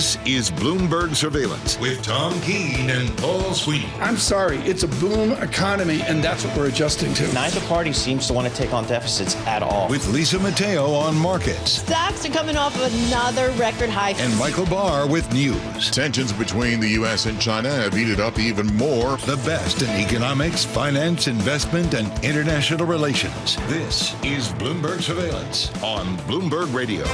This is Bloomberg Surveillance with Tom Keene and Paul Sweeney. I'm sorry, it's a boom economy, and that's what we're adjusting to. Neither party seems to want to take on deficits at all. With Lisa Mateo on markets. Stocks are coming off of another record high. And Michael Barr with news. Tensions between the U.S. and China have heated up even more. The best in economics, finance, investment, and international relations. This is Bloomberg Surveillance on Bloomberg Radio.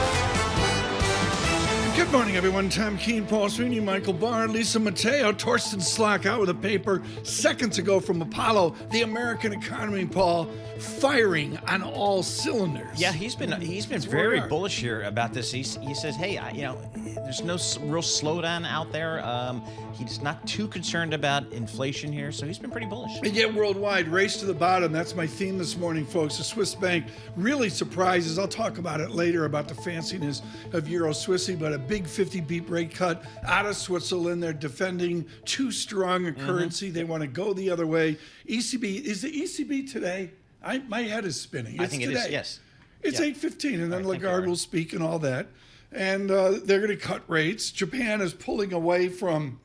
Good morning, everyone. Tom Keene, Paul Sweeney, Michael Barr, Lisa Mateo, Torsten Slok out with a paper seconds ago from Apollo. The American economy, Paul, firing on all cylinders. Yeah, he's been very bullish here about this. He says, hey, there's no real slowdown out there. He's not too concerned about inflation here, so he's been pretty bullish. And yet worldwide, race to the bottom. That's my theme this morning, folks. The Swiss bank really surprises. I'll talk about it later, about the fanciness of Euro Swissy, but a big 50 beep rate cut out of Switzerland. They're defending too strong a currency. They want to go the other way. ECB, is the ECB today? My head is spinning. It's I think today. It is, yes. It's 8:15, and then Lagarde will speak and all that. And they're going to cut rates. Japan is pulling away from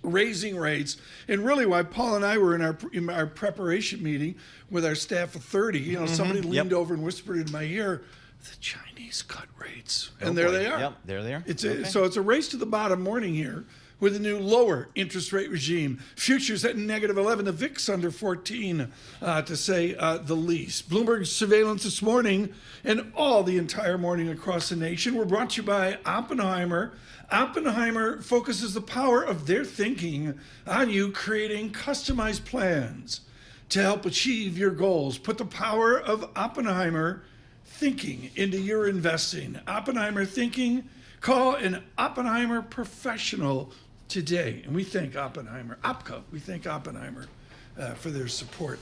raising rates. And really why Paul and I were in our preparation meeting with our staff of 30, somebody leaned over and whispered in my ear, the Chinese cut rates. And there they are. Yep, there they are. So it's a race to the bottom morning here with a new lower interest rate regime. Futures at -11, the VIX under 14, to say the least. Bloomberg Surveillance this morning and all the entire morning across the nation. We're brought to you by Oppenheimer. Oppenheimer focuses the power of their thinking on you creating customized plans to help achieve your goals. Put the power of Oppenheimer thinking into your investing. Oppenheimer thinking. Call an Oppenheimer professional today. And we thank Oppenheimer, OPCO, we thank Oppenheimer for their support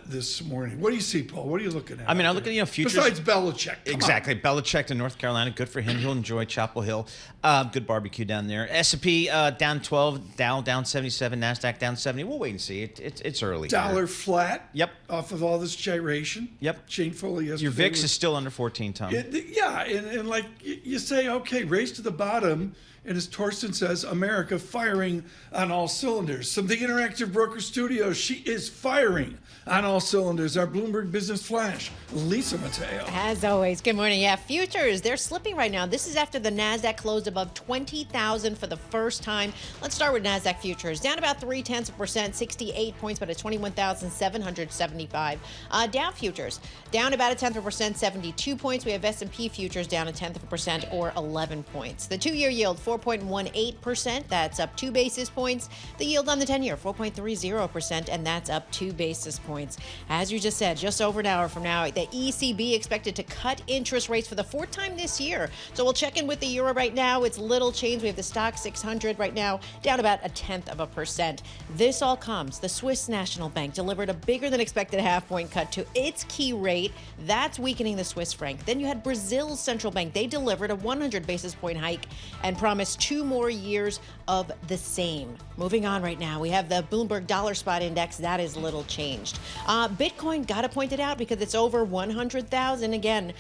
this morning. What do you see, Paul? What are you looking at? I mean, I look at, futures. Besides Belichick. Exactly. Belichick to North Carolina. Good for him. He'll enjoy Chapel Hill. Good barbecue down there. S&P down 12, Dow down 77, NASDAQ down 70. We'll wait and see. It's early. Dollar flat. Yep. Off of all this gyration. Yep. Shamefully yesterday. Your VIX is still under 14, Tom. And like you say, okay, race to the bottom. And as Torsten says, America firing on all cylinders. From the Interactive Broker Studio, she is firing on all cylinders. Our Bloomberg Business Flash, Lisa Mateo. As always, good morning. Yeah, futures, they're slipping right now. This is after the NASDAQ closed above 20,000 for the first time. Let's start with NASDAQ futures. Down about 0.3%, 68 points, but at 21,775. Dow futures, down about 0.1%, 72 points. We have S&P futures down 0.1% or 11 points. The two-year yield, 4.18%. That's up 2 basis points. The yield on the 10-year, 4.30%, and that's up 2 basis points. As you just said, just over an hour from now, the ECB expected to cut interest rates for the 4th time this year. So we'll check in with the euro right now. It's little change. We have the stock 600 right now, down about 0.1%. This all comes. The Swiss National Bank delivered a bigger than expected half-point cut to its key rate. That's weakening the Swiss franc. Then you had Brazil's central bank. They delivered a 100 basis point hike and promised 2 more years of the same. Moving on right now, we have the Bloomberg Dollar Spot Index. That is little changed. Bitcoin, gotta point it out because it's over 100,000 again.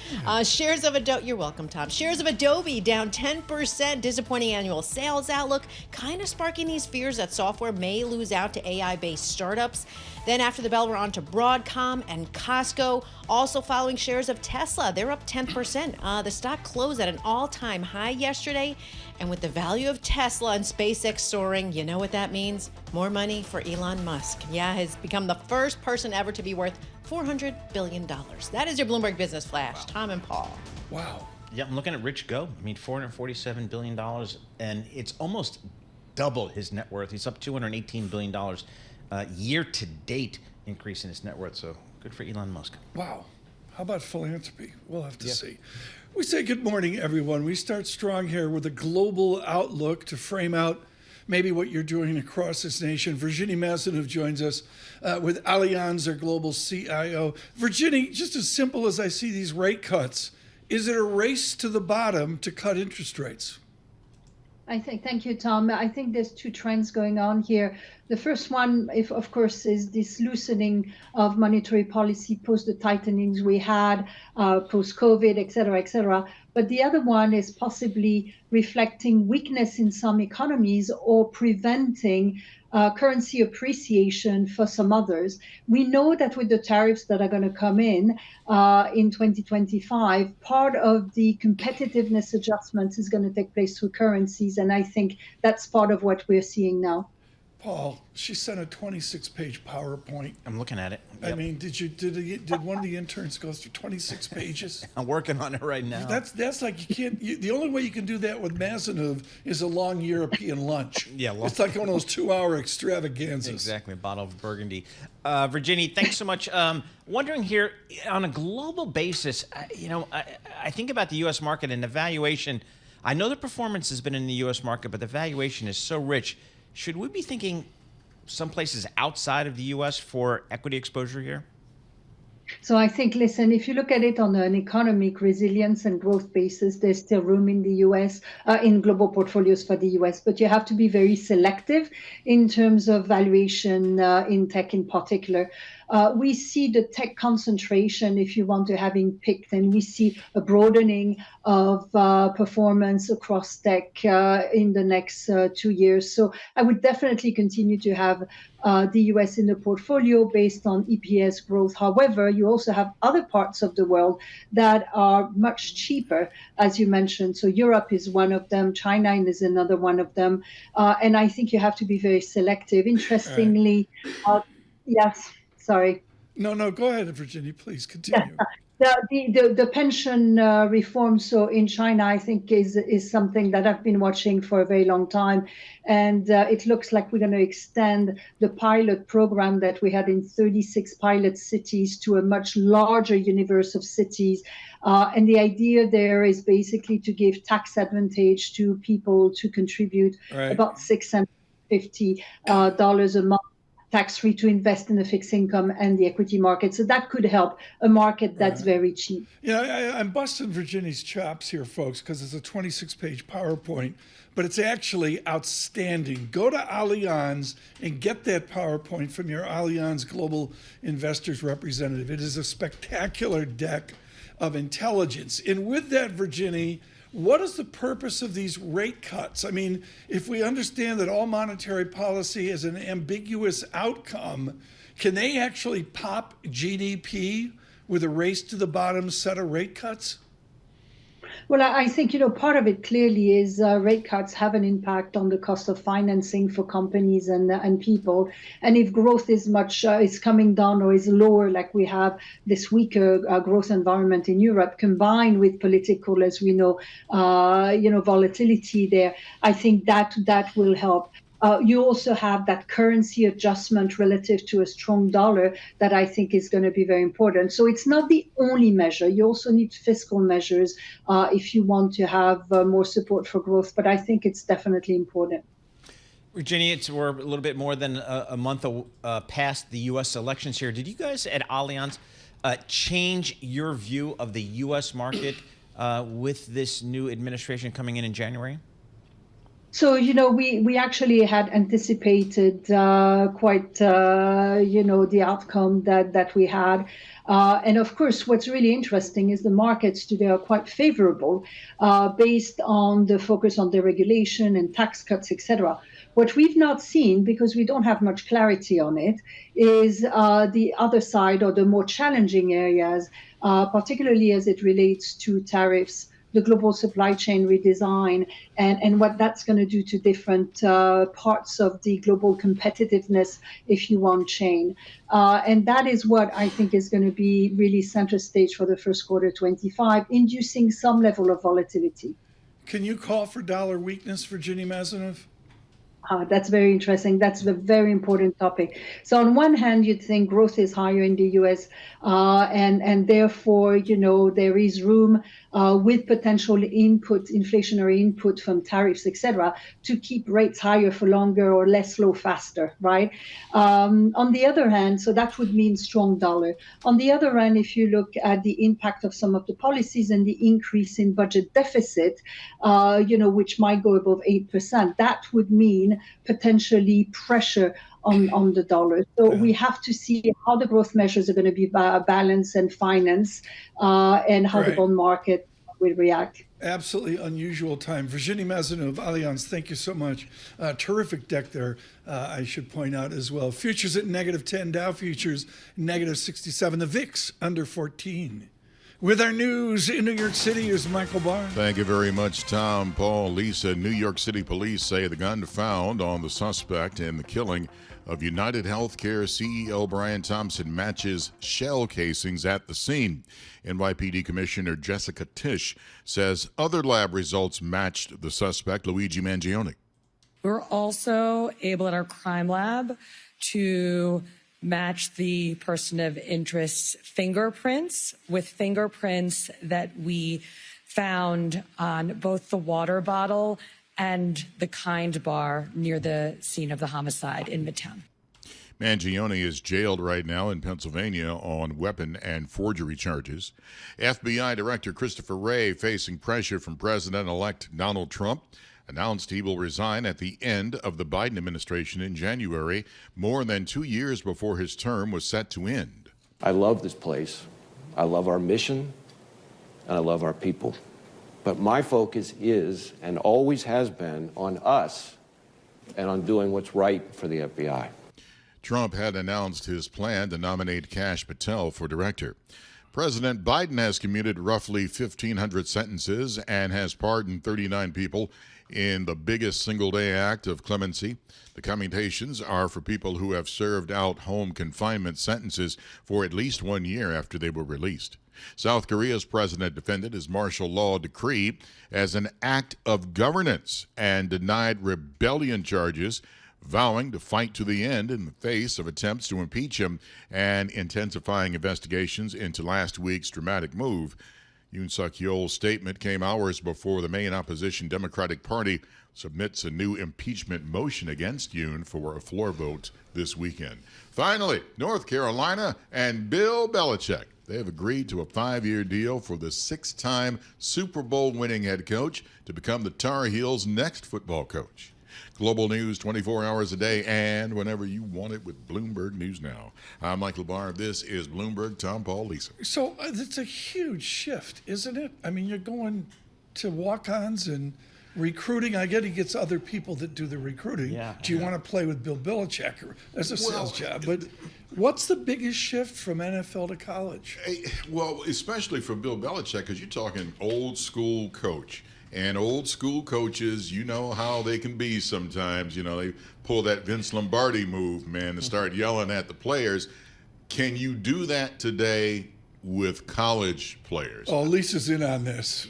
Shares of Adobe, you're welcome, Tom. Shares of Adobe down 10%. Disappointing annual sales outlook, kind of sparking these fears that software may lose out to AI-based startups. Then after the bell, we're on to Broadcom and Costco. Also following shares of Tesla, they're up 10%. The stock closed at an all-time high yesterday. And with the value of Tesla and SpaceX soaring, you know what that means? More money for Elon Musk. Yeah, has become the first person ever to be worth $400 billion. That is your Bloomberg Business Flash. Wow. Tom and Paul. Wow. Yeah, I'm looking at Rich Go. I mean, $447 billion, and it's almost double his net worth. He's up $218 billion year-to-date increase in his net worth. So good for Elon Musk. Wow. How about philanthropy? We'll have to see. We say good morning, everyone. We start strong here with a global outlook to frame out maybe what you're doing across this nation. Virginie Mazenouv joins us with Allianz, their global CIO. Virginie, just as simple as I see these rate cuts, is it a race to the bottom to cut interest rates? Thank you, Tom. I think there's two trends going on here. The first one, of course, is this loosening of monetary policy post the tightenings we had, post-COVID, et cetera, et cetera. But the other one is possibly reflecting weakness in some economies or preventing currency appreciation for some others. We know that with the tariffs that are going to come in 2025, part of the competitiveness adjustments is going to take place through currencies. And I think that's part of what we're seeing now. Paul, she sent a 26-page PowerPoint. I'm looking at it. Yep. I mean, did one of the interns go through 26 pages? I'm working on it right now. That's like you can't. The only way you can do that with Mazenov is a long European lunch. Yeah, it's like one of those 2-hour extravaganzas. Exactly, a bottle of Burgundy. Virginie, thanks so much. Wondering here on a global basis, I think about the U.S. market and the valuation. I know the performance has been in the U.S. market, but the valuation is so rich. Should we be thinking some places outside of the U.S. for equity exposure here? So I think, listen, if you look at it on an economic resilience and growth basis, there's still room in the U.S., in global portfolios for the U.S., but you have to be very selective in terms of valuation in tech in particular. We see the tech concentration, if you want to having picked, and we see a broadening of performance across tech in the next 2 years. So I would definitely continue to have the US in the portfolio based on EPS growth. However, you also have other parts of the world that are much cheaper, as you mentioned. So Europe is one of them. China is another one of them. And I think you have to be very selective. Interestingly, yes. Sorry. No, go ahead, Virginie, please continue. The pension reform, so in China, I think is something that I've been watching for a very long time. And it looks like we're going to extend the pilot program that we had in 36 pilot cities to a much larger universe of cities. And the idea there is basically to give tax advantage to people to contribute about $650 a month, tax-free, to invest in the fixed income and the equity market. So that could help a market that's very cheap. Yeah, I'm busting Virginie's chops here, folks, because it's a 26-page PowerPoint, but it's actually outstanding. Go to Allianz and get that PowerPoint from your Allianz Global Investors representative. It is a spectacular deck of intelligence. And with that, Virginie, what is the purpose of these rate cuts? I mean, if we understand that all monetary policy is an ambiguous outcome, can they actually pop GDP with a race to the bottom set of rate cuts? Well, I think, part of it clearly is rate cuts have an impact on the cost of financing for companies and people. And if growth is coming down or is lower, like we have this weaker growth environment in Europe, combined with political, as we know, volatility there, I think that will help. You also have that currency adjustment relative to a strong dollar that I think is going to be very important. So it's not the only measure. You also need fiscal measures if you want to have more support for growth. But I think it's definitely important. Virginie, we're a little bit more than a month past the U.S. elections here. Did you guys at Allianz change your view of the U.S. market with this new administration coming in January? So, we actually had anticipated quite, the outcome that we had. And of course, what's really interesting is the markets today are quite favorable based on the focus on deregulation and tax cuts, et cetera. What we've not seen, because we don't have much clarity on it, is the other side or the more challenging areas, particularly as it relates to tariffs, the global supply chain redesign, and what that's going to do to different parts of the global competitiveness, if you want, chain. And that is what I think is going to be really center stage for the first quarter 25, inducing some level of volatility. Can you call for dollar weakness, Virginie Mazenov? That's very interesting. That's a very important topic. So on one hand, you'd think growth is higher in the U.S. And therefore, there is room with potential inflationary input from tariffs, etc., to keep rates higher for longer or less slow faster, right? On the other hand, so that would mean strong dollar. On the other hand, if you look at the impact of some of the policies and the increase in budget deficit, which might go above 8%, that would mean potentially pressure on the dollar. So we have to see how the growth measures are going to be balanced and financed, and how the bond market will react. Absolutely unusual time. Virginie Mazenou of Allianz, thank you so much. Terrific deck there, I should point out as well. Futures at -10, Dow futures -67, the VIX under 14. With our news in New York City is Michael Barr. Thank you very much, Tom, Paul, Lisa. New York City police say the gun found on the suspect in the killing of United Healthcare CEO Brian Thompson matches shell casings at the scene. NYPD Commissioner Jessica Tisch says other lab results matched the suspect, Luigi Mangione. We're also able at our crime lab to match the person of interest's fingerprints with fingerprints that we found on both the water bottle and the Kind bar near the scene of the homicide in Midtown. Mangione is jailed right now in Pennsylvania on weapon and forgery charges. FBI Director Christopher Wray, facing pressure from President-elect Donald Trump, announced he will resign at the end of the Biden administration in January, more than 2 years before his term was set to end. I love this place. I love our mission, and I love our people. But my focus is, and always has been, on us and on doing what's right for the FBI. Trump had announced his plan to nominate Kash Patel for director. President Biden has commuted roughly 1,500 sentences and has pardoned 39 people in the biggest single-day act of clemency. The commutations are for people who have served out home confinement sentences for at least 1 year after they were released. South Korea's president defended his martial law decree as an act of governance and denied rebellion charges, vowing to fight to the end in the face of attempts to impeach him and intensifying investigations into last week's dramatic move. Yoon Suk-yeol's statement came hours before the main opposition Democratic Party submits a new impeachment motion against Yoon for a floor vote this weekend. Finally, North Carolina and Bill Belichick. They have agreed to a 5-year deal for the 6-time Super Bowl winning head coach to become the Tar Heels' next football coach. Global news 24 hours a day and whenever you want it with Bloomberg News Now. I'm Michael Barr. This is Bloomberg. Tom, Paul, Lisa. So it's a huge shift, isn't it? I mean, you're going to walk-ons and recruiting. I get he gets other people that do the recruiting. Yeah. Do you want to play with Bill Belichick? That's a sales job. But what's the biggest shift from NFL to college? Well, especially for Bill Belichick, because you're talking old school coach. And old school coaches, you know how they can be sometimes. You know, they pull that Vince Lombardi move, man, to start yelling at the players. Can you do that today with college players? Oh, Lisa's in on this.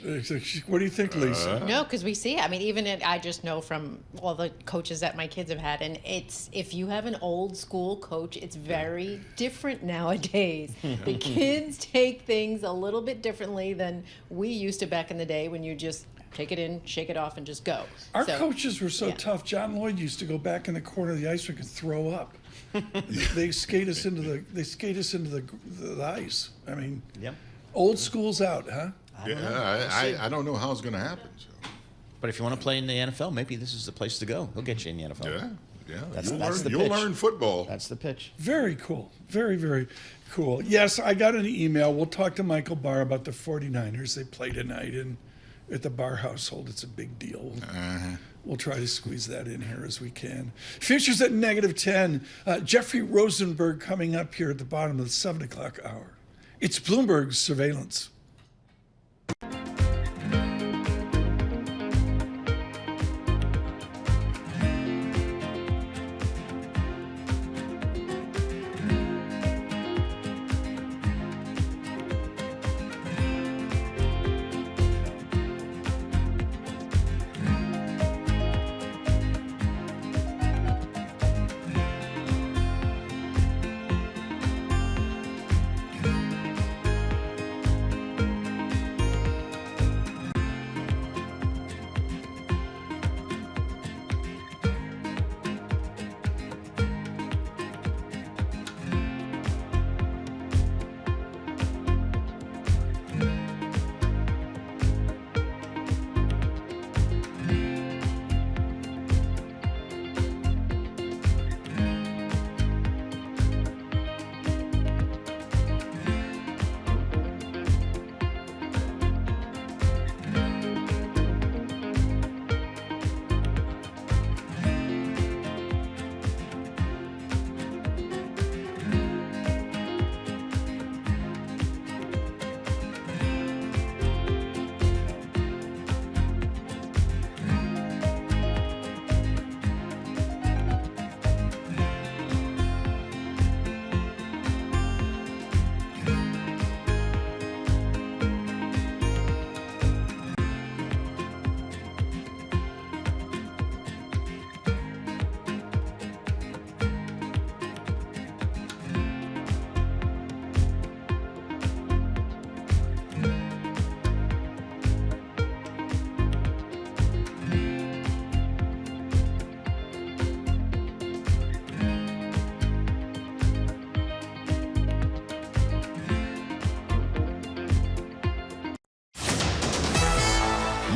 What do you think, Lisa? No, because we see, I mean, even I just know from all the coaches that my kids have had, and it's, if you have an old school coach, it's very different nowadays. The kids take things a little bit differently than we used to back in the day when you just take it in, shake it off, and just go. Our coaches were so tough. John Lloyd used to go back in the corner of the ice rink and throw up. They skate us into the ice. I mean, old school's out, huh? I don't know how it's going to happen. So. But if you want to play in the NFL, maybe this is the place to go. He'll get you in the NFL. Yeah. That's the you'll pitch. learn football. That's the pitch. Very cool. Very, very cool. Yes, I got an email. We'll talk to Michael Barr about the 49ers. They play tonight at the Barr household. It's a big deal. We'll try to squeeze that in here as we can. Futures at -10. Jeffrey Rosenberg coming up here at the bottom of the 7 o'clock hour. It's Bloomberg Surveillance.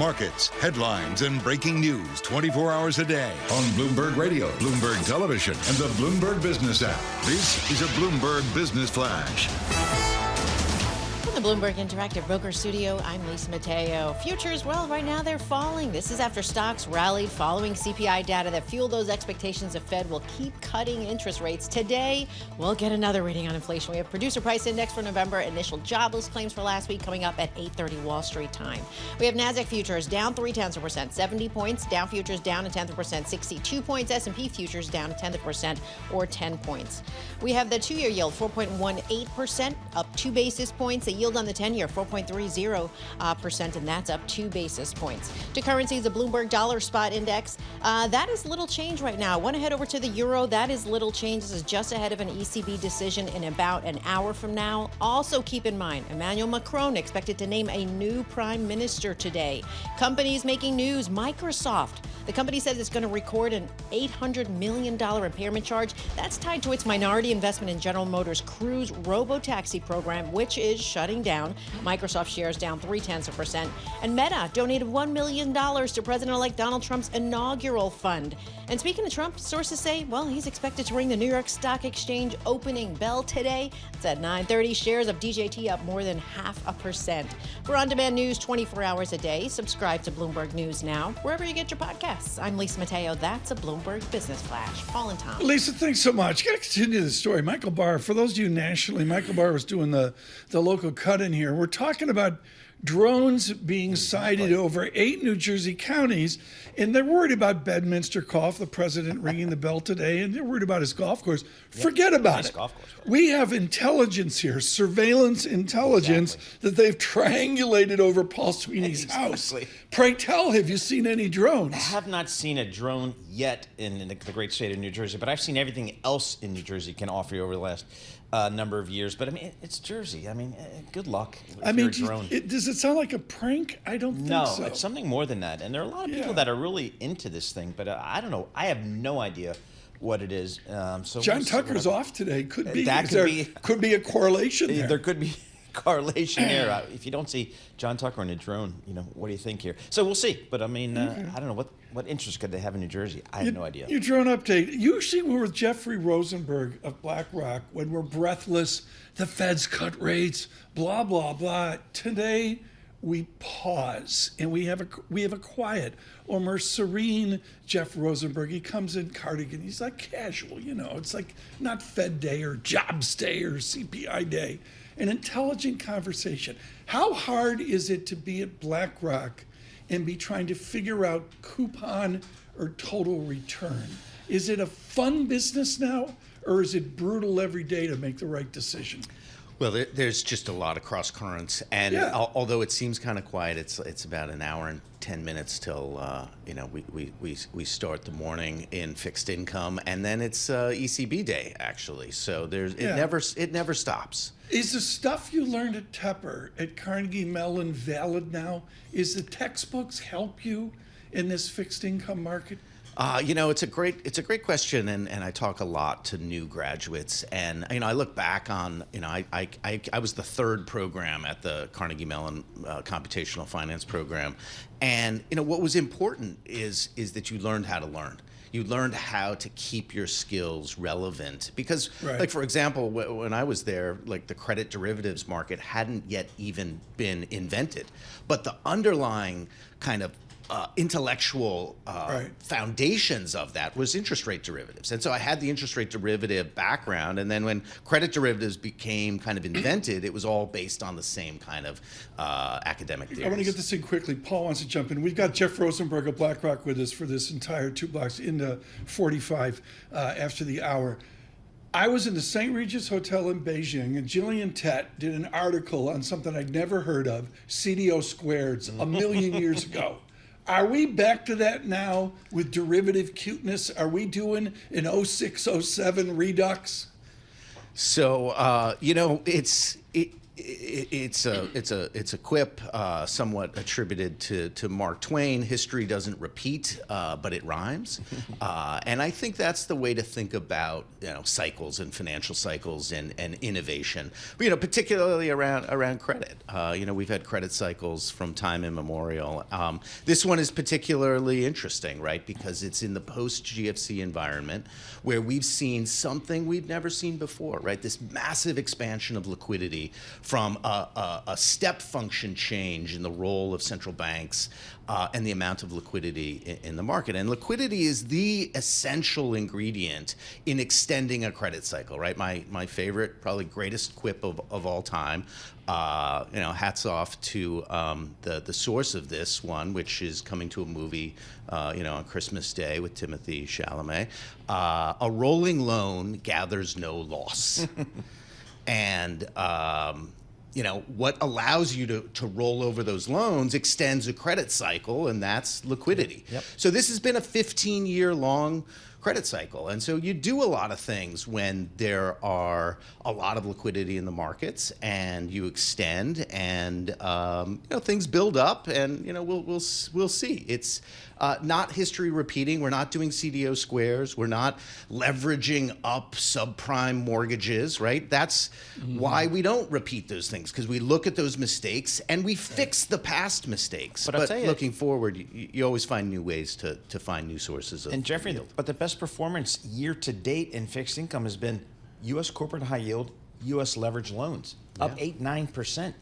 Markets, headlines, and breaking news 24 hours a day on Bloomberg Radio, Bloomberg Television, and the Bloomberg Business app. This is a Bloomberg Business Flash. From the Bloomberg Interactive Broker Studio, I'm Lisa Mateo. Futures, well, right now they're falling. This is after stocks rallied following CPI data that fueled those expectations the Fed will keep cutting interest rates. Today, we'll get another reading on inflation. We have producer price index for November, initial jobless claims for last week coming up at 8:30 Wall Street time. We have NASDAQ futures down 0.3%, 70 points. Dow futures down 0.1%, 62 points. S&P futures down 0.1% or 10 points. We have the 2-year yield 4.18%, up 2 basis points. The yield on the 10-year 4.30%, and that's up 2 basis points. To currencies, the Bloomberg Dollar Spot Index, that is little change right now. I want to head over to the euro. That is little change. This is just ahead of an ECB decision in about an hour from now. Also keep in mind, Emmanuel Macron expected to name a new prime minister today. Companies making news. Microsoft. The company says it's going to record an $800 million impairment charge. That's tied to its minority investment in General Motors' Cruise robo-taxi program, which is shutting down. Microsoft shares down 0.3%. And Meta donated $1 million to President-elect Donald Trump's inaugural fund. And speaking of Trump, sources say, well, he's expected to ring the New York Stock Exchange opening bell today. It's at 9:30. Shares of DJT up more than 0.5%. For on-demand news 24 hours a day, subscribe to Bloomberg News Now, wherever you get your podcasts. I'm Lisa Mateo. That's a Bloomberg Business Flash. Paul and Tom. Lisa, thanks so much. Got to continue the story. Michael Barr, for those of you nationally, Michael Barr was doing the local cut-in here. We're talking about drones being sighted over 8 New Jersey counties, and they're worried about Bedminster Golf, the president ringing the bell today, and they're worried about his golf course. Forget about it. Golf course. We have intelligence here, surveillance intelligence that they've triangulated over Paul Sweeney's house. Pray tell, have you seen any drones? I have not seen a drone yet in the great state of New Jersey, but I've seen everything else in New Jersey can offer you over the last number of years. But I mean, it's Jersey. I mean, good luck. Does it sound like a prank? I don't think so. No, it's something more than that. And there are a lot of people that are really into this thing, but I don't know. I have no idea what it is. John Tucker's off today. Could be. Could be a correlation there. There could be correlation there. If you don't see John Tucker in a drone, what do you think here? So we'll see. But I mean, I don't know what interest could they have in New Jersey. I have no idea. Your drone update. Usually we're with Jeffrey Rosenberg of BlackRock when we're breathless. The Fed's cut rates. Blah blah blah. Today we pause and we have a quiet, or more serene Jeff Rosenberg. He comes in cardigan. He's like casual. It's like not Fed Day or Jobs Day or CPI Day. An intelligent conversation. How hard is it to be at BlackRock and be trying to figure out coupon or total return? Is it a fun business now, or is it brutal every day to make the right decision? Well, there's just a lot of cross currents, and although it seems kind of quiet, it's about an hour and 10 minutes till we start the morning in fixed income, and then it's ECB day actually. So it never stops. Is the stuff you learned at Tepper at Carnegie Mellon valid now? Is the textbooks help you in this fixed income market? It's a great question, and I talk a lot to new graduates, and I look back on I was the third program at the Carnegie Mellon computational finance program, and what was important is that you learned how to learn. You learned how to keep your skills relevant because, like, for example, when I was there, like, the credit derivatives market hadn't yet even been invented, but the underlying kind of intellectual foundations of that was interest rate derivatives. And so I had the interest rate derivative background, and then when credit derivatives became kind of invented, it was all based on the same kind of academic theories. I want to get this in quickly. Paul wants to jump in. We've got Jeff Rosenberg of BlackRock with us for this entire 2 blocks into 45 after the hour. I was in the St. Regis Hotel in Beijing, and Gillian Tett did an article on something I'd never heard of, CDO squareds, a million years ago. Are we back to that now with derivative cuteness? Are we doing an 06, 07 redux? So, It's a quip somewhat attributed to Mark Twain. History doesn't repeat, but it rhymes, and I think that's the way to think about cycles and financial cycles and innovation. But particularly around credit. We've had credit cycles from time immemorial. This one is particularly interesting, right? Because it's in the post-GFC environment where we've seen something we've never seen before, right? This massive expansion of liquidity from a step function change in the role of central banks and the amount of liquidity in the market. And liquidity is the essential ingredient in extending a credit cycle, right? My favorite, probably greatest quip of all time. Hats off to the source of this one, which is coming to a movie, on Christmas Day with Timothée Chalamet. A rolling loan gathers no loss. And what allows you to roll over those loans extends a credit cycle, and that's liquidity. Yep. So this has been a 15-year-long credit cycle. And so you do a lot of things when there are a lot of liquidity in the markets, and you extend, and things build up, and we'll see. It's not history repeating. We're not doing CDO squares. We're not leveraging up subprime mortgages, right? That's why we don't repeat those things, because we look at those mistakes and we fix the past mistakes. But looking forward, you always find new ways to find new sources of Jeffrey, yield. but the best performance year to date in fixed income has been U.S. corporate high yield, U.S. leveraged loans, up 8-9%.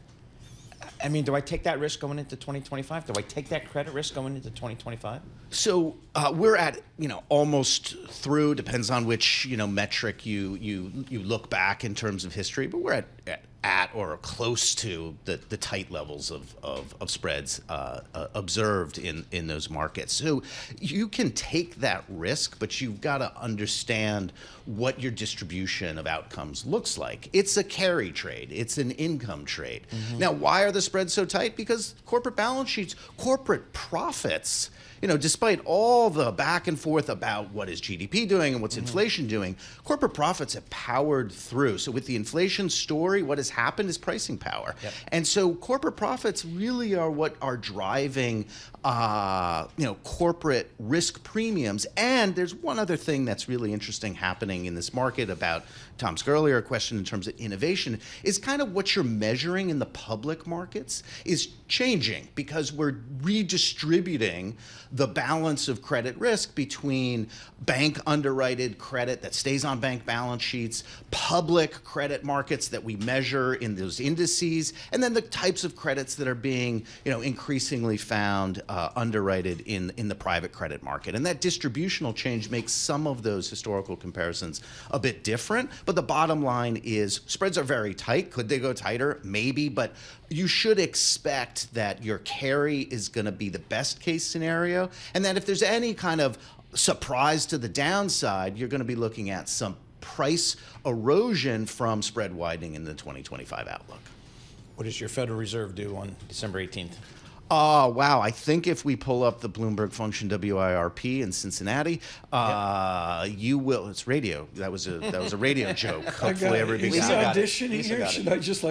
I mean, do I take that risk going into 2025? Do I take that credit risk going into 2025? So we're at almost through. Depends on which metric you look back in terms of history, but we're at or close to the tight levels of spreads observed in those markets. So you can take that risk, but you've got to understand what your distribution of outcomes looks like. It's a carry trade. It's an income trade. Mm-hmm. Now, why are the spreads so tight? Because corporate balance sheets, corporate profits, despite all the back and forth about what is GDP doing and what's inflation doing, corporate profits have powered through. So with the inflation story, what has happened is pricing power. Yep. And so corporate profits really are what are driving corporate risk premiums. And there's one other thing that's really interesting happening in this market about Tom's earlier question in terms of innovation is kind of what you're measuring in the public markets is changing, because we're redistributing the balance of credit risk between bank underwritten credit that stays on bank balance sheets, public credit markets that we measure in those indices, and then the types of credits that are being increasingly found underwritten in the private credit market. And that distributional change makes some of those historical comparisons a bit different. But the bottom line is spreads are very tight. Could they go tighter? Maybe, but you should expect that your carry is going to be the best case scenario, and that if there's any kind of surprise to the downside, you're going to be looking at some price erosion from spread widening in the 2025 outlook. What does your Federal Reserve do on December 18th? Oh, wow. I think if we pull up the Bloomberg function WIRP in Cincinnati, you will. It's radio. That was a radio joke. Hopefully everybody got it. Is he auditioning here? Should I just see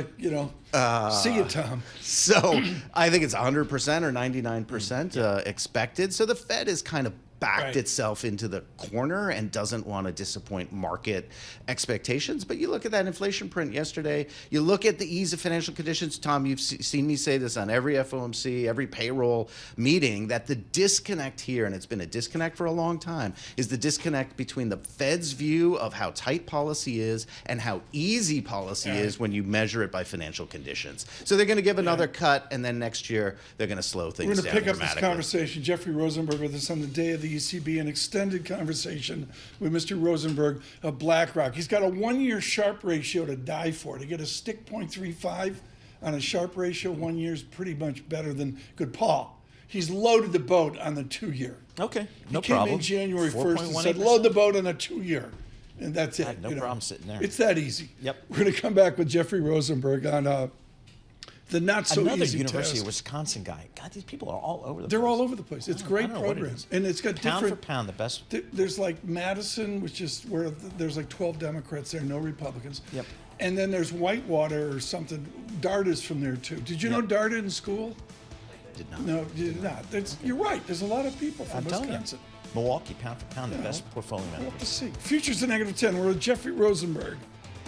it, Tom? So I think it's 100% or 99% expected. So the Fed is kind of backed itself into the corner and doesn't want to disappoint market expectations. But you look at that inflation print yesterday, you look at the ease of financial conditions. Tom, you've seen me say this on every FOMC, every payroll meeting, that the disconnect here, and it's been a disconnect for a long time, is the disconnect between the Fed's view of how tight policy is and how easy policy is when you measure it by financial conditions. So they're going to give another cut, and then next year they're going to slow things down. We're going to pick up this conversation. Jeffrey Rosenberg with us on the day of the ECB, an extended conversation with Mr. Rosenberg of BlackRock. He's got a 1-year Sharpe ratio to die for. To get a stick 0.35 on a Sharpe ratio, 1 year is pretty much better than good. Paul, he's loaded the boat on the 2-year. Okay, no problem. He came in January 1st and said, load the boat on a 2-year. And that's it. I had no problem sitting there. It's that easy. Yep. We're going to come back with Jeffrey Rosenberg on the not so Another easy University task. of Wisconsin guy. God, these people are all over the place. They're all over the place. It's great programs. And it's got pound different. for pound, the best. There's like Madison, which is where there's like 12 Democrats there, no Republicans. Yep. And then there's Whitewater or something. Darda's from there too. Did you know Darda in school? Did not. No, you did not. You're right. There's a lot of people from I'm telling you. Wisconsin. Milwaukee, pound for pound, the best portfolio We'll manager. have to see. Futures to -10. We're with Jeffrey Rosenberg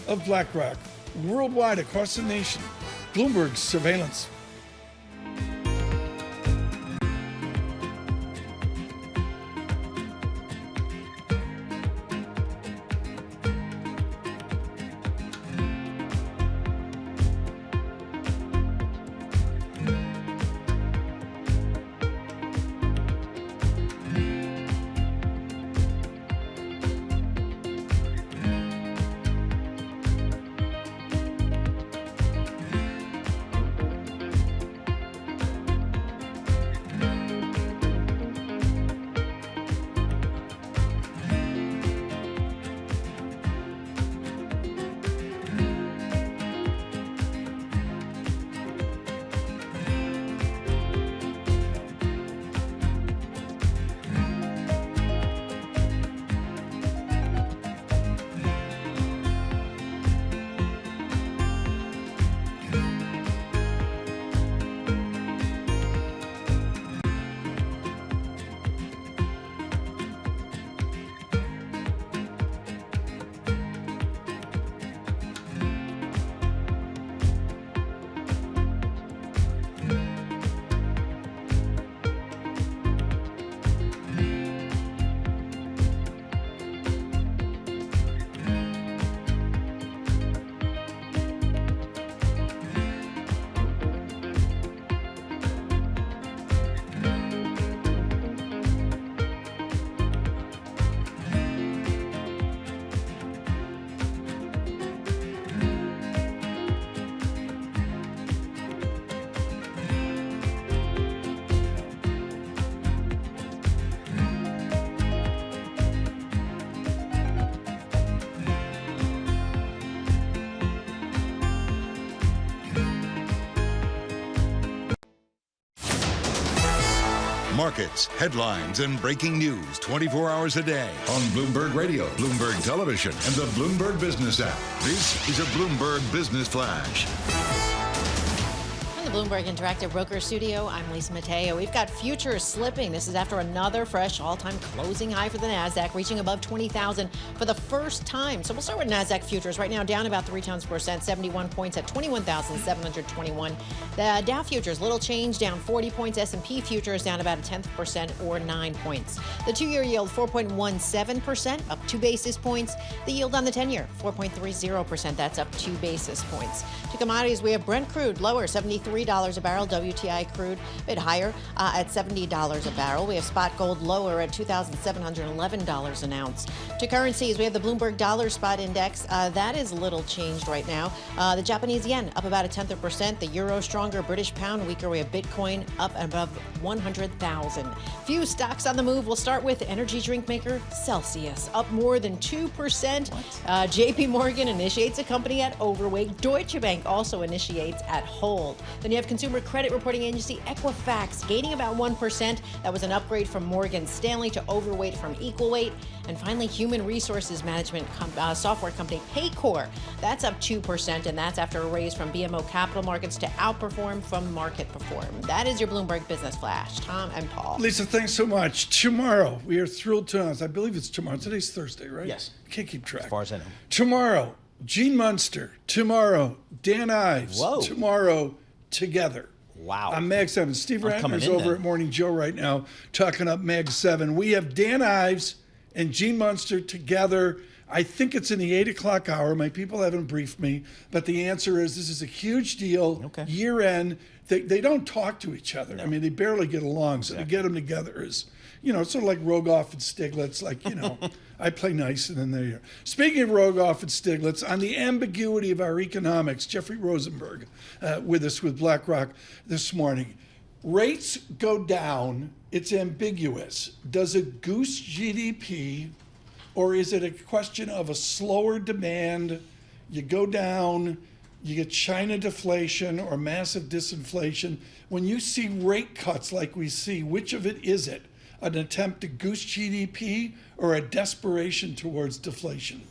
of BlackRock, worldwide across the nation. Bloomberg Surveillance. Markets, headlines, and breaking news 24 hours a day on Bloomberg Radio, Bloomberg Television, and the Bloomberg Business app. This is a Bloomberg Business Flash. From the Bloomberg Interactive Broker Studio, I'm Lisa Mateo. We've got futures slipping. This is after another fresh all-time closing high for the NASDAQ, reaching above 20,000 for the first time. So we'll start with NASDAQ futures. Right now, down about 0.3%, 71 points at 21,721. The Dow futures, little change, down 40 points. S&P futures down about 0.1% or 9 points. The two-year yield, 4.17%, up 2 basis points. The yield on the 10-year, 4.30%. That's up 2 basis points. To commodities, we have Brent crude lower, $73 a barrel. WTI crude a bit higher at $70 a barrel. We have spot gold lower at $2,711 an ounce. To currencies, we have the Bloomberg dollar spot index. That is little changed right now. The Japanese yen up about 0.1%. The euro stronger, British pound weaker. We have Bitcoin up above 100,000. Few stocks on the move. We'll start with energy drink maker Celsius, up more than 2%. JP Morgan initiates a company at overweight. Deutsche Bank also initiates at hold. Then you have consumer credit reporting agency Equifax gaining about 1%. That was an upgrade from Morgan Stanley to overweight from equal weight. And finally, human resources management software company Paycor. That's up 2%, and that's after a raise from BMO Capital Markets to outperform from market perform. That is your Bloomberg Business Flash. Tom and Paul. Lisa, thanks so much. Tomorrow, we are thrilled to announce, I believe it's tomorrow. Today's Thursday, right? Yes. Can't keep track. As far as I know. Tomorrow, Gene Munster. Tomorrow, Dan Ives. Whoa. Tomorrow, together. Wow. On Mag 7. Steve I'm coming Ratner's in over then. at Morning Joe right now talking up Mag 7. We have Dan Ives and Gene Munster together. I think it's in the 8 o'clock hour. My people haven't briefed me, but the answer is this is a huge deal. Okay. Year end. They don't talk to each other. No. I mean, they barely get along. So to get them together is, it's sort of like Rogoff and Stiglitz. Like, I play nice and then they are. Speaking of Rogoff and Stiglitz, on the ambiguity of our economics, Jeffrey Rosenberg with us with BlackRock this morning. Rates go down. It's ambiguous. Does it goose GDP, or is it a question of a slower demand? You go down, you get China deflation or massive disinflation. When you see rate cuts like we see, which of it is it? An attempt to goose GDP or a desperation towards deflation?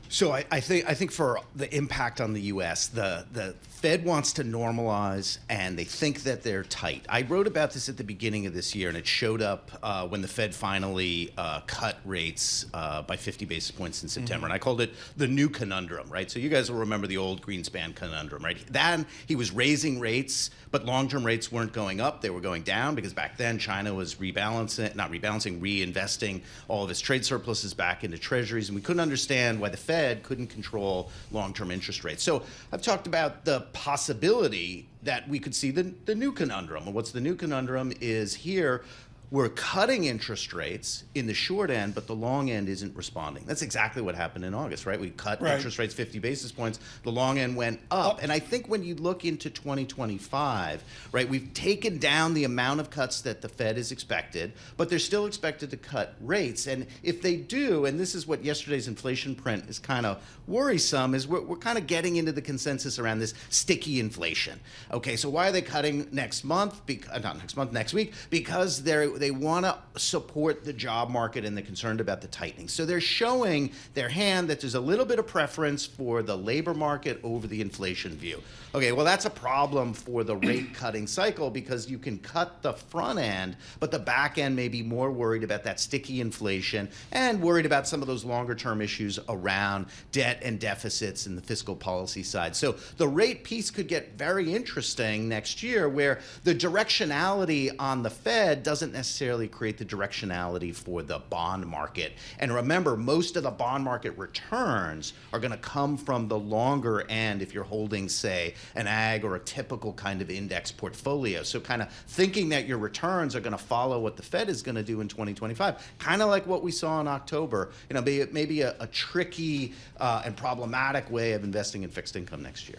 So I think for the impact on the U.S., the Fed wants to normalize, and they think that they're tight. I wrote about this at the beginning of this year, and it showed up when the Fed finally cut rates by 50 basis points in September. And I called it the new conundrum, right? So you guys will remember the old Greenspan conundrum, right? Then he was raising rates, but long-term rates weren't going up. They were going down because back then China was reinvesting all of its trade surpluses back into treasuries. And we couldn't understand why the Fed couldn't control long-term interest rates. So I've talked about the possibility that we could see the new conundrum. And what's the new conundrum is here, we're cutting interest rates in the short end, but the long end isn't responding. That's exactly what happened in August, right? We cut interest rates 50 basis points. The long end went up. And I think when you look into 2025, right, we've taken down the amount of cuts that the Fed is expected, but they're still expected to cut rates. And if they do, and this is what yesterday's inflation print is kind of worrisome, is we're kind of getting into the consensus around this sticky inflation. Okay, so why are they cutting next month? Next week? Because they want to support the job market and they're concerned about the tightening. So they're showing their hand that there's a little bit of preference for the labor market over the inflation view. Okay, well, that's a problem for the rate cutting cycle because you can cut the front end, but the back end may be more worried about that sticky inflation and worried about some of those longer term issues around debt and deficits and the fiscal policy side. So the rate piece could get very interesting next year where the directionality on the Fed doesn't necessarily create the directionality for the bond market. And remember, most of the bond market returns are going to come from the longer end if you're holding, say, an ag or a typical kind of index portfolio. So kind of thinking that your returns are going to follow what the Fed is going to do in 2025, kind of like what we saw in October, maybe a tricky and problematic way of investing in fixed income next year.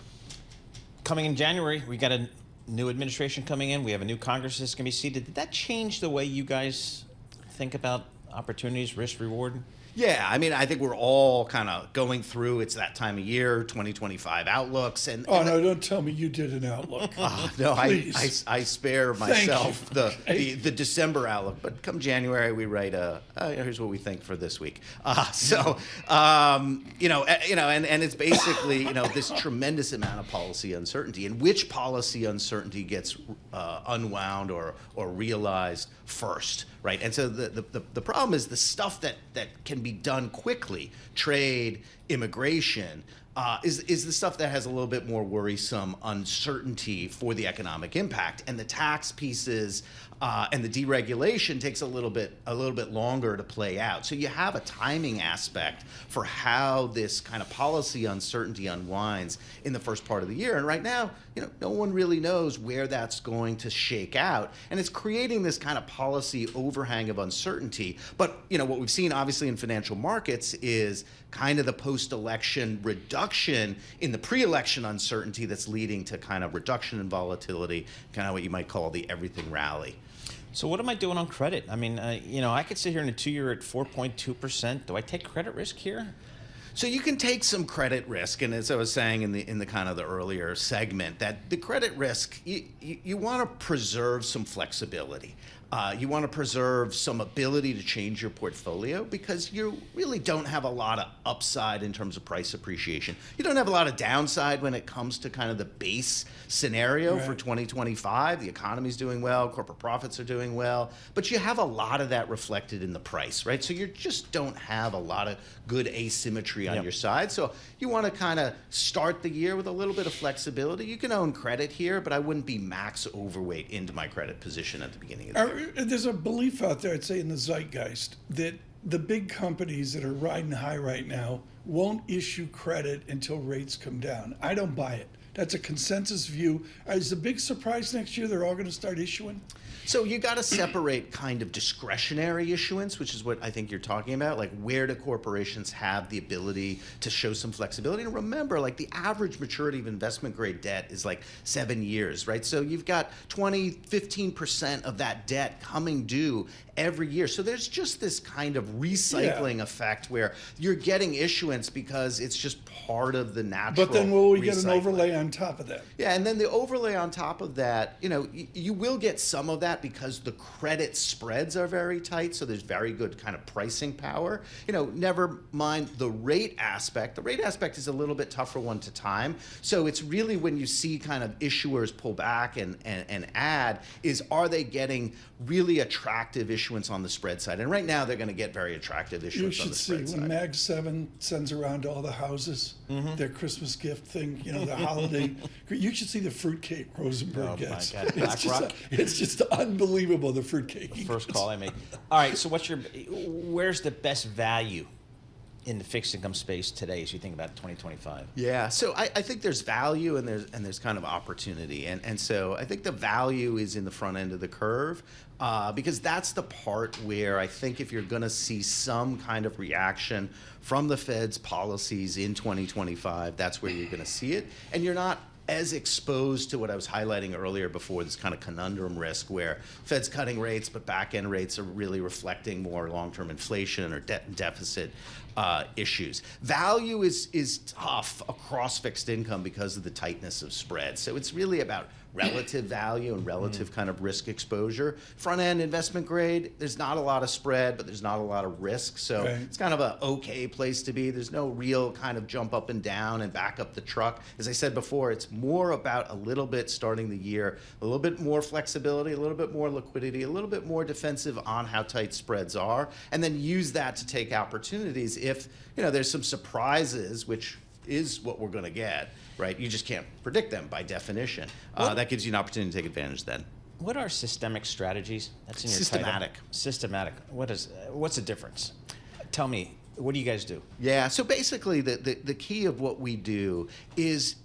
Coming in January, we got a new administration coming in. We have a new Congress that's going to be seated. Did that change the way you guys think about opportunities, risk, reward? Yeah, I mean, I think we're all kind of going through, it's that time of year, 2025 outlooks. No, don't tell me you did an outlook. No, I spare myself the December outlook. But come January, we write here's what we think for this week. And it's basically, this tremendous amount of policy uncertainty. And which policy uncertainty gets unwound or realized first, right? And so the problem is the stuff that can be done quickly, trade, immigration, is the stuff that has a little bit more worrisome uncertainty for the economic impact. And the tax pieces and the deregulation takes a little bit longer to play out. So you have a timing aspect for how this kind of policy uncertainty unwinds in the first part of the year. And right now, no one really knows where that's going to shake out. And it's creating this kind of policy overhang of uncertainty. But, what we've seen obviously in financial markets is kind of the post-election reduction in the pre-election uncertainty that's leading to kind of reduction in volatility, kind of what you might call the everything rally. So what am I doing on credit? I mean, I could sit here in a 2-year at 4.2%. Do I take credit risk here? So you can take some credit risk, and as I was saying in the kind of the earlier segment, that the credit risk, you want to preserve some flexibility. You want to preserve some ability to change your portfolio because you really don't have a lot of upside in terms of price appreciation. You don't have a lot of downside when it comes to kind of the base scenario for 2025. The economy's doing well, corporate profits are doing well, but you have a lot of that reflected in the price, right? So you just don't have a lot of good asymmetry on your side. So you want to kind of start the year with a little bit of flexibility. You can own credit here, but I wouldn't be max overweight into my credit position at the beginning of the year. There's a belief out there, I'd say, in the zeitgeist that the big companies that are riding high right now won't issue credit until rates come down. I don't buy it. That's a consensus view. Is the big surprise next year they're all going to start issuing? So you got to separate kind of discretionary issuance, which is what I think you're talking about, like where do corporations have the ability to show some flexibility? And remember, like the average maturity of investment grade debt is like 7 years, right? So you've got 15% of that debt coming due every year. So there's just this kind of recycling effect where you're getting issuance because it's just part of the natural. But then will we recycling. get an overlay on top of that? Yeah, and then the overlay on top of that, you will get some of that because the credit spreads are very tight, so there's very good kind of pricing power. Never mind the rate aspect. The rate aspect is a little bit tougher one to time. So it's really when you see kind of issuers pull back and add, are they getting really attractive issuance on the spread side? And right now they're going to get very attractive issuance on the spread side. You should see when Mag 7 sends around all the houses their Christmas gift thing, the holiday. You should see the fruitcake Rosenberg gets. My God, BlackRock. It's just unbelievable, the fruitcake. First call I made. All right, so where's the best value in the fixed income space today as you think about 2025? Yeah, so I think there's value and there's kind of opportunity. And so I think the value is in the front end of the curve because that's the part where I think if you're going to see some kind of reaction from the Fed's policies in 2025, that's where you're going to see it. And you're not as exposed to what I was highlighting earlier before, this kind of conundrum risk where Fed's cutting rates, but back-end rates are really reflecting more long-term inflation or debt and deficit issues. Value is tough across fixed income because of the tightness of spread. So it's really about relative value and relative kind of risk exposure. Front-end investment grade, there's not a lot of spread, but there's not a lot of risk. So it's kind of an okay place to be. There's no real kind of jump up and down and back up the truck. As I said before, it's more about a little bit starting the year, a little bit more flexibility, a little bit more liquidity, a little bit more defensive on how tight spreads are, and then use that to take opportunities if there's some surprises, which is what we're going to get, right? You just can't predict them by definition. That gives you an opportunity to take advantage then. What are systemic strategies? That's in your Systematic. title. Systematic. What's the difference? Tell me, what do you guys do? Yeah, so basically the key of what we do is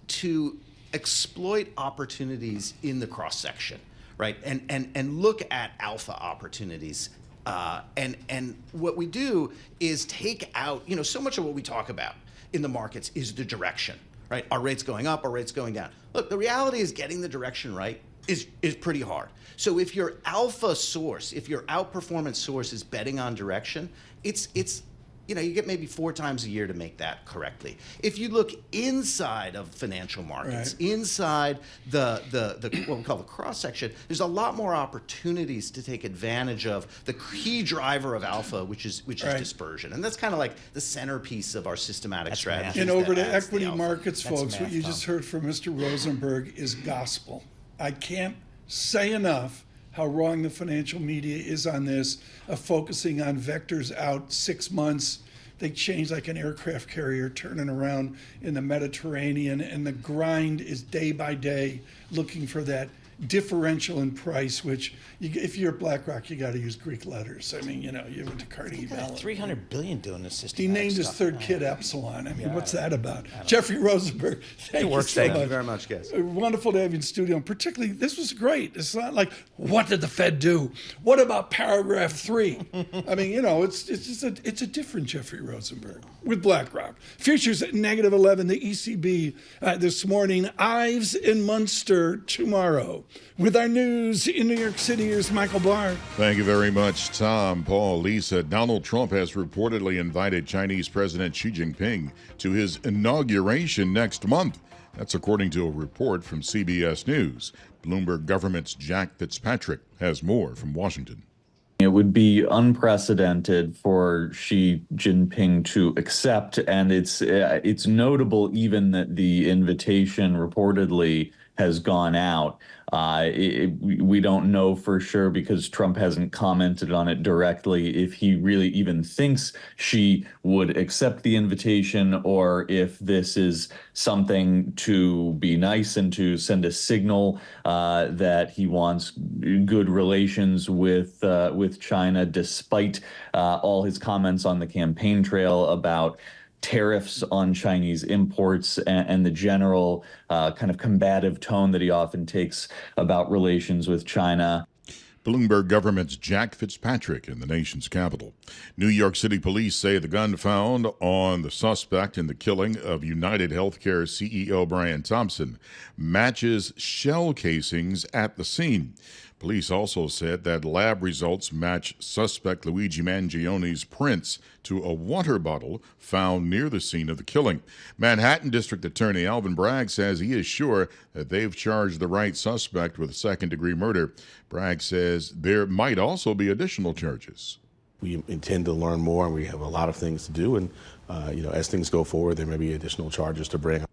to exploit opportunities in the cross-section, right? And look at alpha opportunities. And what we do is take out, so much of what we talk about in the markets is the direction, right? Are rates going up? Are rates going down? Look, the reality is getting the direction right is pretty hard. So if your alpha source, if your outperformance source is betting on direction, it's you get maybe 4 times a year to make that correctly. If you look inside of financial markets, inside the what we call the cross section, there's a lot more opportunities to take advantage of the key driver of alpha, which is dispersion, and that's kind of like the centerpiece of our systematic strategy. And over to equity markets, folks, what you just heard from Mr. Rosenberg is gospel. I can't say enough how wrong the financial media is on this, of focusing on vectors out 6 months. They change like an aircraft carrier turning around in the Mediterranean, and the grind is day by day looking for that differential in price, which if you're BlackRock, you got to use Greek letters. I mean, you went to Carnegie Mellon. $300 billion doing this system. He named his third kid Epsilon. I mean, what's that about? Jeffrey Rosenberg, thank you so much. Thank you very much, guys. Wonderful to have you in studio. And particularly, this was great. It's not like, what did the Fed do? What about paragraph 3? I mean, it's a different Jeffrey Rosenberg with BlackRock. Futures at -11. The ECB this morning. Ives in Munster tomorrow. With our news in New York City, here's Michael Barr. Thank you very much, Tom, Paul, Lisa. Donald Trump has reportedly invited Chinese President Xi Jinping to his inauguration next month. That's according to a report from CBS News. Bloomberg government's Jack Fitzpatrick has more from Washington. It would be unprecedented for Xi Jinping to accept, and it's notable even that the invitation reportedly has gone out. We don't know for sure because Trump hasn't commented on it directly if he really even thinks Xi would accept the invitation, or if this is something to be nice and to send a signal that he wants good relations with China, despite all his comments on the campaign trail about tariffs on Chinese imports and the general kind of combative tone that he often takes about relations with China. Bloomberg government's Jack Fitzpatrick in the nation's capital. New York City police say the gun found on the suspect in the killing of United Healthcare CEO Brian Thompson matches shell casings at the scene. Police also said that lab results match suspect Luigi Mangioni's prints to a water bottle found near the scene of the killing. Manhattan District Attorney Alvin Bragg says he is sure that they've charged the right suspect with second-degree murder. Bragg says there might also be additional charges. We intend to learn more, and we have a lot of things to do. And, as things go forward, there may be additional charges to bring.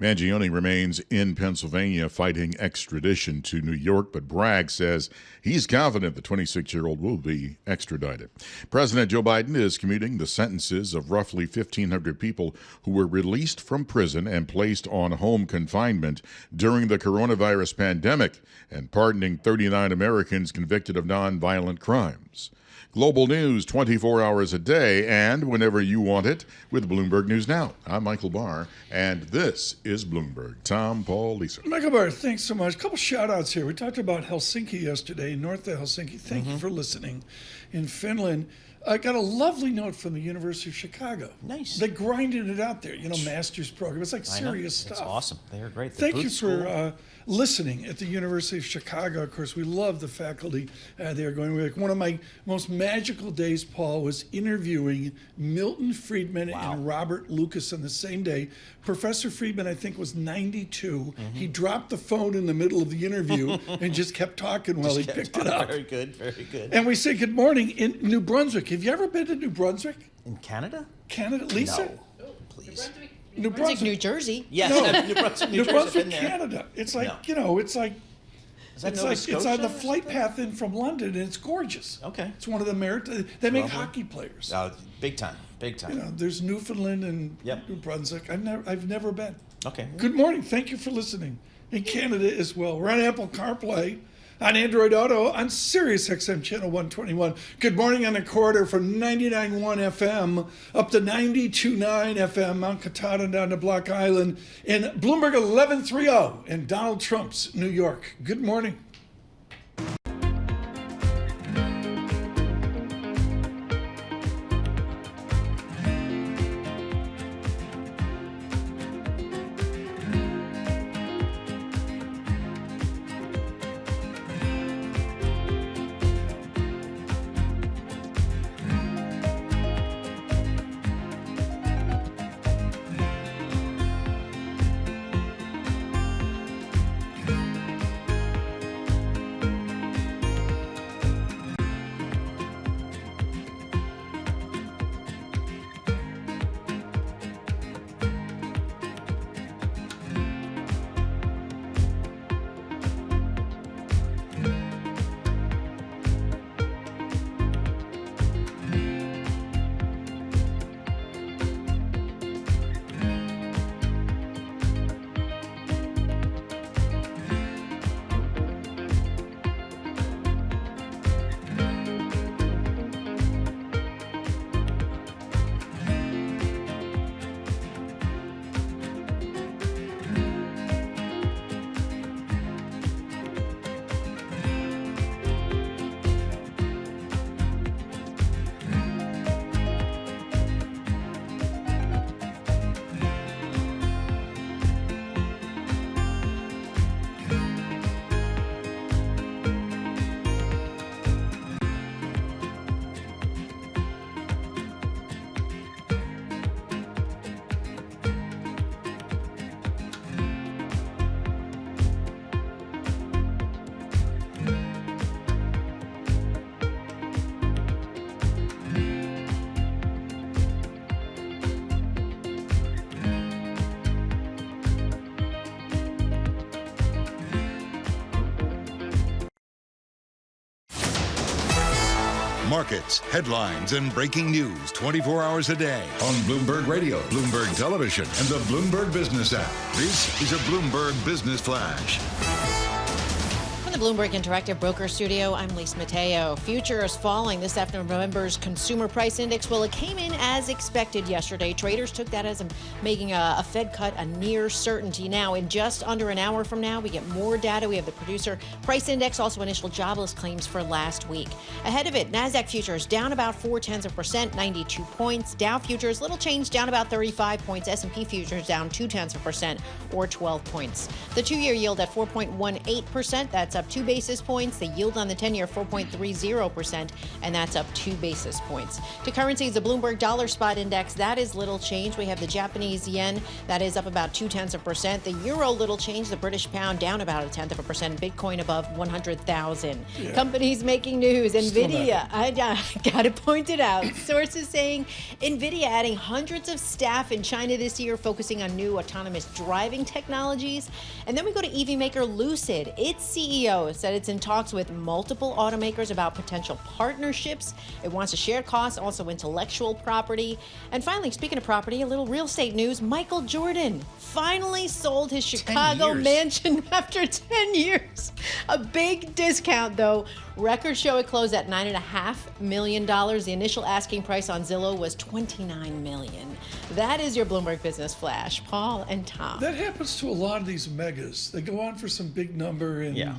Mangione remains in Pennsylvania fighting extradition to New York, but Bragg says he's confident the 26-year-old will be extradited. President Joe Biden is commuting the sentences of roughly 1,500 people who were released from prison and placed on home confinement during the coronavirus pandemic and pardoning 39 Americans convicted of nonviolent crimes. Global news 24 hours a day and whenever you want it with Bloomberg News Now. I'm Michael Barr, and this is Bloomberg. Tom, Paul, Lisa. Michael Barr, thanks so much. A couple shout-outs here. We talked about Helsinki yesterday, north of Helsinki. Thank you for listening. In Finland, I got a lovely note from the University of Chicago. Nice. They grinded it out there, master's program. It's like serious stuff. It's awesome. They're great. Thank you for listening at the University of Chicago. Of course, we love the faculty there going. One of my most magical days, Paul, was interviewing Milton Friedman and Robert Lucas on the same day. Professor Friedman, I think, was 92. He dropped the phone in the middle of the interview and just kept talking while he picked it up. Very good, very good. And we say good morning in New Brunswick. Have you ever been to New Brunswick? In Canada? Canada, Lisa? No, please. New Brunswick, New Jersey. Yes, No. New Brunswick, New Brunswick, I've been there. Canada. It's like, No. it's like Is that it's Nova like Scotia it's on the or flight something? path in from London, and it's gorgeous. Okay. It's one of the they make Lovely. hockey players. Big time, big time. There's Newfoundland and Yep. New Brunswick. I've never been. Okay. Good morning. Thank you for listening. In Canada as well. We're on Apple CarPlay, on Android Auto, on Sirius XM Channel 121. Good morning on the corridor from 99.1 FM up to 92.9 FM, Mount Katahdin down to Block Island, and Bloomberg 1130 in Donald Trump's New York. Good morning. Markets, headlines, and breaking news 24 hours a day on Bloomberg Radio, Bloomberg Television, and the Bloomberg Business app. This is a Bloomberg Business Flash. the Bloomberg Interactive Broker Studio, I'm Lisa Mateo. Futures falling this after November's Consumer Price Index. Well, it came in as expected yesterday. Traders took that as making a Fed cut a near certainty. Now, in just under an hour from now, we get more data. We have the Producer Price Index, also initial jobless claims for last week. Ahead of it, NASDAQ futures down about 0.4%, 92 points. Dow futures, little change, down about 35 points. S&P futures down 0.2%, or 12 points. The two-year yield at 4.18%. That's up 2 basis points. The yield on the 10-year 4.30%, and that's up 2 basis points. To currencies, the Bloomberg Dollar Spot Index, that is little change. We have the Japanese yen, that is up about 0.2%. The euro, little change. The British pound down about 0.1%. Bitcoin above 100,000. Yeah. Companies making news. NVIDIA, I got to point it out. Sources saying NVIDIA adding hundreds of staff in China this year, focusing on new autonomous driving technologies. And then we go to EV maker Lucid. Its CEO said it's in talks with multiple automakers about potential partnerships. It wants to share costs, also intellectual property. And finally, speaking of property, a little real estate news. Michael Jordan finally sold his Chicago mansion after 10 years. A big discount, though. Records show it closed at $9.5 million. The initial asking price on Zillow was $29 million. That is your Bloomberg Business Flash. Paul and Tom. That happens to a lot of these megas. They go on for some big number and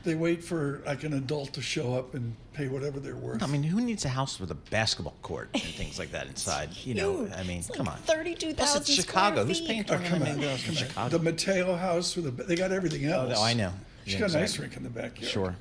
they wait for like an adult to show up and pay whatever they're worth. I mean, who needs a house with a basketball court and things like that inside? You know, I mean, come on. 32,000 it's Chicago. Who's paying $29 million in Chicago? The Mateo house, they got everything else. Oh, I know. She's got an ice rink in the backyard. Sure.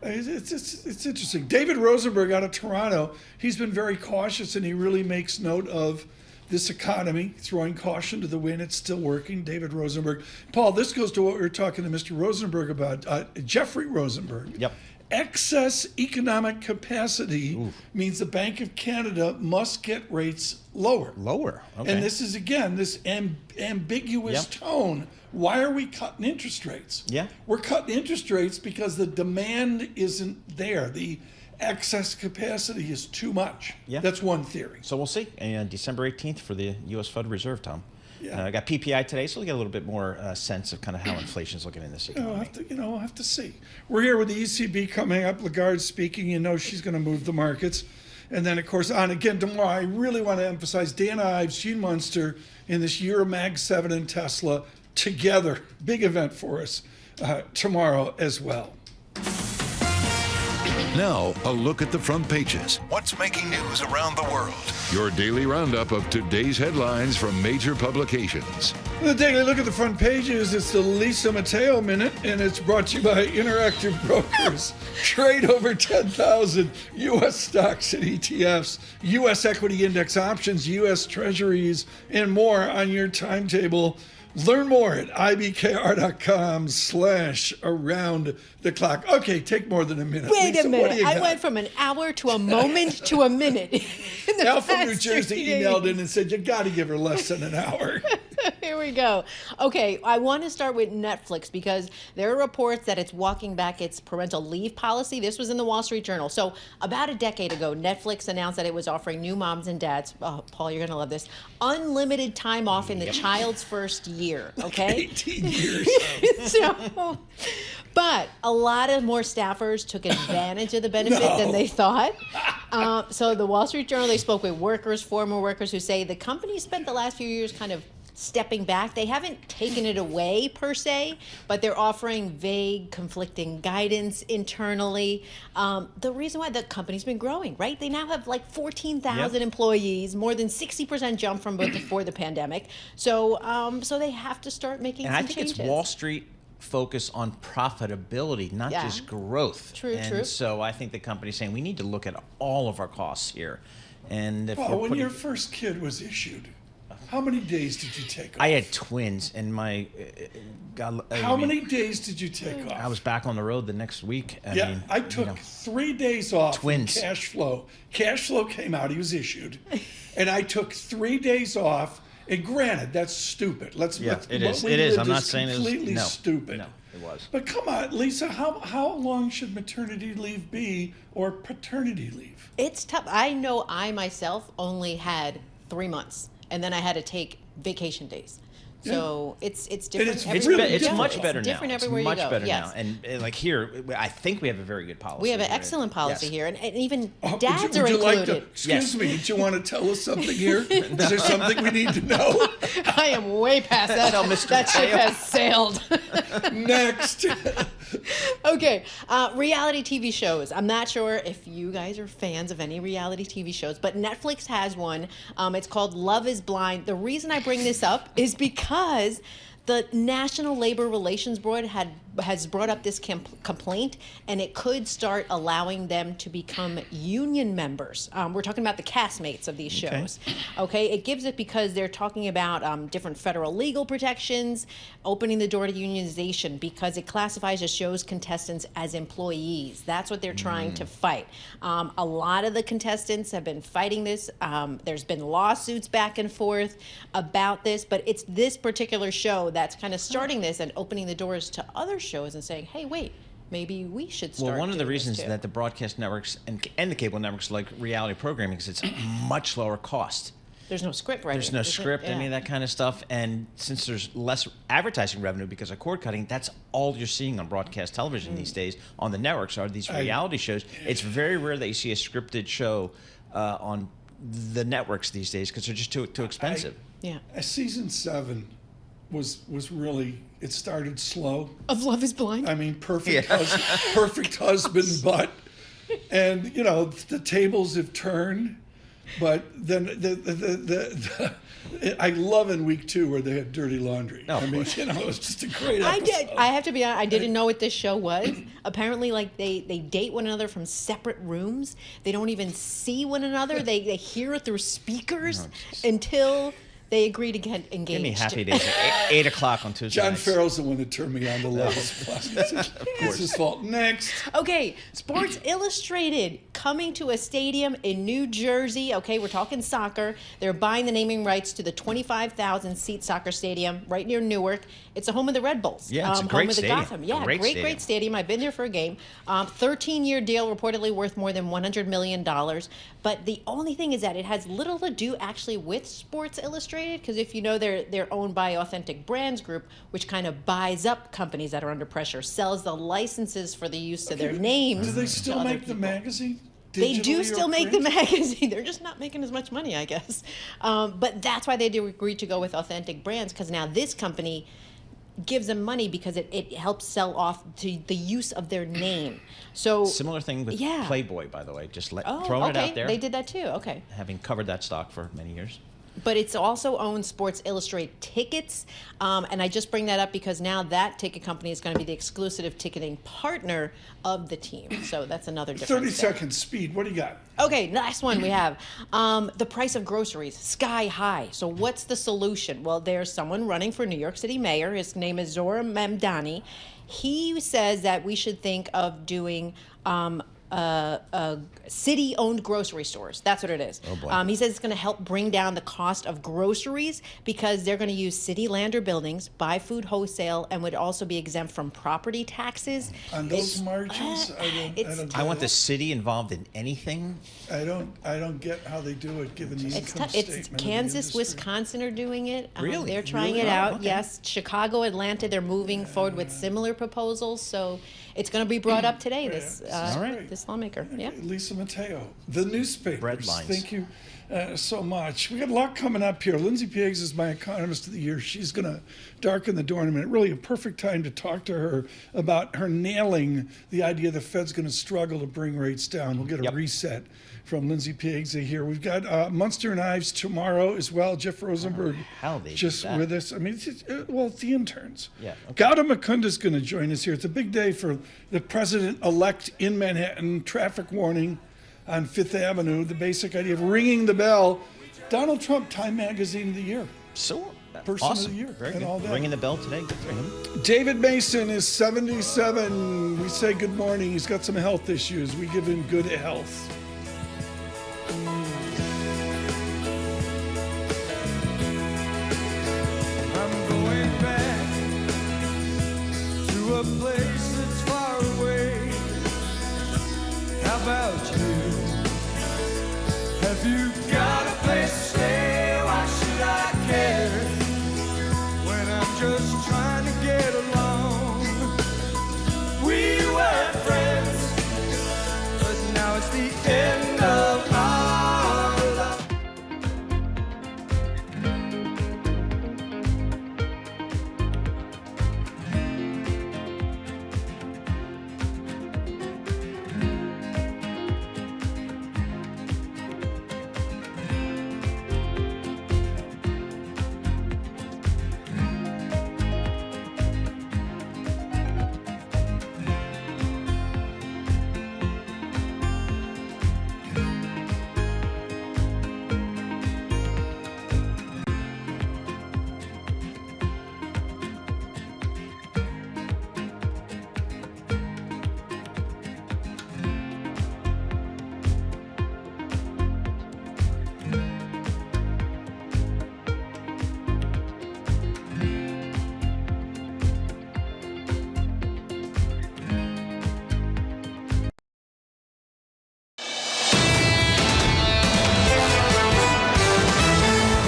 It's interesting. David Rosenberg out of Toronto, he's been very cautious and he really makes note of this economy, throwing caution to the wind. It's still working. David Rosenberg. Paul, this goes to what we were talking to Mr. Rosenberg about. Jeffrey Rosenberg. Yep. Excess economic capacity means the Bank of Canada must get rates lower. Lower. Okay. And this is, again, this ambiguous tone. Why are we cutting interest rates? Yeah. We're cutting interest rates because the demand isn't there. The excess capacity is too much. Yeah. That's one theory. So we'll see. December 18th for the U.S. Federal Reserve, Tom. Yeah. I got PPI today, so we'll get a little bit more sense of kind of how inflation's looking in this economy. We'll have to see. We're here with the ECB coming up. Lagarde speaking. You know she's going to move the markets. And then, of course, on again tomorrow, I really want to emphasize Dan Ives, Gene Munster, in this Euro Mag 7 and Tesla together. Big event for us tomorrow as well. Now, a look at the front pages. What's making news around the world? Your daily roundup of today's headlines from major publications. The daily look at the front pages. It's the Lisa Mateo Minute, and it's brought to you by Interactive Brokers. Trade over 10,000 U.S. stocks and ETFs, U.S. equity index options, U.S. treasuries, and more on your timetable. Learn more at ibkr.com/around the clock. Okay, take more than a minute. Wait a minute. I went from an hour to a moment to a minute. Al from New Jersey emailed in and said, you got to give her less than an hour. Here we go. Okay, I want to start with Netflix because there are reports that it's walking back its parental leave policy. This was in the Wall Street Journal. So about a decade ago, Netflix announced that it was offering new moms and dads, Paul, you're going to love this, unlimited time off in the child's first year, okay? 18 years. But a lot of more staffers took advantage of the benefit than they thought. So the Wall Street Journal, they spoke with workers, former workers, who say the company spent the last few years kind of stepping back. They haven't taken it away per se, but they're offering vague, conflicting guidance internally. The reason why the company's been growing, right? They now have like 14,000 employees, more than 60% jump from before the pandemic. So they have to start making some changes. And I think it's Wall Street focus on profitability, not just growth. True. So I think the company's saying we need to look at all of our costs here. And if when your first kid was issued, how many days did you take off? I had twins, and my How many days did you take off? I was back on the road the next week. I took 3 days off. Twins. Cash flow. Cash flow came out. He was issued, and I took 3 days off. And granted, that's stupid. It is. I'm not saying it's completely stupid. No, it was. But come on, Lisa, how long should maternity leave be, or paternity leave? It's tough. I know I myself only had 3 months, and then I had to take vacation days. So it's different. It's much better now. Different everywhere it's much you go. better Yes. now. And like here, I think we have a very good policy. We have an here. excellent policy Yes. here, and even Would dads you are like included. to, excuse me, did you want to tell us something here? Is there something we need to know? I am way past that. Tell Mr. That ship Mateo. has sailed. Next. Okay, reality TV shows. I'm not sure if you guys are fans of any reality TV shows, but Netflix has one. It's called Love is Blind. The reason I bring this up is because the National Labor Relations Board has brought up this complaint, and it could start allowing them to become union members. We're talking about the castmates of these shows. Okay, it gives it because they're talking about different federal legal protections, opening the door to unionization because it classifies the show's contestants as employees. That's what they're trying to fight. A lot of the contestants have been fighting this. There's been lawsuits back and forth about this, but it's this particular show that's kind of starting this and opening the doors to other shows and saying, hey, wait, maybe we should start. Well, one of the doing this reasons too. that the broadcast networks and the cable networks like reality programming is it's much lower cost. There's no script writing. There's no script, any of that kind of stuff. And since there's less advertising revenue because of cord cutting, that's all you're seeing on broadcast television these days on the networks are these reality shows. It's very rare that you see a scripted show on the networks these days because they're just too expensive. Season 7 was really, it started slow. Of Love is Blind? I mean, perfect husband, but, and, you know, the tables have turned. But then I love in week 2 where they had dirty laundry. I mean, you know, it was just a great episode. I have to be honest, I didn't know what this show was. Apparently, like, they date one another from separate rooms. They don't even see one another. They hear it through speakers until they agree to get engaged. Give me happy days at 8 o'clock on Tuesday John nights. Farrell's the one that turned me on to Love is Blind. It's his fault. Next. Okay, Sports Illustrated coming to a stadium in New Jersey. Okay, we're talking soccer. They're buying the naming rights to the 25,000-seat soccer stadium right near Newark. It's the home of the Red Bulls. Yeah, it's a home great of the stadium. Gotham. Yeah, Great stadium. I've been there for a game. 13-year deal, reportedly worth more than $100 million. But the only thing is that it has little to do actually with Sports Illustrated, because if you know, they're owned by Authentic Brands Group, which kind of buys up companies that are under pressure, sells the licenses for the use of their names. Do they still make the magazine? They do Digitally or still make print? the magazine. They're just not making as much money, I guess. But that's why they do agree to go with Authentic Brands, because now this company gives them money because it helps sell off to the use of their name. So similar thing with Playboy, by the way. Just throwing it out there. They did that too. Okay. Having covered that stock for many years. But it's also owned Sports Illustrated tickets. And I just bring that up because now that ticket company is going to be the exclusive ticketing partner of the team. So that's another difference. 30 seconds, speed. What do you got? Okay, last one we have. The price of groceries, sky high. So what's the solution? Well, there's someone running for New York City mayor. His name is Zohran Mamdani. He says that we should think of doing city-owned grocery stores. That's what it is. Oh boy. He says it's going to help bring down the cost of groceries because they're going to use city land or buildings, buy food wholesale, and would also be exempt from property taxes. On those margins, I want the city involved in anything. I don't get how they do it, given the income It's statement of the Kansas, industry. Wisconsin are doing it. Really? They're trying Really? it out. Oh, okay. Yes, Chicago, Atlanta, they're moving forward with similar proposals. So it's going to be brought up today. This lawmaker. Yeah. Lisa Mateo, the newspapers. Bread lines. Thank you so much. We got a lot coming up here. Lindsey Piegza is my Economist of the Year. She's going to darken the door in a minute. Really a perfect time to talk to her about her nailing the idea the Fed's going to struggle to bring rates down. We'll get a reset from Lindsey Piegza here. We've got Munster and Ives tomorrow as well. Jeff Rosenberg just with us. I mean, it's the interns. Yeah. Okay. Gautam Mukunda is going to join us here. It's a big day for the president-elect in Manhattan. Traffic warning on Fifth Avenue. The basic idea of ringing the bell. Donald Trump, Time Magazine of the Year. So Person awesome. of the Year. Very and good. all that. Ringing the bell today. Good for him. David Mason is 77. We say good morning. He's got some health issues. We give him good health. I'm going back to a place that's far away. How about you? Have you got a place to stay? Why should I care when the end of our love.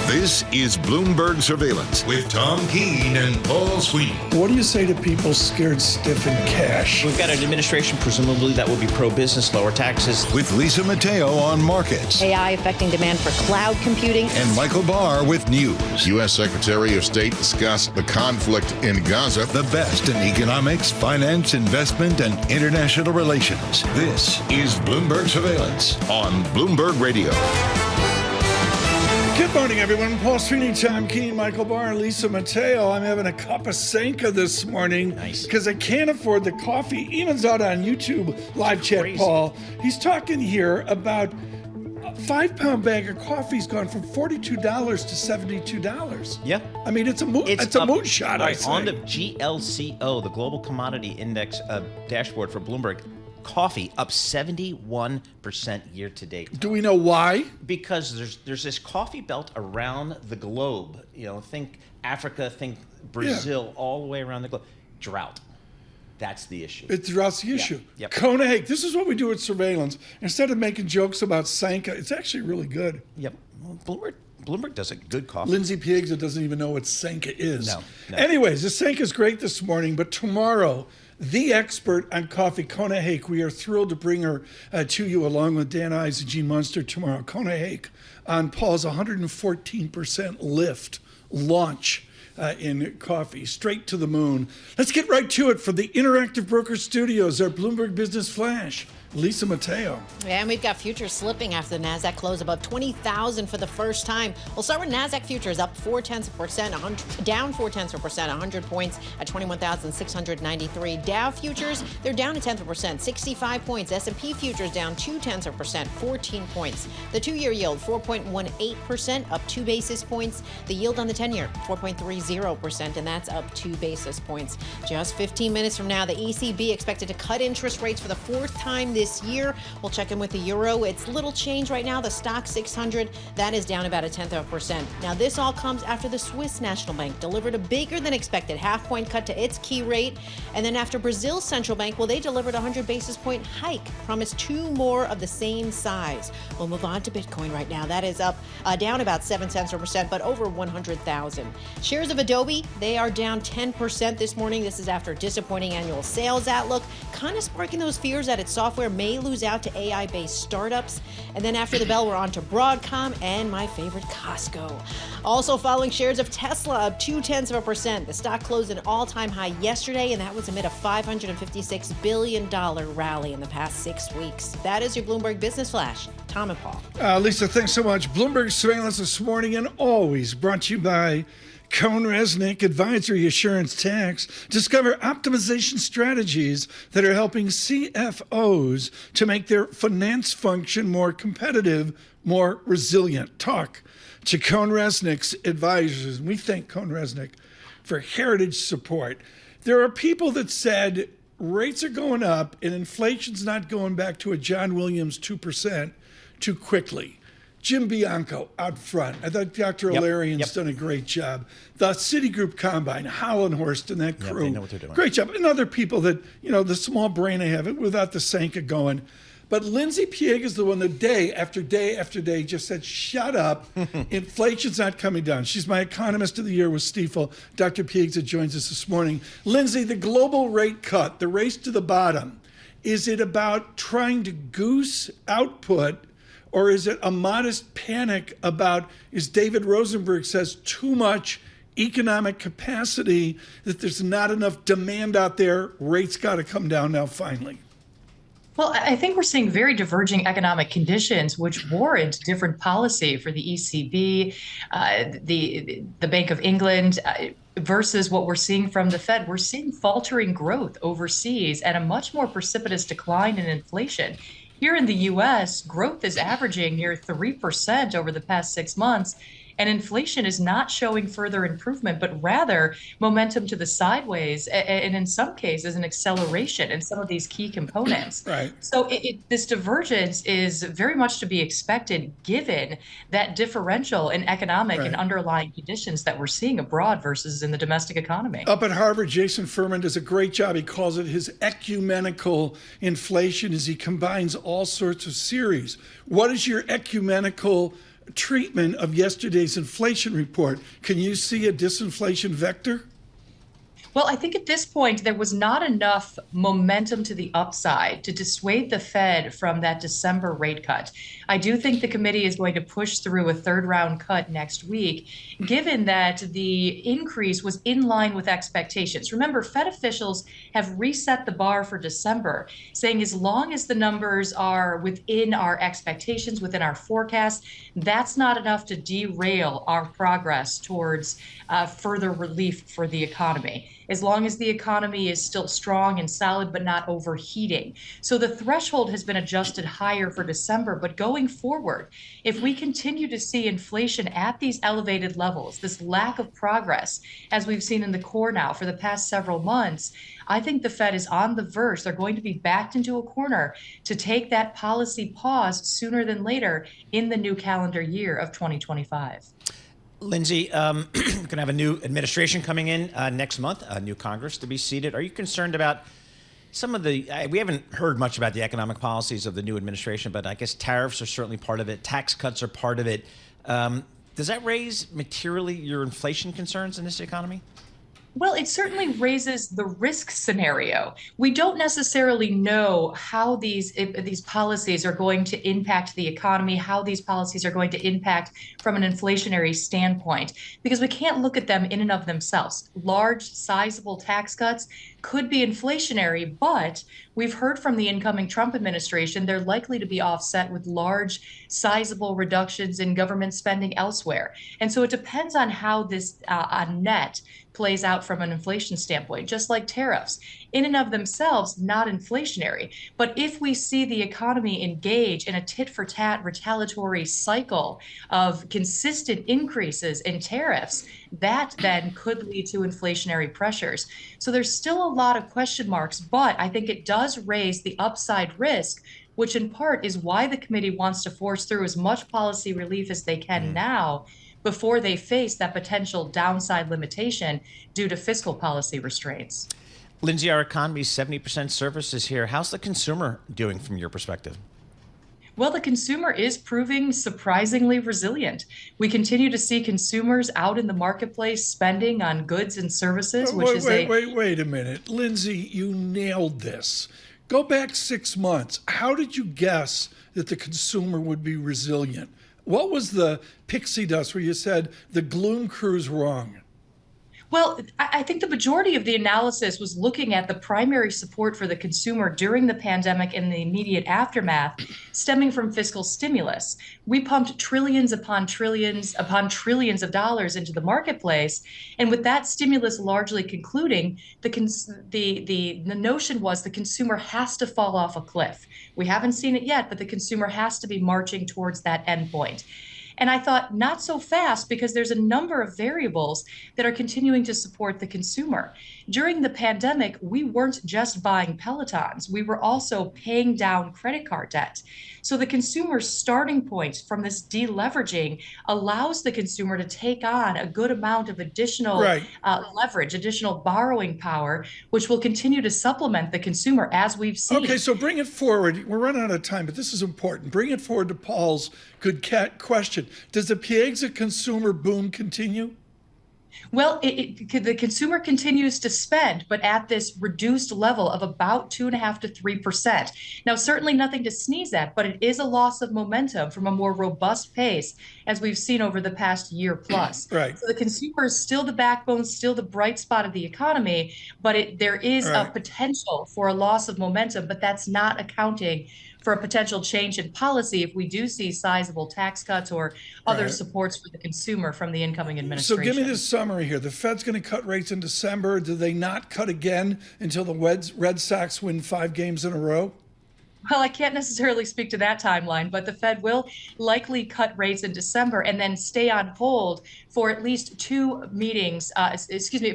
This is Bloomberg Surveillance with Tom Keene and Paul Sweeney. What do you say to people scared stiff in cash? We've got an administration, presumably, that will be pro-business, lower taxes. With Lisa Mateo on markets. AI affecting demand for cloud computing. And Michael Barr with news. U.S. Secretary of State discussed the conflict in Gaza. The best in economics, finance, investment, and international relations. This is Bloomberg Surveillance on Bloomberg Radio. Good morning, everyone. Paul Sweeney, Tom Keene, Michael Barr, Lisa Mateo. I'm having a cup of Sanka this morning because I can't afford the coffee. Eamon's out on YouTube live chat, Crazy. Paul. He's talking here about a 5-pound bag of coffee's gone from $42 to $72. Yeah. I mean, it's a moonshot, I say. On the GLCO, the Global Commodity Index dashboard for Bloomberg, coffee up 71% year to date. Do we know why? Because there's this coffee belt around the globe. You know, think Africa, think Brazil, all the way around the globe. Drought. That's the issue. Drought's the issue. Yep. Kona Hake. This is what we do at Surveillance. Instead of making jokes about Sanka, it's actually really good. Yep. Well, Bloomberg does a good coffee. Lindsey Piegza doesn't even know what Sanka is. No. Anyways, the Sanka's great this morning, but tomorrow, the expert on coffee, Kona Hake, we are thrilled to bring her to you along with Dan Ives and Gene Munster tomorrow. Kona Hake on Paul's 114% lift launch in coffee, straight to the moon. Let's get right to it from the Interactive Broker Studios, our Bloomberg Business Flash. Lisa Mateo. Yeah, and we've got futures slipping after the NASDAQ close above 20,000 for the first time. We'll start with NASDAQ futures up 0.4%, down 0.4%, 100 points at 21,693. Dow futures, they're down 0.1%, 65 points. S&P futures down 0.2%, 14 points. The 2-year yield, 4.18%, up 2 basis points. The yield on the 10-year, 4.30%, and that's up 2 basis points. Just 15 minutes from now, the ECB expected to cut interest rates for the 4th time this year. We'll check in with the euro. It's little change right now. The stock 600, that is down about 0.1%. Now, this all comes after the Swiss National Bank delivered a bigger than expected half-point cut to its key rate. And then after Brazil's central bank, well, they delivered a 100 basis point hike, promised 2 more of the same size. We'll move on to Bitcoin right now. That is up, down about 7 cents per percent, but over 100,000. Shares of Adobe, they are down 10% this morning. This is after a disappointing annual sales outlook, kind of sparking those fears that its software may lose out to AI-based startups. And then after the bell, we're on to Broadcom and my favorite, Costco. Also following, shares of Tesla up 0.2%. The stock closed an all-time high yesterday, and that was amid a $556 billion rally in the past 6 weeks. That is your Bloomberg Business Flash. Tom and Paul. Lisa, thanks so much. Bloomberg Surveillance this morning, and always brought to you by Cohn Resnick Advisory Assurance Tax. Discover optimization strategies that are helping CFOs to make their finance function more competitive, more resilient. Talk to Cohn Resnick's advisors. We thank Cohn Resnick for heritage support. There are people that said rates are going up and inflation's not going back to a John Williams 2% too quickly. Jim Bianco out front. I thought Dr. O'Leary's done a great job. The Citigroup Combine, Hollenhorst and that crew. They know what they're doing. Great job. And other people that, the small brain I have it without the Sanka going. But Lindsey Piegza is the one that day after day after day just said, shut up. Inflation's not coming down. She's my economist of the year with Stifel. Dr. Piegza joins us this morning. Lindsey, the global rate cut, the race to the bottom, Is it about trying to goose output, or is it a modest panic about, as David Rosenberg says, too much economic capacity, that there's not enough demand out there, rates got to come down now finally? Well, I think we're seeing very diverging economic conditions, which warrant different policy for the ECB, the Bank of England, versus what we're seeing from the Fed. We're seeing faltering growth overseas and a much more precipitous decline in inflation. Here in the U.S., growth is averaging near 3% over the past 6 months. And inflation is not showing further improvement, but rather momentum to the sideways, and in some cases, an acceleration in some of these key components. Right. So this divergence is very much to be expected, given that differential in economic and underlying conditions that we're seeing abroad versus in the domestic economy. Up at Harvard, Jason Furman does a great job. He calls it his ecumenical inflation, as he combines all sorts of series. What is your ecumenical treatment of yesterday's inflation report? Can you see a disinflation vector? Well, I think at this point, there was not enough momentum to the upside to dissuade the Fed from that December rate cut. I do think the committee is going to push through a third round cut next week, given that the increase was in line with expectations. Remember, Fed officials have reset the bar for December, saying as long as the numbers are within our expectations, within our forecast, that's not enough to derail our progress towards further relief for the economy, as long as the economy is still strong and solid but not overheating. So the threshold has been adjusted higher for December, but going forward, if we continue to see inflation at these elevated levels, this lack of progress, as we've seen in the core now for the past several months, I think the Fed is on the verge. They're going to be backed into a corner to take that policy pause sooner than later in the new calendar year of 2025. Lindsey, we're going to have a new administration coming in next month, a new Congress to be seated. Are you concerned about some of the, we haven't heard much about the economic policies of the new administration, but I guess tariffs are certainly part of it. Tax cuts are part of it. Does that raise materially your inflation concerns in this economy? Well, it certainly raises the risk scenario. We don't necessarily know how these policies are going to impact the economy, how these policies are going to impact from an inflationary standpoint, because we can't look at them in and of themselves. Large, sizable tax cuts could be inflationary, but we've heard from the incoming Trump administration they're likely to be offset with large, sizable reductions in government spending elsewhere. And so it depends on how this net plays out from an inflation standpoint, just like tariffs. In and of themselves, not inflationary. But if we see the economy engage in a tit-for-tat retaliatory cycle of consistent increases in tariffs, that then could lead to inflationary pressures. So there's still a lot of question marks, but I think it does raise the upside risk, which in part is why the committee wants to force through as much policy relief as they can now, before they face that potential downside limitation due to fiscal policy restraints. Lindsey, our economy is 70% services here. How's the consumer doing from your perspective? Well, the consumer is proving surprisingly resilient. We continue to see consumers out in the marketplace spending on goods and services, which Wait a minute. Lindsey, you nailed this. Go back 6 months. How did you guess that the consumer would be resilient? What was the pixie dust where you said the gloom crew's wrong? Well, I think the majority of the analysis was looking at the primary support for the consumer during the pandemic and the immediate aftermath stemming from fiscal stimulus. We pumped trillions upon trillions of dollars into the marketplace. And with that stimulus largely concluding, the notion was the consumer has to fall off a cliff. We haven't seen it yet, but the consumer has to be marching towards that endpoint. And I thought, not so fast, because there's a number of variables that are continuing to support the consumer. During the pandemic, we weren't just buying Pelotons. We were also paying down credit card debt. So the consumer's starting point from this deleveraging allows the consumer to take on a good amount of additional leverage, additional borrowing power, which will continue to supplement the consumer as we've seen. Okay, so bring it forward. We're running out of time, but this is important. Bring it forward to Paul's good question. Does the Piegza consumer boom continue? Well, the consumer continues to spend, but at this reduced level of about 2.5% to 3%. Now, certainly nothing to sneeze at, but it is a loss of momentum from a more robust pace as we've seen over the past year plus. Right. So the consumer is still the backbone, still the bright spot of the economy, but there is a potential for a loss of momentum, but that's not accounting for a potential change in policy if we do see sizable tax cuts or other supports for the consumer from the incoming administration. So give me this summary here. The Fed's going to cut rates in December. Do they not cut again until the Red Sox win 5 games in a row? Well, I can't necessarily speak to that timeline, but the Fed will likely cut rates in December and then stay on hold for at least 2 meetings,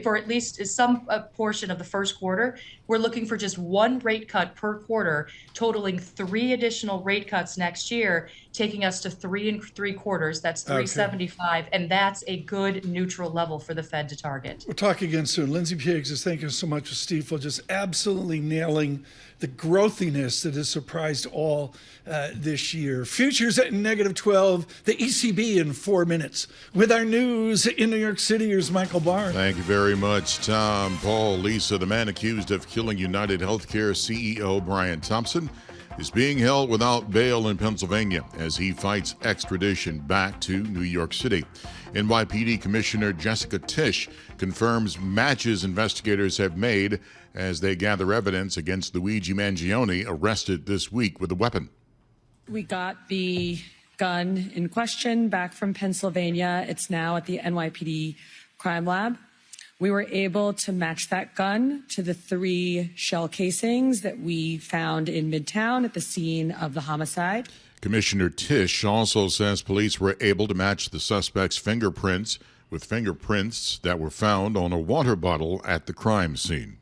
for at least some portion of the first quarter. We're looking for just 1 rate cut per quarter, totaling 3 additional rate cuts next year, taking us to 3 3/4. That's 375, and that's a good neutral level for the Fed to target. We'll talk again soon. Lindsey Piegza, thank you so much for Stifel, just absolutely nailing the growthiness that has surprised all this year. Futures at -12, the ECB in 4 minutes. With our news in New York City, here's Michael Barr. Thank you very much, Tom, Paul, Lisa. The man accused of killing United Healthcare CEO Brian Thompson is being held without bail in Pennsylvania as he fights extradition back to New York City. NYPD Commissioner Jessica Tisch confirms matches investigators have made as they gather evidence against Luigi Mangione, arrested this week with a weapon. We got the gun in question back from Pennsylvania. It's now at the NYPD crime lab. We were able to match that gun to the 3 shell casings that we found in Midtown at the scene of the homicide. Commissioner Tisch also says police were able to match the suspect's fingerprints with fingerprints that were found on a water bottle at the crime scene.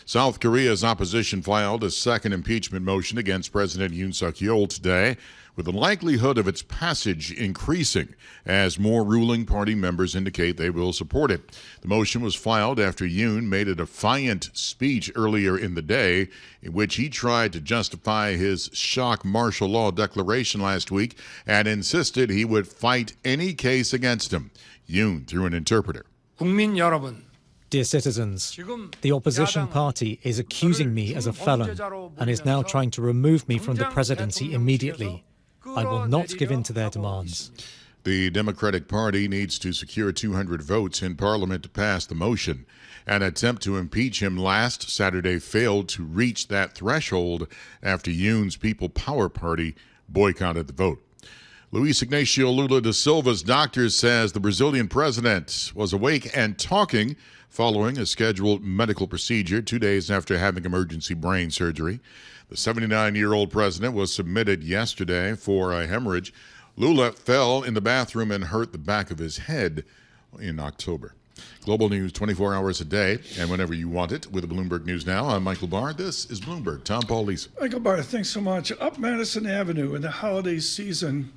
South Korea's opposition filed a second impeachment motion against President Yoon Suk-yeol today, with the likelihood of its passage increasing as more ruling party members indicate they will support it. The motion was filed after Yoon made a defiant speech earlier in the day in which he tried to justify his shock martial law declaration last week and insisted he would fight any case against him. Yoon through an interpreter. 국민 여러분. Dear citizens, the opposition party is accusing me as a felon and is now trying to remove me from the presidency immediately. I will not give in to their demands. The Democratic Party needs to secure 200 votes in Parliament to pass the motion. An attempt to impeach him last Saturday failed to reach that threshold after Yoon's People Power Party boycotted the vote. Luiz Ignacio Lula da Silva's doctor says the Brazilian president was awake and talking following a scheduled medical procedure 2 days after having emergency brain surgery. The 79-year-old president was submitted yesterday for a hemorrhage. Lula fell in the bathroom and hurt the back of his head in October. Global news 24 hours a day and whenever you want it with Bloomberg News Now. I'm Michael Barr. This is Bloomberg. Tom, Paul, Lisa. Michael Barr, thanks so much. Up Madison Avenue in the holiday season,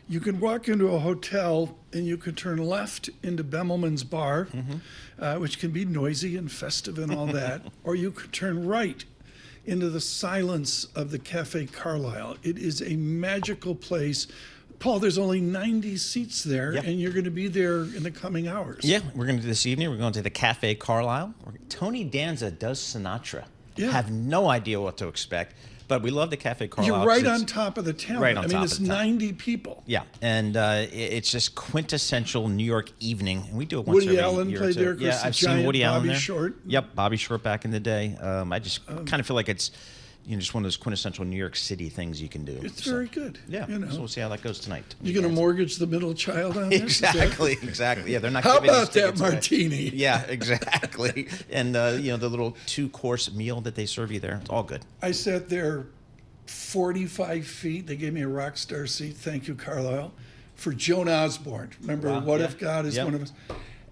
you can walk into a hotel and you could turn left into Bemelman's Bar, which can be noisy and festive and all that, or you could turn right into the silence of the Cafe Carlyle. It is a magical place. Paul, there's only 90 seats there, and you're going to be there in the coming hours. Yeah, we're going to this evening. We're going to the Cafe Carlyle. Tony Danza does Sinatra. Yeah. Have no idea what to expect. But we love the Cafe Carlyle. You're right on top of the town. Right on top of the town. It's 90 people. Yeah, and it's just quintessential New York evening. And we do it once every year. Woody Allen played there. Yeah, I've seen Woody Allen there. Bobby Short. Yep, Bobby Short back in the day. I just kind of feel like it's just one of those quintessential New York City things you can do. It's very good. Yeah, so we'll see how that goes tonight. You're going to mortgage the middle child on this? Exactly. Yeah, they're not How giving about these that martini? Away. Yeah, exactly. And, the little 2-course meal that they serve you there, it's all good. I sat there 45 feet. They gave me a rock star seat. Thank you, Carlisle. For Joan Osborne. Remember, What If God is One of Us?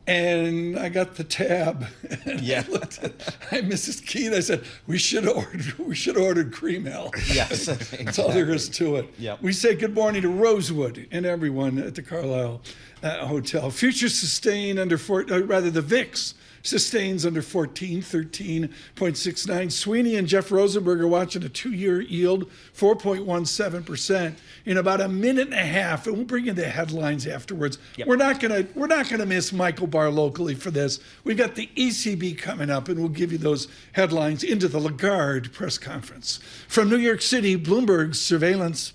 And I got the tab. Yeah. I Mrs. Keene. I said, we should have ordered cream ale. Yes. That's all there is to it. Yep. We say good morning to Rosewood and everyone at the Carlisle Hotel. Futures sustain under the VIX sustains under 14, 13.69. Sweeney and Jeff Rosenberg are watching a 2-year yield, 4.17% in about a minute and a half. And we'll bring you the headlines afterwards. Yep. We're not gonna miss Michael Barr locally for this. We've got the ECB coming up, and we'll give you those headlines into the Lagarde press conference. From New York City, Bloomberg Surveillance.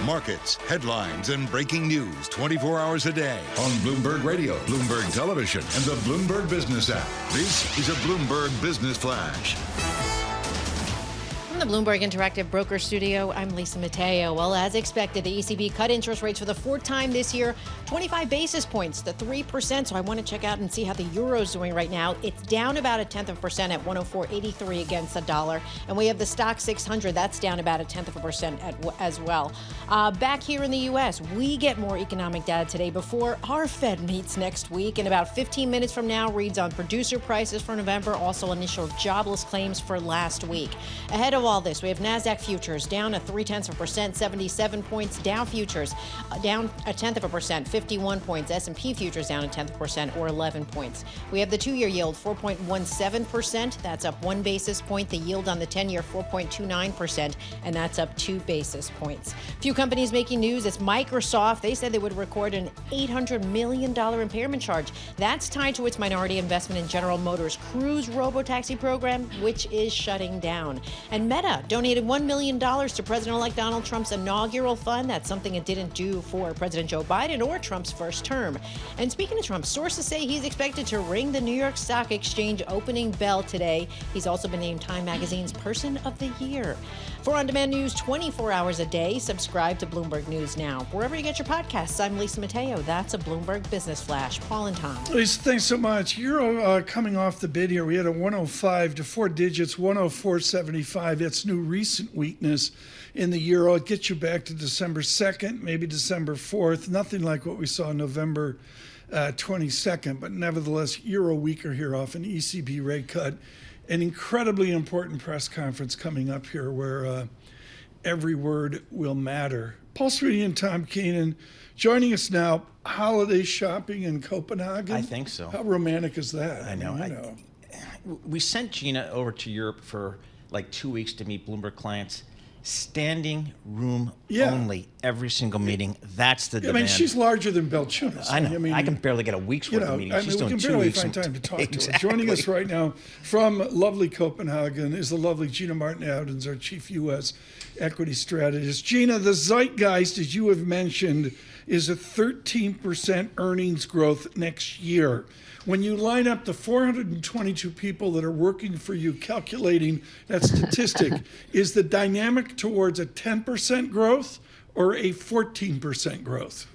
Markets, headlines, and breaking news 24 hours a day on Bloomberg Radio, Bloomberg Television, and the Bloomberg Business app. This is a Bloomberg Business Flash. From the Bloomberg Interactive Broker Studio, I'm Lisa Mateo. Well, as expected, the ECB cut interest rates for the fourth time this year, 25 basis points to 3%. So I want to check out and see how the euro's doing right now. It's down about 0.1% at 104.83 against the dollar. And we have the stock 600. That's down about 0.1% as well. Back here in the U.S., we get more economic data today before our Fed meets next week. In about 15 minutes from now, reads on producer prices for November, also initial jobless claims for last week. Ahead of all this, we have NASDAQ futures down 0.3%, 77 points. Dow futures down 0.1%, 51 points. S&P futures down 0.1% or 11 points. We have the 2-year yield 4.17%. That's up 1 basis point. The yield on the 10-year 4.29%, and that's up 2 basis points. Few companies making news. It's Microsoft. They said they would record an $800 million impairment charge. That's tied to its minority investment in General Motors' Cruise robotaxi program, which is shutting down. And Meta donated $1 million to President-elect Donald Trump's inaugural fund. That's something it didn't do for President Joe Biden or Trump's first term. And speaking of Trump, sources say he's expected to ring the New York Stock Exchange opening bell today. He's also been named Time Magazine's Person of the Year. For on-demand news 24 hours a day, subscribe to Bloomberg News Now. Wherever you get your podcasts, I'm Lisa Mateo. That's a Bloomberg Business Flash. Paul and Tom. Lisa, thanks so much. Euro coming off the bid here. We had a 105 to 4 digits, 104.75. It's new recent weakness in the euro. It gets you back to December 2nd, maybe December 4th. Nothing like what we saw November 22nd, but nevertheless, euro weaker here off an ECB rate cut. An incredibly important press conference coming up here where every word will matter. Paul Sweeney and Tom Keene joining us now. Holiday shopping in Copenhagen. I think so. How romantic is that? I know. We sent Gina over to Europe for like 2 weeks to meet Bloomberg clients. Standing room only, every single meeting. That's the demand. I mean, she's larger than Belchunas. I know. I can barely get a week's worth of meetings. She's doing we can 2 barely weeks. find time to talk to her. Joining us right now from lovely Copenhagen is the lovely Gina Martin-Audens, our chief U.S. equity strategist. Gina, the zeitgeist, as you have mentioned, is a 13% earnings growth next year. When you line up the 422 people that are working for you calculating that statistic, is the dynamic towards a 10% growth or a 14% growth?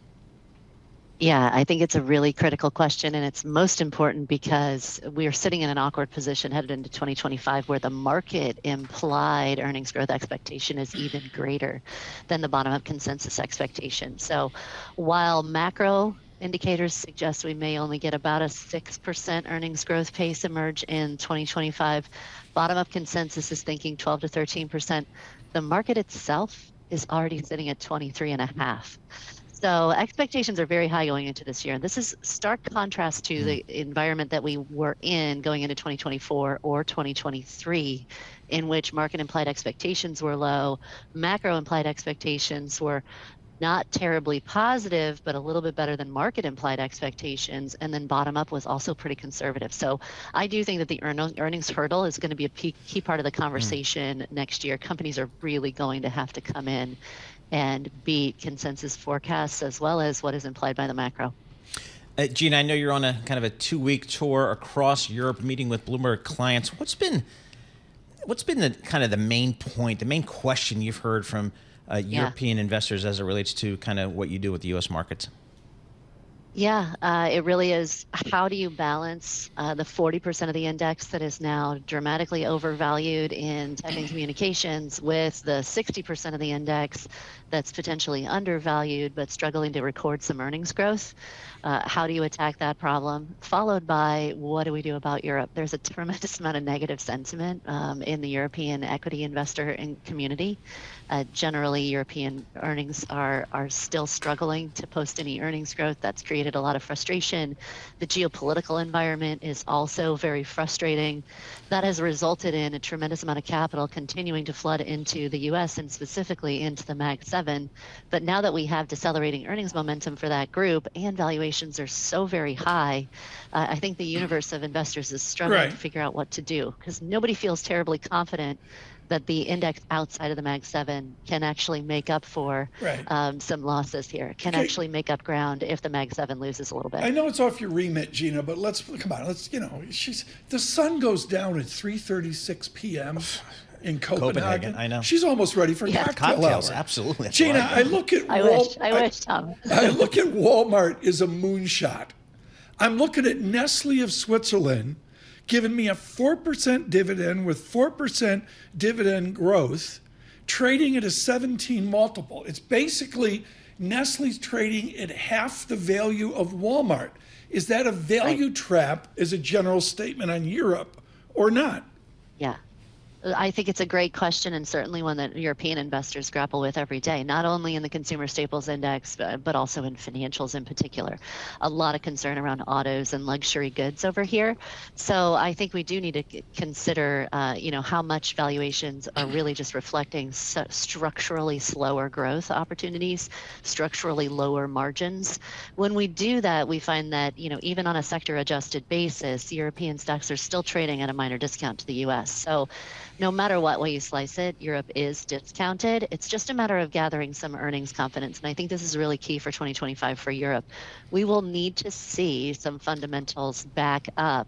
Yeah, I think it's a really critical question, and it's most important because we are sitting in an awkward position headed into 2025 where the market implied earnings growth expectation is even greater than the bottom-up consensus expectation. So while macro indicators suggest we may only get about a 6% earnings growth pace emerge in 2025, bottom-up consensus is thinking 12 to 13%. The market itself is already sitting at 23.5%. So expectations are very high going into this year. And this is stark contrast to the environment that we were in going into 2024 or 2023, in which market implied expectations were low, macro implied expectations were not terribly positive, but a little bit better than market implied expectations. And then bottom up was also pretty conservative. So I do think that the earnings hurdle is going to be a key part of the conversation next year. Companies are really going to have to come in and beat consensus forecasts as well as what is implied by the macro. Gina, I know you're on a kind of a 2-week tour across Europe, meeting with Bloomberg clients. What's been the kind of the main point, the main question you've heard from European investors as it relates to kind of what you do with the U.S. markets? Yeah, it really is. How do you balance the 40% of the index that is now dramatically overvalued in tech and communications with the 60% of the index that's potentially undervalued but struggling to record some earnings growth? How do you attack that problem? Followed by, what do we do about Europe? There's a tremendous amount of negative sentiment in the European equity investor community. Generally, European earnings are still struggling to post any earnings growth. That's created a lot of frustration. The geopolitical environment is also very frustrating. That has resulted in a tremendous amount of capital continuing to flood into the U.S. and specifically into the Mag 7. But now that we have decelerating earnings momentum for that group and valuations are so very high, I think the universe of investors is struggling to figure out what to do because nobody feels terribly confident that the index outside of the Mag 7 can actually make up for some losses here, can actually make up ground if the Mag 7 loses a little bit. I know it's off your remit, Gina, but come on, the sun goes down at 3:36 p.m. in Copenhagen. I know. She's almost ready for cocktails. hour. Absolutely. Gina, I look at I wish, Tom. I look at Walmart as a moonshot. I'm looking at Nestle of Switzerland, giving me a 4% dividend with 4% dividend growth, trading at a 17 multiple. It's basically Nestle's trading at half the value of Walmart. Is that a value trap as a general statement on Europe or not? Yeah. I think it's a great question and certainly one that European investors grapple with every day, not only in the consumer staples index, but also in financials in particular. A lot of concern around autos and luxury goods over here. So I think we do need to consider, how much valuations are really just reflecting structurally slower growth opportunities, structurally lower margins. When we do that, we find that, even on a sector adjusted basis, European stocks are still trading at a minor discount to the U.S. So no matter what way you slice it, Europe is discounted. It's just a matter of gathering some earnings confidence. And I think this is really key for 2025 for Europe. We will need to see some fundamentals back up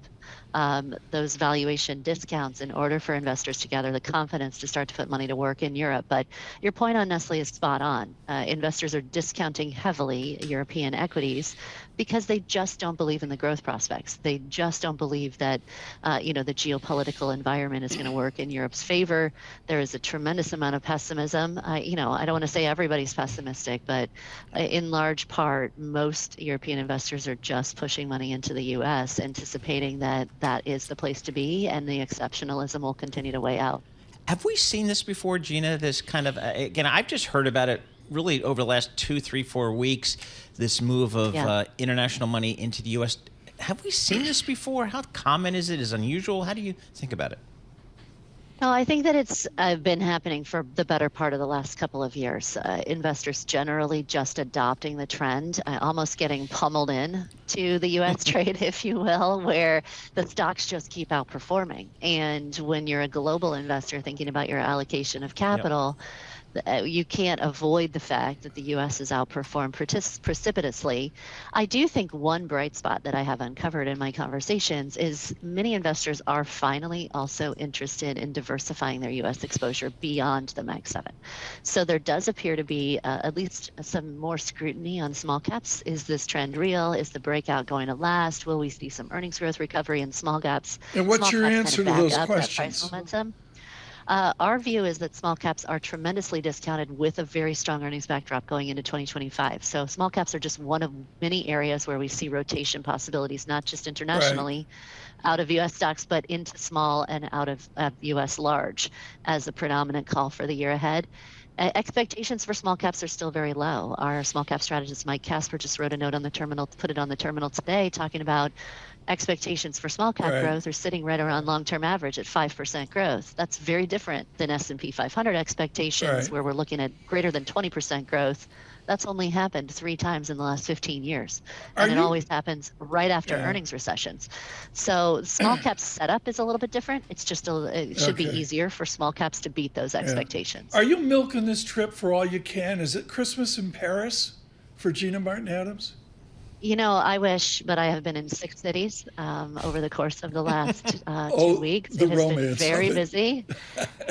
those valuation discounts in order for investors to gather the confidence to start to put money to work in Europe. But your point on Nestle is spot on. Investors are discounting heavily European equities because they just don't believe in the growth prospects. They just don't believe that, the geopolitical environment is going to work in Europe's favor. There is a tremendous amount of pessimism. I don't want to say everybody's pessimistic, but in large part, most European investors are just pushing money into the U.S., anticipating that is the place to be, and the exceptionalism will continue to weigh out. Have we seen this before, Gina? This kind of, again, I've just heard about it really over the last 2, 3, 4 weeks, this move of international money into the U.S. Have we seen this before? How common is it? Is it unusual? How do you think about it? No, I think that it's been happening for the better part of the last couple of years. Investors generally just adopting the trend, almost getting pummeled in to the U.S. trade, if you will, where the stocks just keep outperforming. And when you're a global investor thinking about your allocation of capital, you can't avoid the fact that the U.S. has outperformed precipitously. I do think one bright spot that I have uncovered in my conversations is many investors are finally also interested in diversifying their U.S. exposure beyond the Mag 7. So there does appear to be at least some more scrutiny on small caps. Is this trend real? Is the breakout going to last? Will we see some earnings growth recovery in small caps? And what's your answer to those questions? Price momentum? Our view is that small caps are tremendously discounted with a very strong earnings backdrop going into 2025. So small caps are just one of many areas where we see rotation possibilities, not just internationally out of U.S. stocks, but into small and out of U.S. large as a predominant call for the year ahead. Expectations for small caps are still very low. Our small cap strategist, Mike Casper, just wrote a note on the terminal, put it on the terminal today, talking about expectations for small cap growth are sitting right around long-term average at 5% growth. That's very different than S&P 500 expectations, where we're looking at greater than 20% growth. That's only happened 3 times in the last 15 years. And it always happens right after earnings recessions. So small cap setup is a little bit different. It's just it should be easier for small caps to beat those expectations. Are you milking this trip for all you can? Is it Christmas in Paris for Gina Martin Adams? You know, I wish, but I have been in 6 cities over the course of the last 2 weeks. It has been very busy.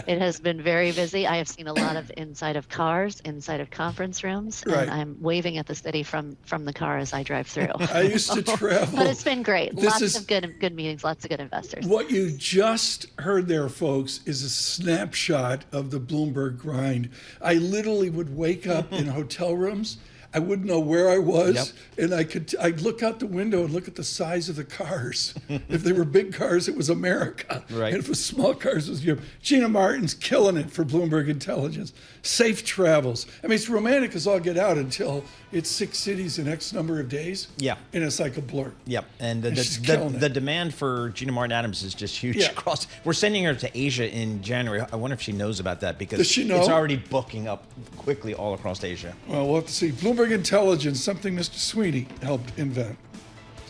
It has been very busy. I have seen a lot of inside of cars, inside of conference rooms, and I'm waving at the city from the car as I drive through. I used to travel. But it's been great. Lots of good meetings, lots of good investors. What you just heard there, folks, is a snapshot of the Bloomberg grind. I literally would wake up in hotel rooms. I wouldn't know where I was, and I'd look out the window and look at the size of the cars. If they were big cars, it was America. And if it was small cars, it was Europe. Gina Martin's killing it for Bloomberg Intelligence. Safe travels. I mean, it's romantic as all get out until it's 6 cities in X number of days. And it's like a blur. And the demand for Gina Martin Adams is just huge across. We're sending her to Asia in January. I wonder if she knows about that, because it's already booking up quickly all across Asia. Well, we'll have to see. Bloomberg Intelligence, something Mr. Sweeney helped invent.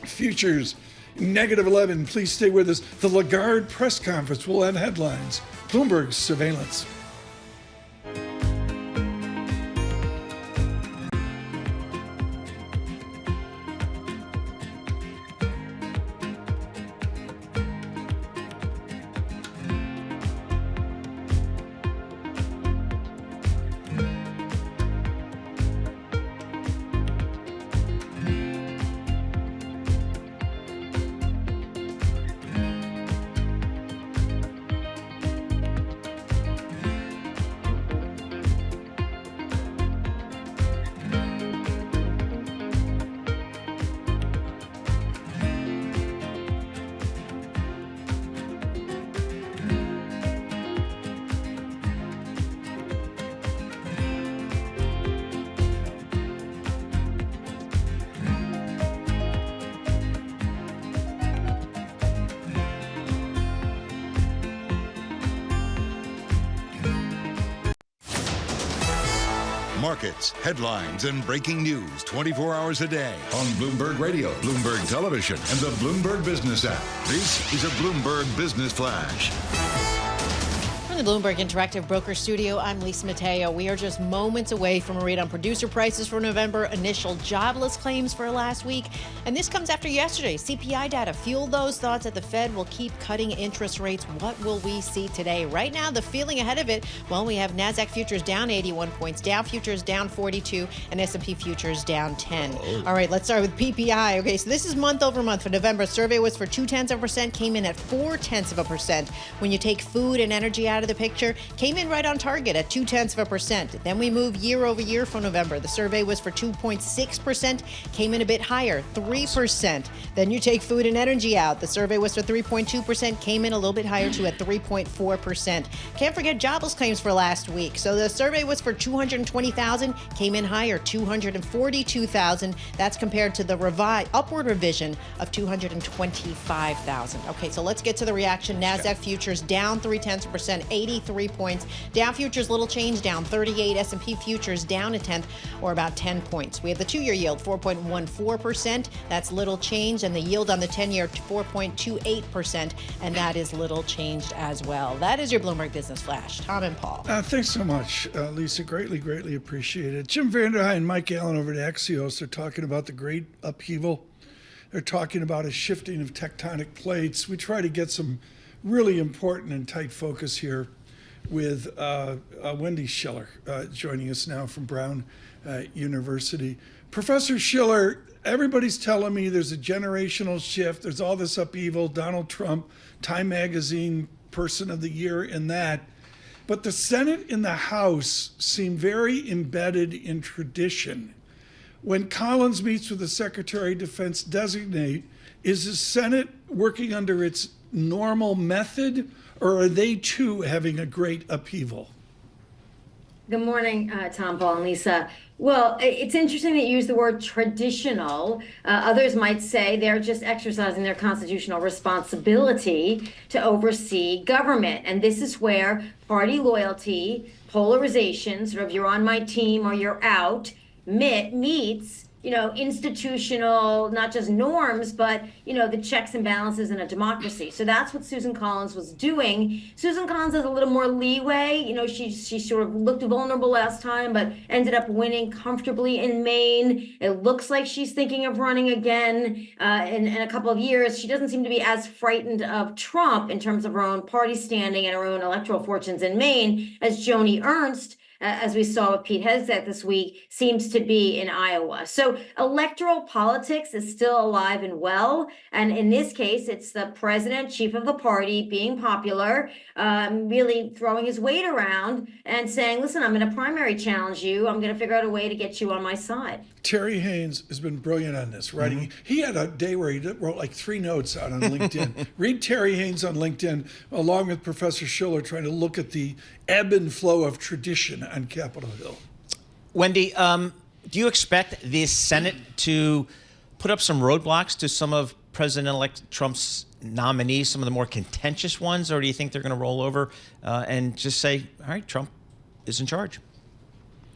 Futures, -11. Please stay with us. The Lagarde press conference will have headlines. Bloomberg Surveillance. Markets, headlines, and breaking news 24 hours a day on Bloomberg Radio, Bloomberg Television, and the Bloomberg Business app. This is a Bloomberg Business Flash. From the Bloomberg Interactive Broker Studio, I'm Lisa Mateo. We are just moments away from a read on producer prices for November, initial jobless claims for last week, and this comes after yesterday. CPI data fueled those thoughts that the Fed will keep cutting interest rates. What will we see today? Right now, the feeling ahead of it, well, we have NASDAQ futures down 81 points, Dow futures down 42, and S&P futures down 10. All right, let's start with PPI. Okay, so this is month over month for November. Survey was for 0.2%, came in at 0.4%. When you take food and energy out of the picture, came in right on target at 0.2%. Then we move year over year for November. The survey was for 2.6%, came in a bit higher, 3%. Then you take food and energy out. The survey was for 3.2%, came in a little bit higher too at 3.4%. Can't forget jobless claims for last week. So the survey was for 220,000, came in higher, 242,000. That's compared to the upward revision of 225,000. Okay, so let's get to the reaction. NASDAQ futures down 0.3%, 83 points. Dow futures little change, down 38. S&P futures down a tenth, or about 10 points. We have the 2-year yield 4.14%. That's little change, and the yield on the 10-year 4.28%, and that is little changed as well. That is your Bloomberg Business Flash. Tom and Paul. Thanks so much, Lisa. Greatly appreciate it. Jim Vanderhei and Mike Allen over at Axios are talking about the great upheaval. They're talking about a shifting of tectonic plates. We try to get some really important and tight focus here with Wendy Schiller joining us now from Brown University. Professor Schiller, everybody's telling me there's a generational shift. There's all this upheaval. Donald Trump, Time Magazine Person of the Year in that. But the Senate and the House seem very embedded in tradition. When Collins meets with the Secretary of Defense designate, is the Senate working under its normal method, or are they too having a great upheaval? Good morning, Tom, Paul, and Lisa. Well, it's interesting that you use the word traditional. Others might say they're just exercising their constitutional responsibility to oversee government. And this is where party loyalty, polarization, sort of you're on my team or you're out, meets, institutional, not just norms, but, the checks and balances in a democracy. So that's what Susan Collins was doing. Susan Collins has a little more leeway. She sort of looked vulnerable last time, but ended up winning comfortably in Maine. It looks like she's thinking of running again in a couple of years. She doesn't seem to be as frightened of Trump in terms of her own party standing and her own electoral fortunes in Maine as Joni Ernst, as we saw with Pete Hegseth this week, seems to be in Iowa. So electoral politics is still alive and well. And in this case, it's the president, chief of the party, being popular, really throwing his weight around and saying, listen, I'm going to primary challenge you. I'm going to figure out a way to get you on my side. Terry Haynes has been brilliant on this, writing. Mm-hmm. He had a day where he wrote like 3 notes out on LinkedIn. Read Terry Haynes on LinkedIn, along with Professor Schiller, trying to look at the ebb and flow of tradition on Capitol Hill. Wendy, do you expect the Senate to put up some roadblocks to some of President-elect Trump's nominees, some of the more contentious ones, or do you think they're going to roll over and just say, all right, Trump is in charge?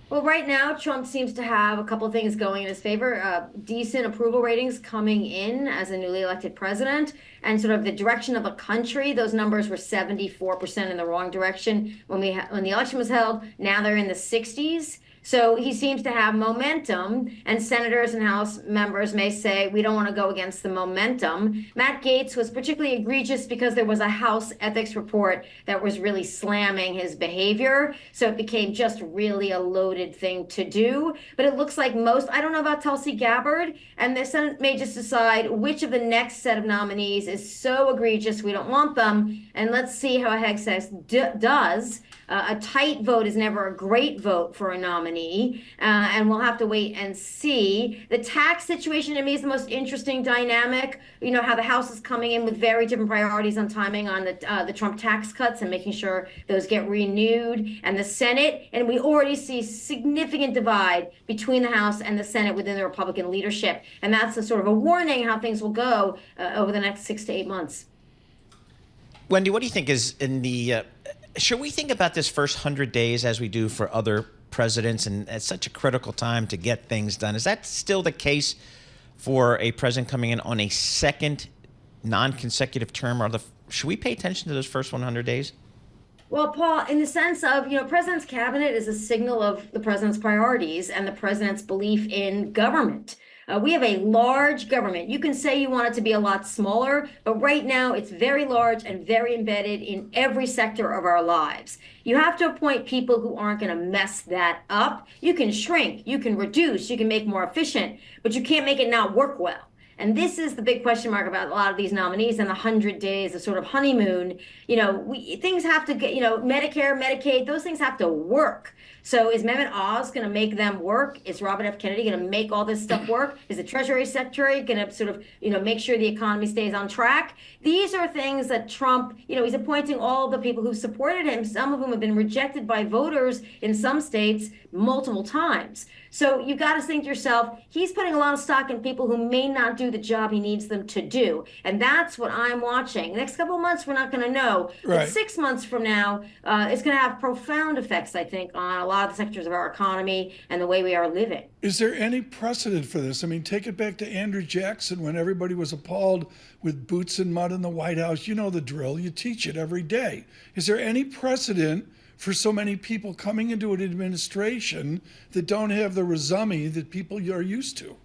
Well, right now, Trump seems to have a couple of things going in his favor. Decent approval ratings coming in as a newly elected president, and sort of the direction of the country. Those numbers were 74% in the wrong direction when the election was held. Now they're in the 60s. So he seems to have momentum, and senators and House members may say, we don't want to go against the momentum. Matt Gaetz was particularly egregious because there was a House ethics report that was really slamming his behavior. So it became just really a loaded thing to do. But it looks like I don't know about Tulsi Gabbard, and the Senate may just decide which of the next set of nominees is so egregious we don't want them. And let's see how Hegseth does. A tight vote is never a great vote for a nominee, and we'll have to wait and see. The tax situation to me is the most interesting dynamic. How the House is coming in with very different priorities on timing on the Trump tax cuts and making sure those get renewed, and the Senate. And we already see significant divide between the House and the Senate within the Republican leadership, and that's a sort of a warning how things will go over the next 6 to 8 months. Wendy, what do you think is in the should we think about this first 100 days as we do for other presidents, and at such a critical time to get things done? Is that still the case for a president coming in on a second non-consecutive term? Should we pay attention to those first 100 days? Well, Paul, in the sense of, president's cabinet is a signal of the president's priorities and the president's belief in government. We have a large government. You can say you want it to be a lot smaller, but right now it's very large and very embedded in every sector of our lives. You have to appoint people who aren't going to mess that up. You can shrink, you can reduce, you can make more efficient, but you can't make it not work well. And this is the big question mark about a lot of these nominees and the 100 days of sort of honeymoon. Things have to get, Medicare, Medicaid, those things have to work. So is Mehmet Oz going to make them work? Is Robert F. Kennedy going to make all this stuff work? Is the Treasury Secretary going to sort of, make sure the economy stays on track? These are things that Trump, he's appointing all the people who supported him, some of whom have been rejected by voters in some states multiple times. So you've got to think to yourself, he's putting a lot of stock in people who may not do do the job he needs them to do. And that's what I'm watching. The next couple of months, we're not going to know. Right. But 6 months from now, it's going to have profound effects, I think, on a lot of the sectors of our economy and the way we are living. Is there any precedent for this? I mean, take it back to Andrew Jackson when everybody was appalled with boots and mud in the White House. You know the drill. You teach it every day. Is there any precedent for so many people coming into an administration that don't have the resume that people are used to?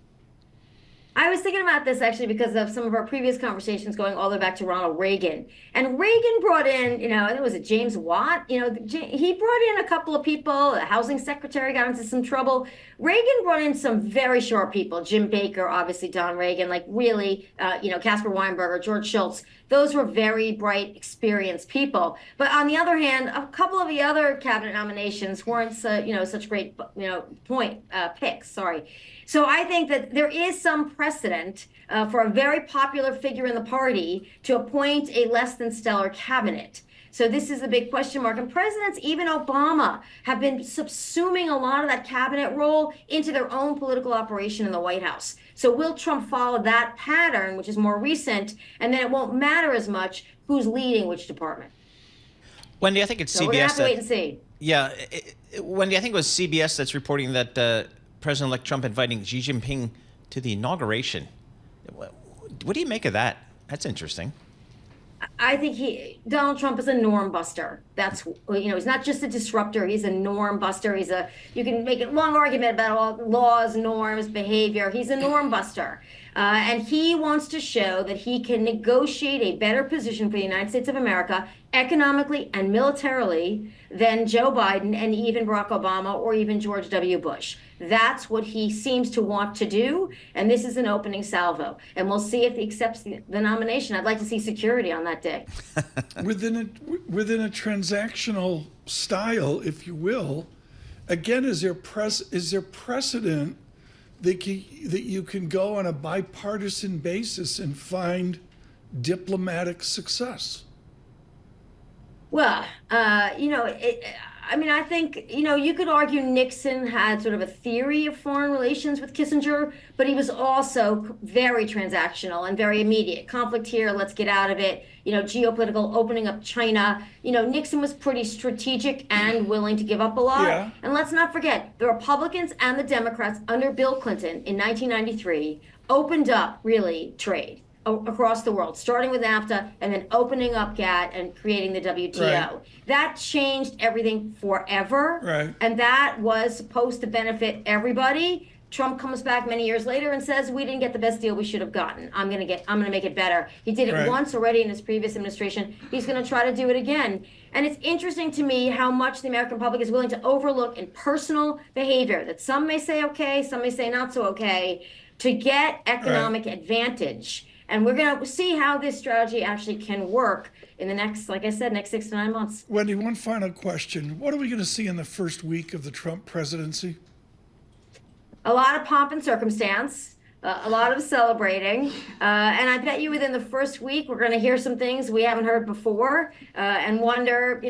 I was thinking about this actually because of some of our previous conversations going all the way back to Ronald Reagan. And Reagan brought in, I think it was James Watt, he brought in a couple of people. The housing secretary got into some trouble. Reagan brought in some very sharp people, Jim Baker, obviously Don Reagan, like really, Caspar Weinberger, George Shultz. Those were very bright, experienced people. But on the other hand, a couple of the other cabinet nominations weren't, such great, picks. Sorry. So I think that there is some precedent for a very popular figure in the party to appoint a less than stellar cabinet. So this is a big question mark. And presidents, even Obama, have been subsuming a lot of that cabinet role into their own political operation in the White House. So will Trump follow that pattern, which is more recent, and then it won't matter as much who's leading which department? Wendy, I think it's CBS. We're going to have to wait and see. Yeah. Wendy, I think it was CBS that's reporting that President-elect Trump inviting Xi Jinping to the inauguration. What do you make of that? That's interesting. I think Donald Trump is a norm buster. That's, he's not just a disruptor. He's a norm buster. You can make a long argument about all laws, norms, behavior. He's a norm buster. And he wants to show that he can negotiate a better position for the United States of America economically and militarily than Joe Biden and even Barack Obama or even George W. Bush. That's what he seems to want to do, and this is an opening salvo. And we'll see if he accepts the nomination. I'd like to see security on that day. Within a transactional style, if you will, again, is there precedent that you can go on a bipartisan basis and find diplomatic success? Well, I think, you could argue Nixon had sort of a theory of foreign relations with Kissinger, but he was also very transactional and very immediate. Conflict here, let's get out of it. Geopolitical, opening up China. Nixon was pretty strategic and willing to give up a lot. Yeah. And let's not forget, the Republicans and the Democrats under Bill Clinton in 1993 opened up, really, trade across the world, starting with NAFTA and then opening up GATT and creating the WTO. Right. That changed everything forever. Right. And that was supposed to benefit everybody. Trump comes back many years later and says, we didn't get the best deal we should have gotten. I'm going to make it better. He did it Right. once already in his previous administration. He's going to try to do it again. And it's interesting to me how much the American public is willing to overlook in personal behavior that some may say okay, some may say not so okay, to get economic advantage. And we're going to see how this strategy actually can work in the next, like I said, next 6 to 9 months. Wendy, one final question. What are we going to see in the first week of the Trump presidency? A lot of pomp and circumstance, a lot of celebrating. And I bet you within the first week, we're going to hear some things we haven't heard before and wonder,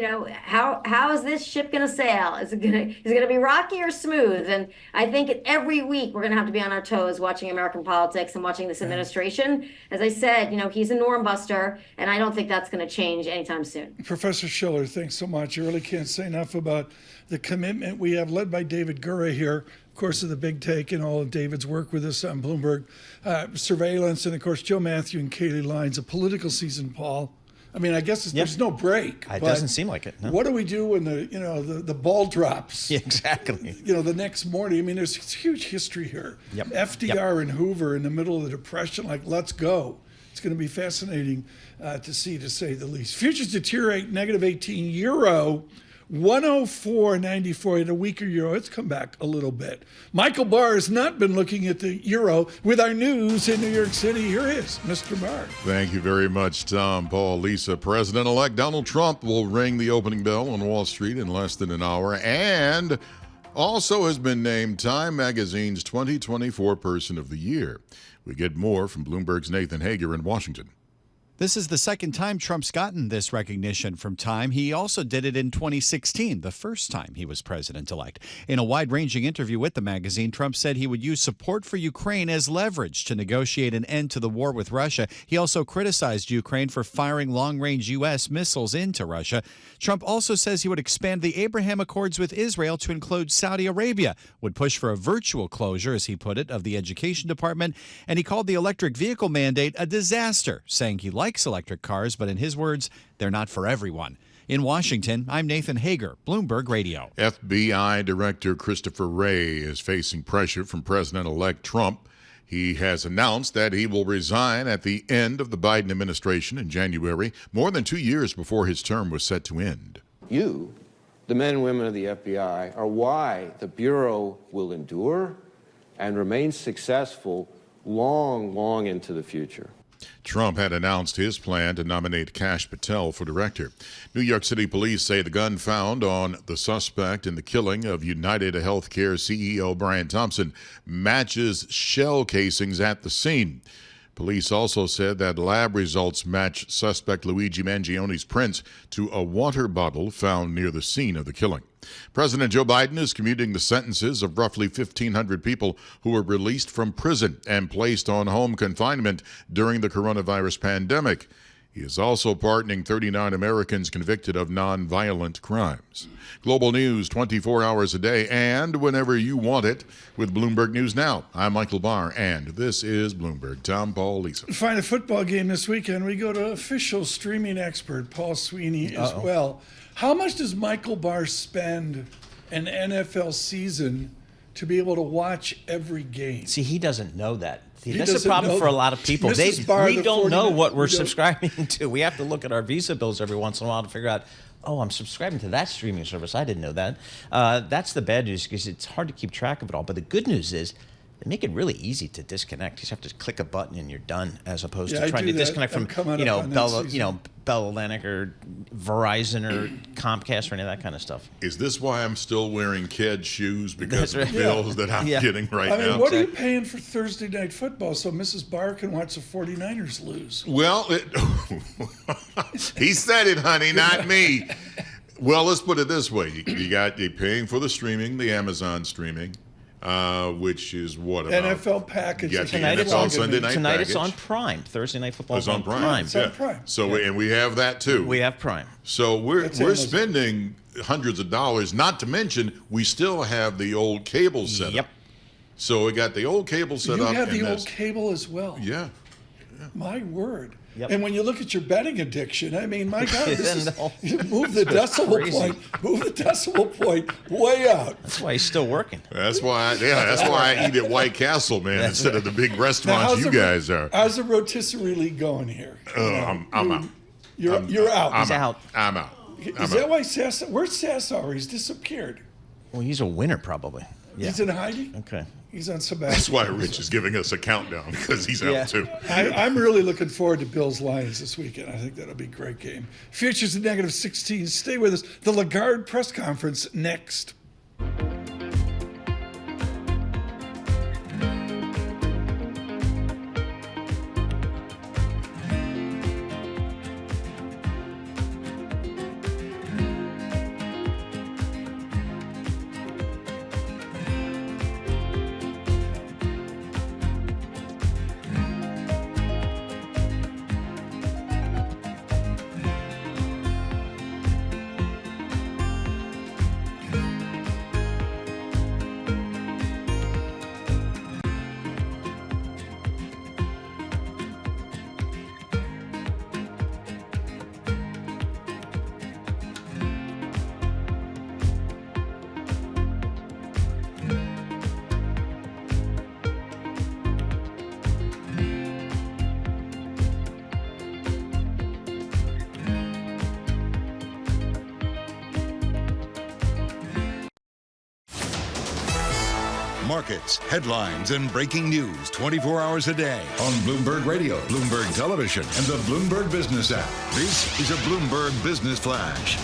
how is this ship going to sail? Is it going to be rocky or smooth? And I think every week we're going to have to be on our toes watching American politics and watching this administration. As I said, he's a norm buster, and I don't think that's going to change anytime soon. Professor Schiller, thanks so much. You really can't say enough about the commitment we have, led by David Gura here, of course, of the Big Take and all of David's work with us on Bloomberg Surveillance, and of course, Joe Matthew and Kaylee Lyons, a political season, Paul. I mean, I guess there's no break. It doesn't seem like it. No. What do we do when the ball drops? Yeah, exactly. The next morning. I mean, there's huge history here. Yep. FDR and Hoover in the middle of the Depression, let's go. It's going to be fascinating to see, to say the least. Futures deteriorate, -18. Euro, 104.94. At a weaker euro, it's come back a little bit. Michael Barr has not been looking at the euro with our news in New York City. Here is Mr. Barr. Thank you very much, Tom, Paul, Lisa. President-elect Donald Trump will ring the opening bell on Wall Street in less than an hour, and also has been named Time Magazine's 2024 Person of the Year. We get more from Bloomberg's Nathan Hager in Washington. This is the second time Trump's gotten this recognition from Time. He also did it in 2016, the first time he was president-elect. In a wide-ranging interview with the magazine, Trump said he would use support for Ukraine as leverage to negotiate an end to the war with Russia. He also criticized Ukraine for firing long-range U.S. missiles into Russia. Trump also says he would expand the Abraham Accords with Israel to include Saudi Arabia, would push for a virtual closure, as he put it, of the education department, and he called the electric vehicle mandate a disaster, saying he likes electric cars, but in his words, they're not for everyone. In Washington, I'm Nathan Hager, Bloomberg Radio. FBI Director Christopher Wray is facing pressure from President-elect Trump. He has announced that he will resign at the end of the Biden administration in January, more than 2 years before his term was set to end. You, the men and women of the FBI, are why the Bureau will endure and remain successful long, long into the future. Trump had announced his plan to nominate Kash Patel for director. New York City police say the gun found on the suspect in the killing of United Healthcare CEO Brian Thompson matches shell casings at the scene. Police also said that lab results match suspect Luigi Mangione's prints to a water bottle found near the scene of the killing. President Joe Biden is commuting the sentences of roughly 1,500 people who were released from prison and placed on home confinement during the coronavirus pandemic. He is also pardoning 39 Americans convicted of nonviolent crimes. Global news 24 hours a day and whenever you want it with Bloomberg News Now. I'm Michael Barr, and this is Bloomberg. Tom, Paul, Lisa. Find a football game this weekend. We go to official streaming expert Paul Sweeney as well. How much does Michael Barr spend an NFL season to be able to watch every game? See, he doesn't know that. See, that's a problem for a lot of people. We don't know what we're subscribing to. We have to look at our Visa bills every once in a while to figure out, oh, I'm subscribing to that streaming service. I didn't know that. That's the bad news because it's hard to keep track of it all. But the good news is they make it really easy to disconnect. You just have to click a button and you're done, as opposed to trying to disconnect from Bell Atlantic or Verizon or Comcast or any of that kind of stuff. Is this why I'm still wearing Ked shoes because of the bills that I'm getting right now? What are you paying for Thursday night football so Mrs. Barr can watch the 49ers lose? Well, he said it, honey, not me. Well, let's put it this way. You're paying for the streaming, the Amazon streaming. Which is what about NFL package? Tonight it's on Sunday night. Tonight package. It's on Prime. Thursday night football is on Prime. It's on Prime. So and we have that too. We have Prime. So we're spending hundreds of dollars. Not to mention we still have the old cable set up. Yep. So we got the old cable set up. You have the old cable as well. Yeah. My word. Yep. And when you look at your betting addiction, I mean, my God, move the decimal point way out. That's why he's still working. That's why I eat at White Castle, man, instead of the big restaurants you guys are. How's the rotisserie league going here? I'm out. You're out. He's out. I'm out. Is that why where's Sassower? He's disappeared. Well, he's a winner probably. Yeah. He's in hiding? Okay. He's on sabbatical. That's why Rich is giving us a countdown, because he's out too. I'm really looking forward to Bills Lions this weekend. I think that'll be a great game. Futures at -16. Stay with us. The Lagarde press conference next. Markets, headlines, and breaking news 24 hours a day on Bloomberg Radio, Bloomberg Television, and the Bloomberg Business app. This is a Bloomberg Business Flash.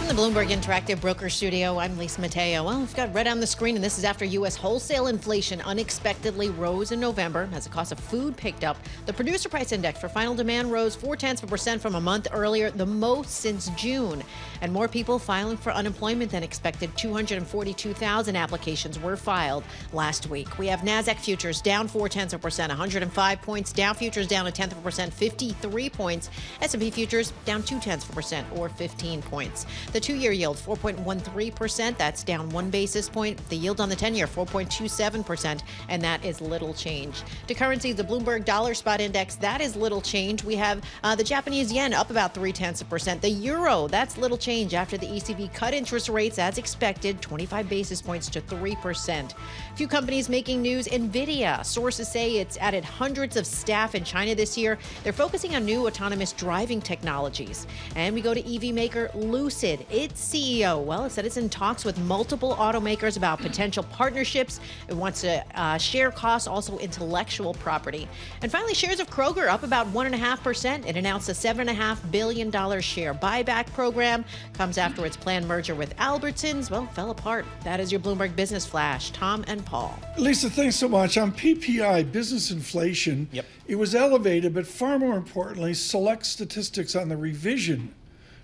From the Bloomberg Interactive Broker Studio, I'm Lisa Mateo. Well, we've got red on the screen, and this is after U.S. wholesale inflation unexpectedly rose in November as the cost of food picked up. The producer price index for final demand rose 0.4% from a month earlier, the most since June. And more people filing for unemployment than expected. 242,000 applications were filed last week. We have NASDAQ futures down 0.4%, 105 points. Dow futures down 0.1%, 53 points. S&P futures down 0.2%, or 15 points. The two-year yield, 4.13%. That's down 1 basis point. The yield on the 10-year, 4.27%, and that is little change. To currencies, the Bloomberg Dollar Spot Index, that is little change. We have the Japanese yen up about 0.3%. The euro, that's little change after the ECB cut interest rates as expected, 25 basis points to 3%. Few companies making news. NVIDIA, sources say it's added hundreds of staff in China this year. They're focusing on new autonomous driving technologies. And we go to EV maker Lucid. Its CEO, well, it said it's in talks with multiple automakers about potential partnerships. It wants to share costs, also intellectual property. And finally, shares of Kroger up about 1.5%. It announced a $7.5 billion share buyback program. Comes after its planned merger with Albertsons, well, fell apart. That is your Bloomberg Business Flash. Tom and Paul. Lisa, thanks so much. On PPI, business inflation, it was elevated, but far more importantly, select statistics on the revision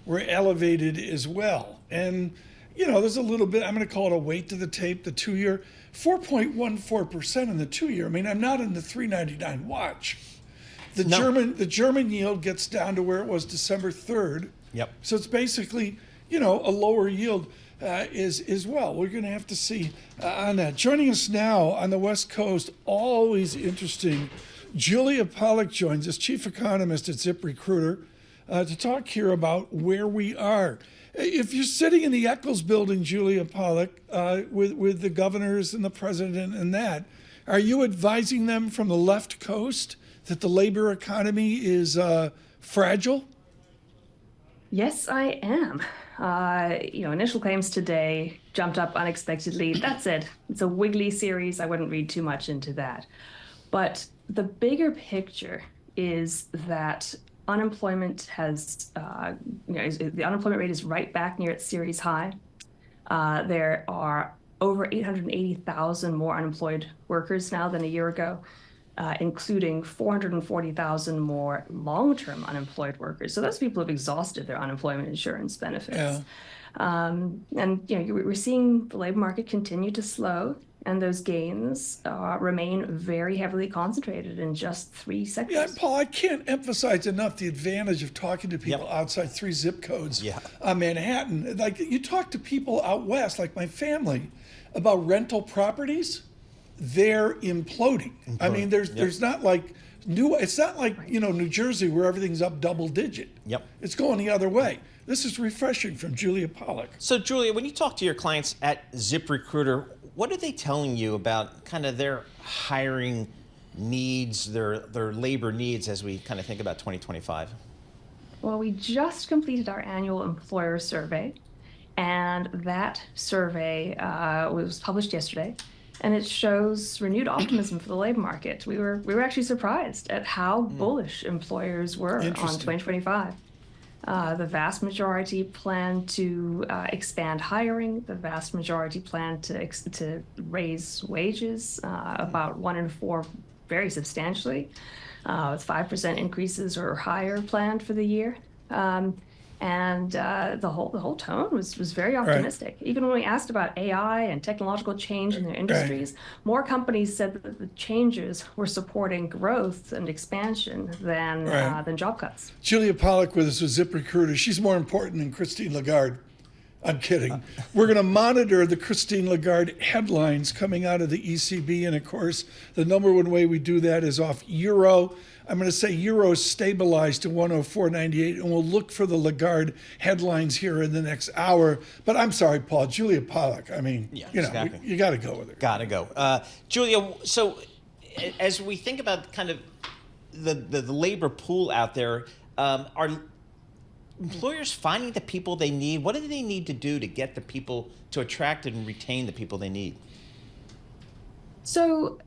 were elevated as well. And, you know, there's a little bit, I'm going to call it a weight to the tape, the two-year, 4.14% in the two-year. I mean, I'm not in the 399 watch. The German yield gets down to where it was December 3rd. So it's basically, you know, a lower yield as well. We're going to have to see on that. Joining us now on the West Coast, always interesting, Julia Pollack joins us, chief economist at ZipRecruiter, to talk here about where we are. If you're sitting in the Eccles building, Julia Pollack, with the governors and the president and that, are you advising them from the left coast that the labor economy is fragile? Yes, I am. Initial claims today jumped up unexpectedly. That said, it's a wiggly series. I wouldn't read too much into that. But the bigger picture is that unemployment has, the unemployment rate is right back near its series high. There are over 880,000 more unemployed workers now than a year ago, including 440,000 more long-term unemployed workers. So those people have exhausted their unemployment insurance benefits. We're seeing the labor market continue to slow, and those gains remain very heavily concentrated in just 3 sectors. Yeah, Paul, I can't emphasize enough the advantage of talking to people outside 3 zip codes on Manhattan. Like, you talk to people out west, like my family, about rental properties, they're imploding. I mean, there's not like it's not like, New Jersey where everything's up double digit. It's going the other way. This is refreshing from Julia Pollack. So, Julia, when you talk to your clients at ZipRecruiter, what are they telling you about kind of their hiring needs, their labor needs as we kind of think about 2025? Well, we just completed our annual employer survey, and that survey was published yesterday, and it shows renewed optimism for the labor market. We were actually surprised at how bullish employers were on 2025. The vast majority plan to expand hiring. The vast majority plan to raise wages, about 1 in 4 very substantially, with 5% increases or higher planned for the year. And the whole tone was very optimistic. Even when we asked about AI and technological change in their industries, more companies said that the changes were supporting growth and expansion than job cuts. Julia Pollack with us with ZipRecruiter. She's more important than Christine Lagarde. I'm kidding. We're going to monitor the Christine Lagarde headlines coming out of the ECB. And of course, the number one way we do that is off euro. I'm going to say euro is stabilized to 104.98, and we'll look for the Lagarde headlines here in the next hour. But I'm sorry, Paul, Julia Pollack. I mean, exactly. You got to go with her. Got to go. Julia, so as we think about kind of the labor pool out there, are employers finding the people they need? What do they need to do to get the people, to attract and retain the people they need? So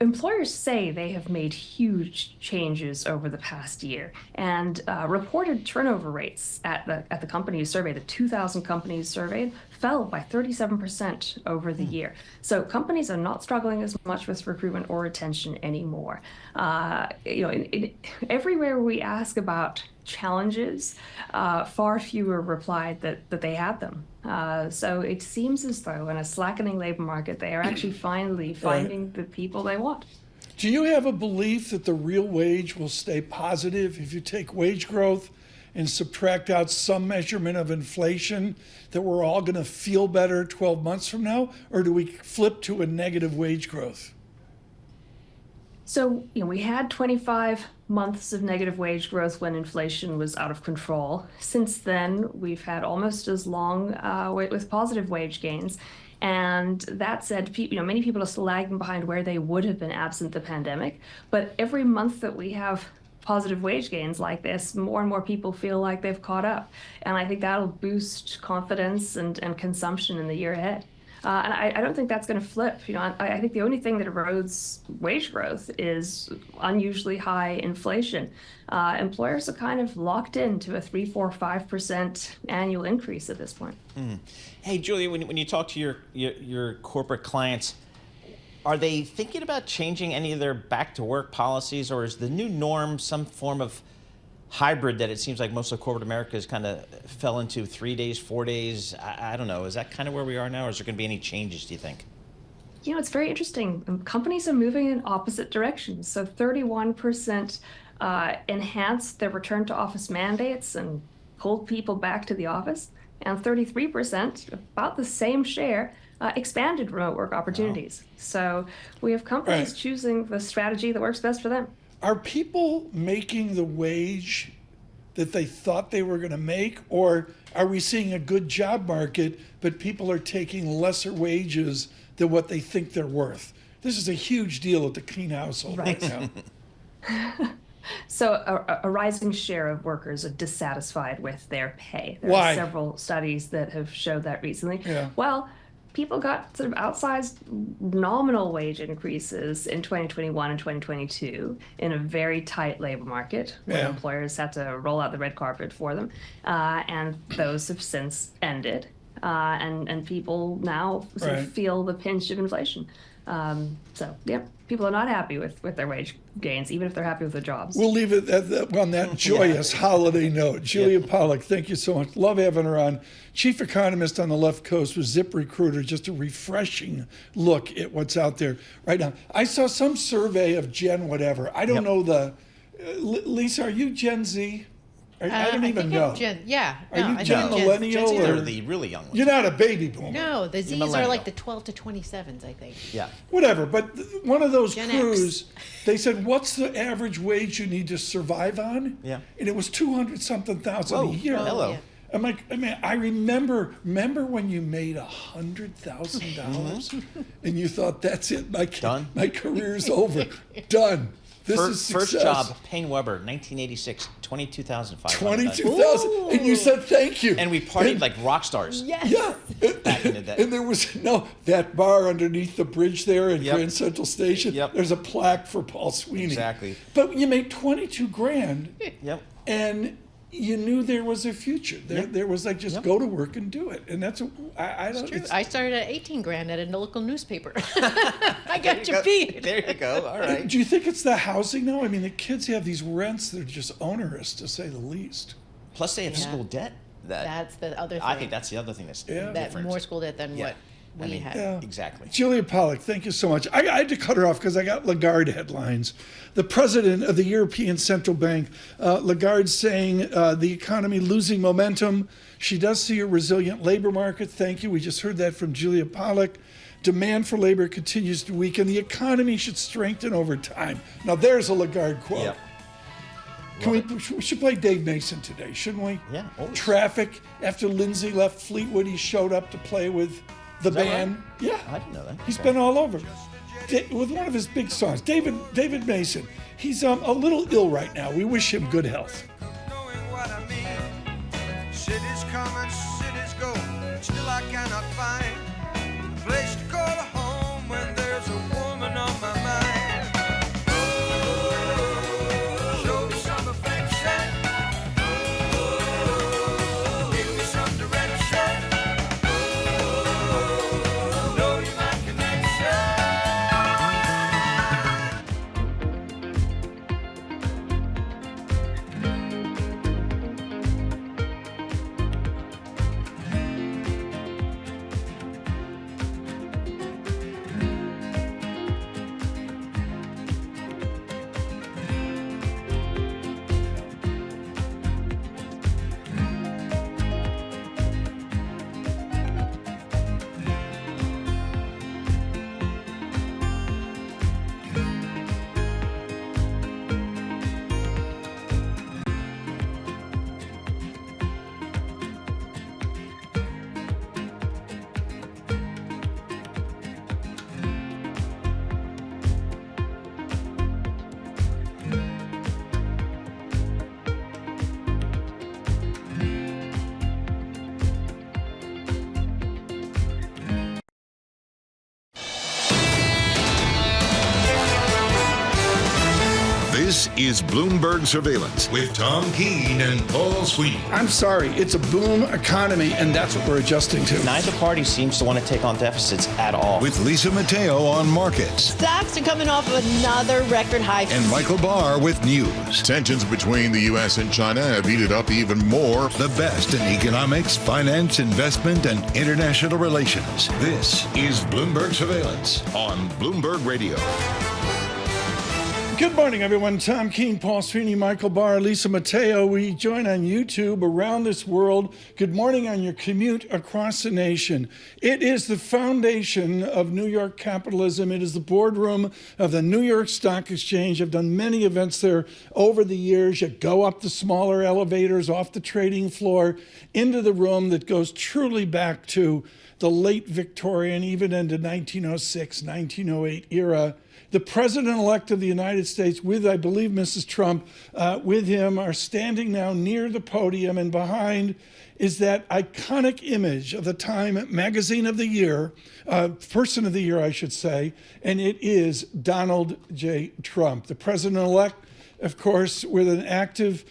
employers say they have made huge changes over the past year, and reported turnover rates at the companies surveyed, the 2,000 companies surveyed, fell by 37% over the year. So companies are not struggling as much with recruitment or retention anymore. Everywhere we ask about challenges, far fewer replied that they had them. So it seems as though in a slackening labor market, they are actually finally finding the people they want. Do you have a belief that the real wage will stay positive if you take wage growth and subtract out some measurement of inflation, that we're all going to feel better 12 months from now? Or do we flip to a negative wage growth? So, we had 25 months of negative wage growth when inflation was out of control. Since then, we've had almost as long with positive wage gains. And that said, many people are still lagging behind where they would have been absent the pandemic. But every month that we have positive wage gains like this, more and more people feel like they've caught up. And I think that'll boost confidence and consumption in the year ahead. And I don't think that's going to flip. I think the only thing that erodes wage growth is unusually high inflation. Employers are kind of locked into a 3, 4, 5% annual increase at this point. Hey, Julia, when you talk to your corporate clients, are they thinking about changing any of their back-to-work policies, or is the new norm some form of hybrid that it seems like most of corporate America has kind of fell into, 3 days, 4 days? I don't know. Is that kind of where we are now, or is there going to be any changes, do you think? It's very interesting. Companies are moving in opposite directions. So 31% enhanced their return to office mandates and pulled people back to the office, and 33%, about the same share, expanded remote work opportunities. Wow. So we have companies choosing the strategy that works best for them. Are people making the wage that they thought they were going to make, or are we seeing a good job market, but people are taking lesser wages than what they think they're worth? This is a huge deal at the Keene household right now. So a rising share of workers are dissatisfied with their pay. There Why? are several studies that have showed that recently. Yeah. Well, people got sort of outsized nominal wage increases in 2021 and 2022 in a very tight labor market where employers had to roll out the red carpet for them. And those have since ended. And people now sort of feel the pinch of inflation. People are not happy with their wage gains, even if they're happy with their jobs. We'll leave it on that joyous holiday note. Julia Pollack, thank you so much. Love having her on. Chief economist on the left coast with ZipRecruiter. Just a refreshing look at what's out there right now. I saw some survey of Gen whatever. I don't know Lisa, are you Gen Z? I don't even know. Are you Gen millennial? Gen Z or are the really young ones. You're not a baby boomer. No, the Zs are like the 12 to 27s, I think. Yeah. Whatever, but one of those Gen crews, they said, what's the average wage you need to survive on? Yeah. And it was 200-something thousand a year. Hello. Yeah. I'm like, I remember when you made $100,000 and you thought, that's it, my career's over, done. This is success. First job, Payne Weber, 1986, $22,500. $22,000, and you said thank you. And we partied like rock stars. Yes. Yeah. Back in the day. And there was that bar underneath the bridge there in Grand Central Station. Yep. There's a plaque for Paul Sweeney. Exactly. But you made $22,000. Yep. And you knew there was a future. There was like, just go to work and do it. And that's I don't. It's true. I started at $18,000 at a local newspaper. I got you beat. There you go. All right. Do you think it's the housing now? I mean, the kids have these rents that are just onerous, to say the least. Plus, they have school debt. That's the other thing. I think that's the other thing that's different. More school debt than what we had. Yeah. Exactly. Julia Pollack, thank you so much. I had to cut her off because I got Lagarde headlines. The president of the European Central Bank, Lagarde, saying the economy losing momentum. She does see a resilient labor market. Thank you. We just heard that from Julia Pollack. Demand for labor continues to weaken. The economy should strengthen over time. Now, there's a Lagarde quote. Yep. We should play Dave Mason today, shouldn't we? Yeah. Always. Traffic. After Lindsey left Fleetwood, he showed up to play with the band. Right? Yeah. I didn't know that. He's been all over. With one of his big songs. David Mason. He's a little ill right now. We wish him good health. Knowing what I mean. Cities come and cities go. Still I cannot find a place to call a home when there's a woman. This is Bloomberg Surveillance with Tom Keene and Paul Sweeney. I'm sorry, it's a boom economy, and that's what we're adjusting to. Neither party seems to want to take on deficits at all. With Lisa Mateo on markets. Stocks are coming off of another record high. And Michael Barr with news. Tensions between the U.S. and China have heated up even more. The best in economics, finance, investment, and international relations. This is Bloomberg Surveillance on Bloomberg Radio. Good morning, everyone. Tom Keene, Paul Sweeney, Michael Barr, Lisa Mateo. We join on YouTube around this world. Good morning on your commute across the nation. It is the foundation of New York capitalism. It is the boardroom of the New York Stock Exchange. I've done many events there over the years. You go up the smaller elevators off the trading floor into the room that goes truly back to the late Victorian, even into 1906, 1908 era. The president-elect of the United States, with, I believe, Mrs. Trump, with him, are standing now near the podium, and behind is that iconic image of the Time Magazine of the Year, Person of the Year, I should say, and it is Donald J. Trump, the president-elect, of course, with an active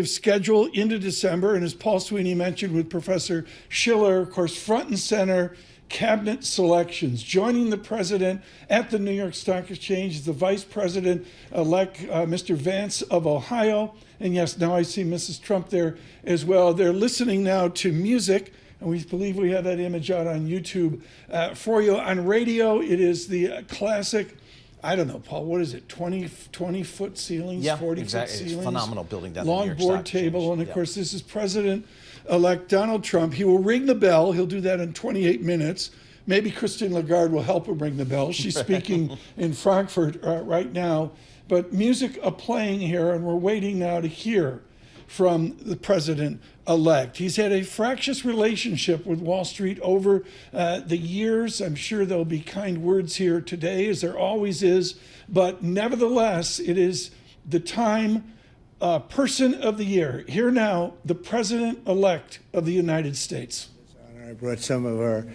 schedule into December, and as Paul Sweeney mentioned with Professor Schiller, of course, front and center. Cabinet selections. Joining the president at the New York Stock Exchange is the vice president-elect, Mr. Vance of Ohio. And yes, now I see Mrs. Trump there as well. They're listening now to music, and we believe we have that image out on YouTube for you. On radio, it is the classic, I don't know, Paul, what is it, 20-foot ceilings, 40-foot exactly. ceilings? It's phenomenal building down the New Long York board Stock table, Exchange. and of course, this is President-elect Donald Trump. He will ring the bell. He'll do that in 28 minutes. Maybe Christine Lagarde will help him ring the bell. She's speaking in Frankfurt right now. But music playing here, and we're waiting now to hear from the president-elect. He's had a fractious relationship with Wall Street over the years. I'm sure there'll be kind words here today, as there always is. But nevertheless, it is the Time Person of the Year. Here now, the president-elect of the United States. I brought some of our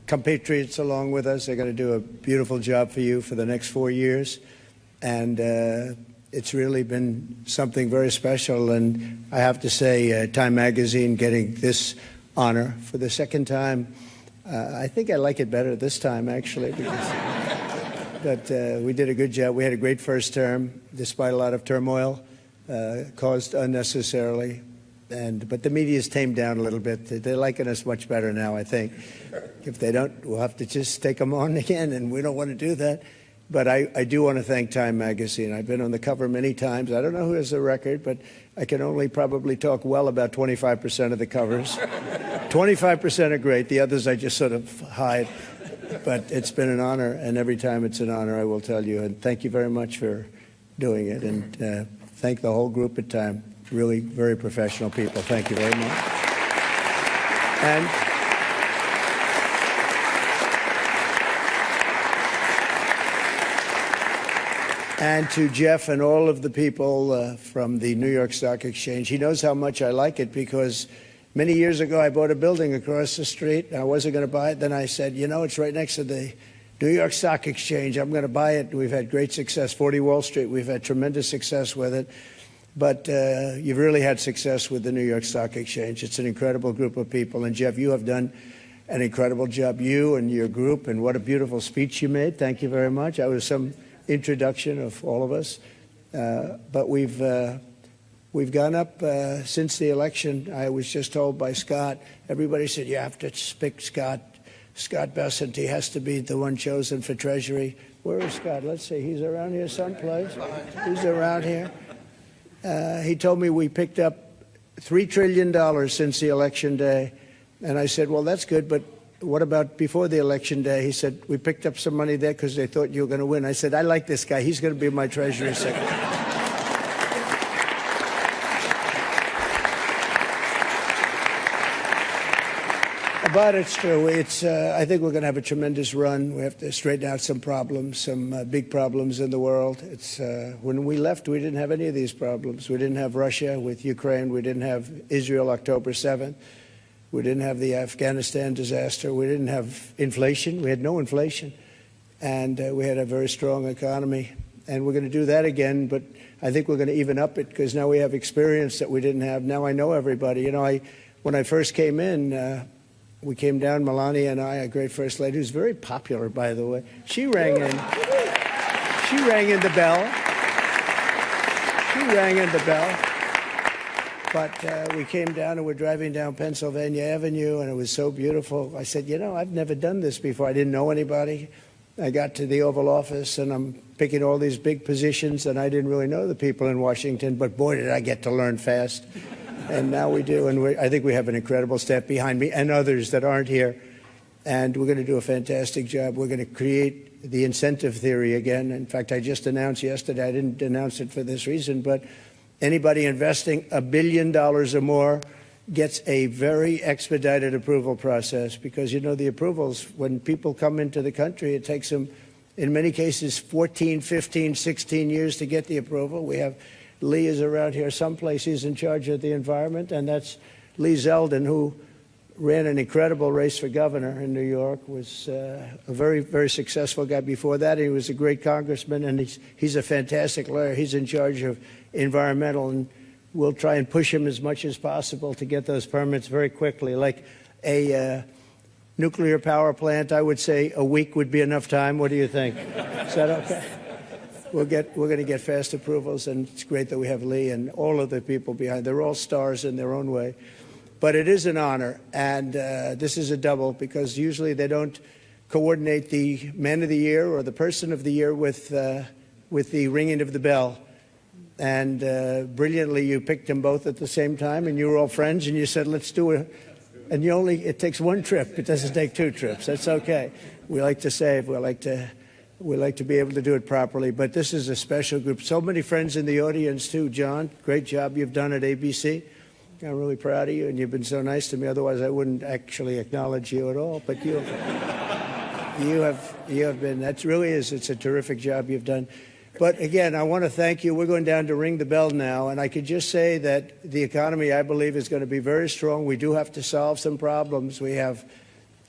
compatriots along with us. They're going to do a beautiful job for you for the next 4 years. And it's really been something very special. And I have to say, Time Magazine getting this honor for the second time, I think I like it better this time, actually. But we did a good job. We had a great first term, despite a lot of turmoil caused unnecessarily. But the media's tamed down a little bit. They're liking us much better now, I think. If they don't, we'll have to just take them on again, and we don't want to do that. But I do want to thank Time Magazine. I've been on the cover many times. I don't know who has the record, but I can only probably talk well about 25% of the covers. 25% are great. The others I just sort of hide. But it's been an honor, and every time it's an honor, I will tell you. And thank you very much for doing it. And thank the whole group at Time. Really very professional people. Thank you very much. And to Jeff and all of the people from the New York Stock Exchange. He knows how much I like it, because many years ago I bought a building across the street. I wasn't going to buy it. Then I said, you know, it's right next to the New York Stock Exchange. I'm going to buy it. We've had great success. 40 Wall Street, we've had tremendous success with it. But you've really had success with the New York Stock Exchange. It's an incredible group of people. And, Jeff, you have done an incredible job, you and your group. And what a beautiful speech you made. Thank you very much. That was some introduction of all of us. But we've gone up since the election. I was just told by Scott, everybody said, you have to pick Scott Bessent. He has to be the one chosen for Treasury. Where is Scott? Let's see. He's around here someplace. He's around here. He told me we picked up $3 trillion since the election day. And I said, well, that's good, but what about before the election day? He said, we picked up some money there because they thought you were going to win. I said, I like this guy. He's going to be my Treasury Secretary. But it's true. I think we're going to have a tremendous run. We have to straighten out some problems, some big problems in the world. When we left, we didn't have any of these problems. We didn't have Russia with Ukraine. We didn't have Israel October 7th. We didn't have the Afghanistan disaster. We didn't have inflation. We had no inflation. And we had a very strong economy. and we're going to do that again. But I think we're going to even up it because now we have experience that we didn't have. Now I know everybody. You know, when I first came in, we came down, Melania and I, a great first lady, who's very popular, by the way. She rang in. She rang in the bell. She rang in the bell. But we came down and we're driving down Pennsylvania Avenue, and it was so beautiful. I said, you know, I've never done this before. I didn't know anybody. I got to the Oval Office, and I'm picking all these big positions, and I didn't really know the people in Washington, but boy, did I get to learn fast. And now we do, and I think we have an incredible staff behind me and others that aren't here. And we're going to do a fantastic job. We're going to create the incentive theory again. In fact, I just announced yesterday, I didn't announce it for this reason, but anybody investing $1 billion or more gets a very expedited approval process because, you know, the approvals, when people come into the country, it takes them, in many cases, 14, 15, 16 years to get the approval. We have Lee is around here someplace. He's in charge of the environment, and that's Lee Zeldin, who ran an incredible race for governor in New York, was a very, very successful guy before that. He was a great congressman, and he's a fantastic lawyer. He's in charge of environmental, and we'll try and push him as much as possible to get those permits very quickly. Like a nuclear power plant, I would say a week would be enough time. What do you think? Is that okay? We're going to get fast approvals, and it's great that we have Lee and all of the people behind. They're all stars in their own way. But it is an honor, and this is a double because usually they don't coordinate the Man of the Year or the Person of the Year with the ringing of the bell. And brilliantly, you picked them both at the same time, and you were all friends, and you said, let's do it. And it takes one trip. It doesn't take two trips. That's okay. We like to save. We like to be able to do it properly. But this is a special group. So many friends in the audience, too. John, great job you've done at ABC. I'm really proud of you, and you've been so nice to me. Otherwise, I wouldn't actually acknowledge you at all. But you have been. That really is. It's a terrific job you've done. But again, I want to thank you. We're going down to ring the bell now, and I could just say that the economy, I believe, is going to be very strong. We do have to solve some problems. We have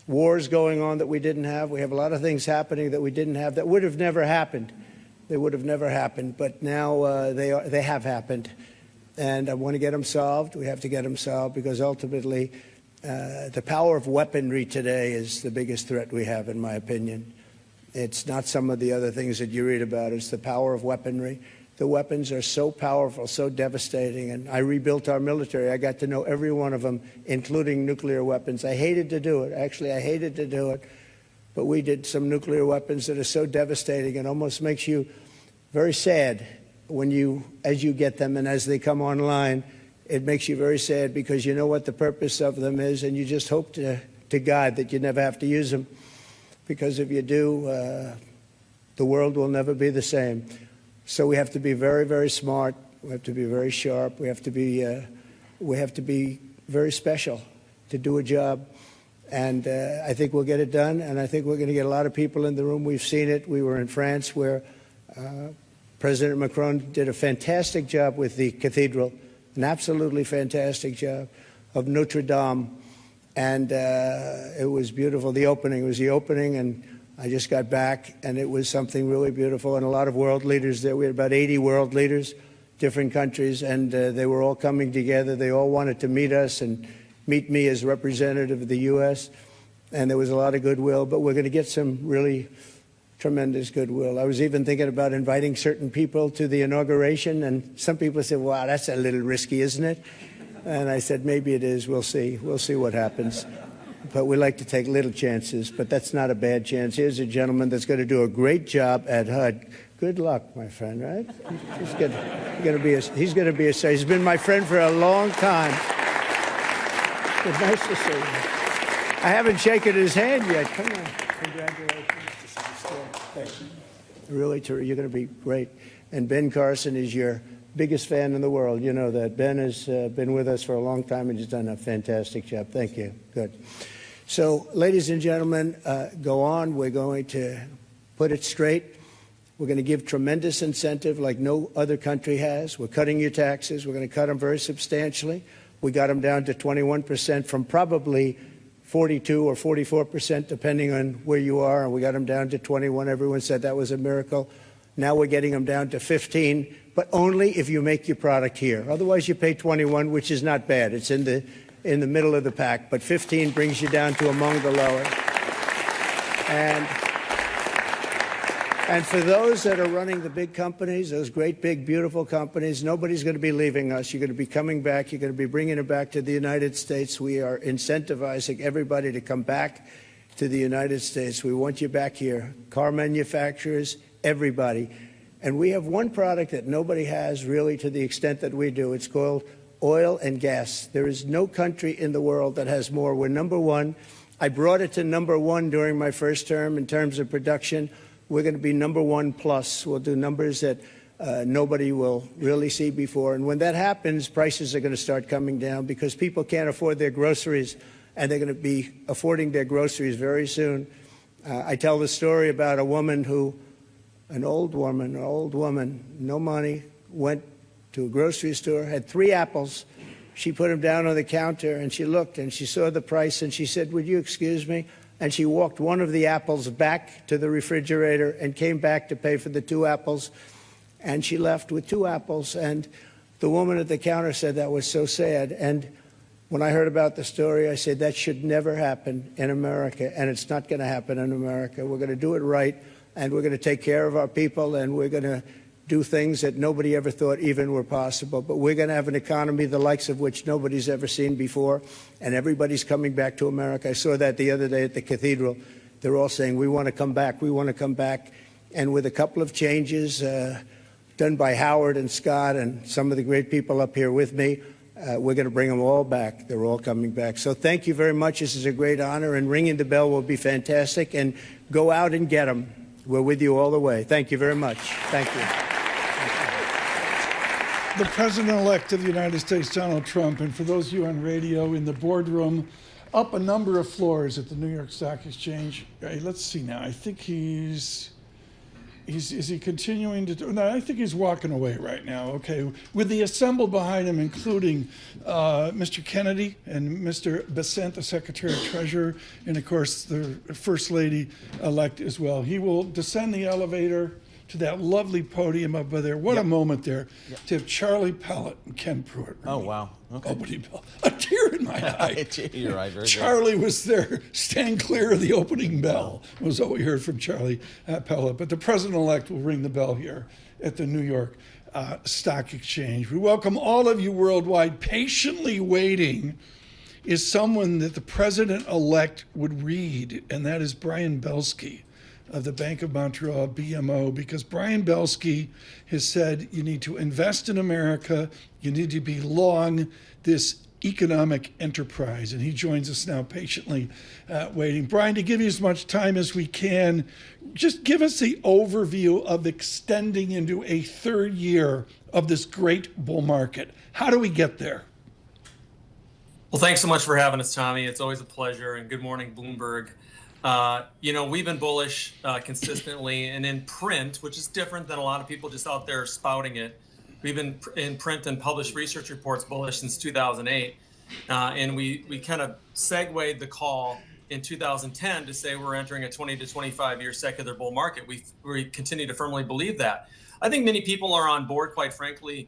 wars going on that we didn't have. We have a lot of things happening that we didn't have that would have never happened. They would have never happened, but now they have happened. And I want to get them solved. We have to get them solved because ultimately the power of weaponry today is the biggest threat we have, in my opinion. It's not some of the other things that you read about. It's the power of weaponry. The weapons are so powerful, so devastating. And I rebuilt our military. I got to know every one of them, including nuclear weapons. I hated to do it. Actually, I hated to do it. But we did some nuclear weapons that are so devastating and almost makes you very sad as you get them and as they come online. It makes you very sad because you know what the purpose of them is, and you just hope to God that you never have to use them. Because if you do, the world will never be the same. So we have to be very, very smart. We have to be very sharp. We have to be very special to do a job. And I think we'll get it done. And I think we're going to get a lot of people in the room. We've seen it. We were in France where President Macron did a fantastic job with the cathedral, an absolutely fantastic job of Notre Dame. And it was beautiful. The opening was the opening, and I just got back, and it was something really beautiful. And a lot of world leaders there. We had about 80 world leaders, different countries, and they were all coming together. They all wanted to meet us and meet me as representative of the U.S., and there was a lot of goodwill. But we're going to get some really tremendous goodwill. I was even thinking about inviting certain people to the inauguration, and some people said, wow, that's a little risky, isn't it? And I said, maybe it is. We'll see. We'll see what happens. But we like to take little chances, but that's not a bad chance. Here's a gentleman that's going to do a great job at HUD. Good luck, my friend, right? He's going to be a star. He's been my friend for a long time. It's nice to see you. I haven't shaken his hand yet. Come on. Congratulations. Thanks. Really, you're going to be great. And Ben Carson is your biggest fan in the world. You know that. Ben has been with us for a long time and he's done a fantastic job. Thank you. Good. So, ladies and gentlemen, go on. We're going to put it straight. We're going to give tremendous incentive like no other country has. We're cutting your taxes. We're going to cut them very substantially. We got them down to 21% from probably 42 or 44%, depending on where you are, and we got them down to 21. Everyone said that was a miracle. Now we're getting them down to 15, but only if you make your product here. Otherwise, you pay 21, which is not bad. It's in the middle of the pack, but 15 brings you down to among the lower. And for those that are running the big companies, those great, big, beautiful companies, nobody's going to be leaving us. You're going to be coming back. You're going to be bringing it back to the United States. We are incentivizing everybody to come back to the United States. We want you back here. Car manufacturers, everybody. And we have one product that nobody has really to the extent that we do. It's called oil and gas. There is no country in the world that has more. We're number one. I brought it to number one during my first term in terms of production. We're going to be number one plus. We'll do numbers that nobody will really see before. And when that happens, prices are going to start coming down because people can't afford their groceries, and they're going to be affording their groceries very soon. I tell the story about a woman an old woman, no money, went to a grocery store, had 3 apples. She put them down on the counter, and she looked, and she saw the price, and she said, "Would you excuse me?" And she walked one of the apples back to the refrigerator and came back to pay for the 2 apples. And she left with 2 apples. And the woman at the counter said that was so sad. And when I heard about the story, I said that should never happen in America. And it's not going to happen in America. We're going to do it right. And we're going to take care of our people. And we're going to do things that nobody ever thought even were possible. But we're going to have an economy the likes of which nobody's ever seen before, and everybody's coming back to America. I saw that the other day at the cathedral. They're all saying, we want to come back, we want to come back. And with a couple of changes done by Howard and Scott and some of the great people up here with me, we're going to bring them all back. They're all coming back. So thank you very much. This is a great honor, and ringing the bell will be fantastic. And go out and get them. We're with you all the way. Thank you very much. Thank you. The President-elect of the United States, Donald Trump, and for those of you on radio, in the boardroom, up a number of floors at the New York Stock Exchange. Hey, let's see now. I think is he continuing to do? No, I think he's walking away right now. Okay, with the assembled behind him, including Mr. Kennedy and Mr. Bessent, the Secretary of Treasury, and of course the First Lady-elect as well. He will descend the elevator to that lovely podium up there. What a moment there to have Charlie Pellet and Ken Pruitt. Oh, wow. Okay. Opening bell. A tear in my eye. You're right. Very Charlie was there. Stand clear of the opening bell was what we heard from Charlie Pellet. But the President-elect will ring the bell here at the New York Stock Exchange. We welcome all of you worldwide. Patiently waiting is someone that the President-elect would read, and that is Brian Belsky of the Bank of Montreal, BMO, because Brian Belsky has said you need to invest in America, you need to be long this economic enterprise, and he joins us now patiently waiting. Brian, to give you as much time as we can, just give us the overview of extending into a third year of this great bull market. How do we get there? Well, thanks so much for having us, Tommy. It's always a pleasure, and good morning, Bloomberg. We've been bullish consistently, and in print, which is different than a lot of people just out there spouting it. We've been in print and published research reports bullish since 2008, and we kind of segued the call in 2010 to say we're entering a 20 to 25 year secular bull market. We continue to firmly believe that. I think many people are on board, quite frankly,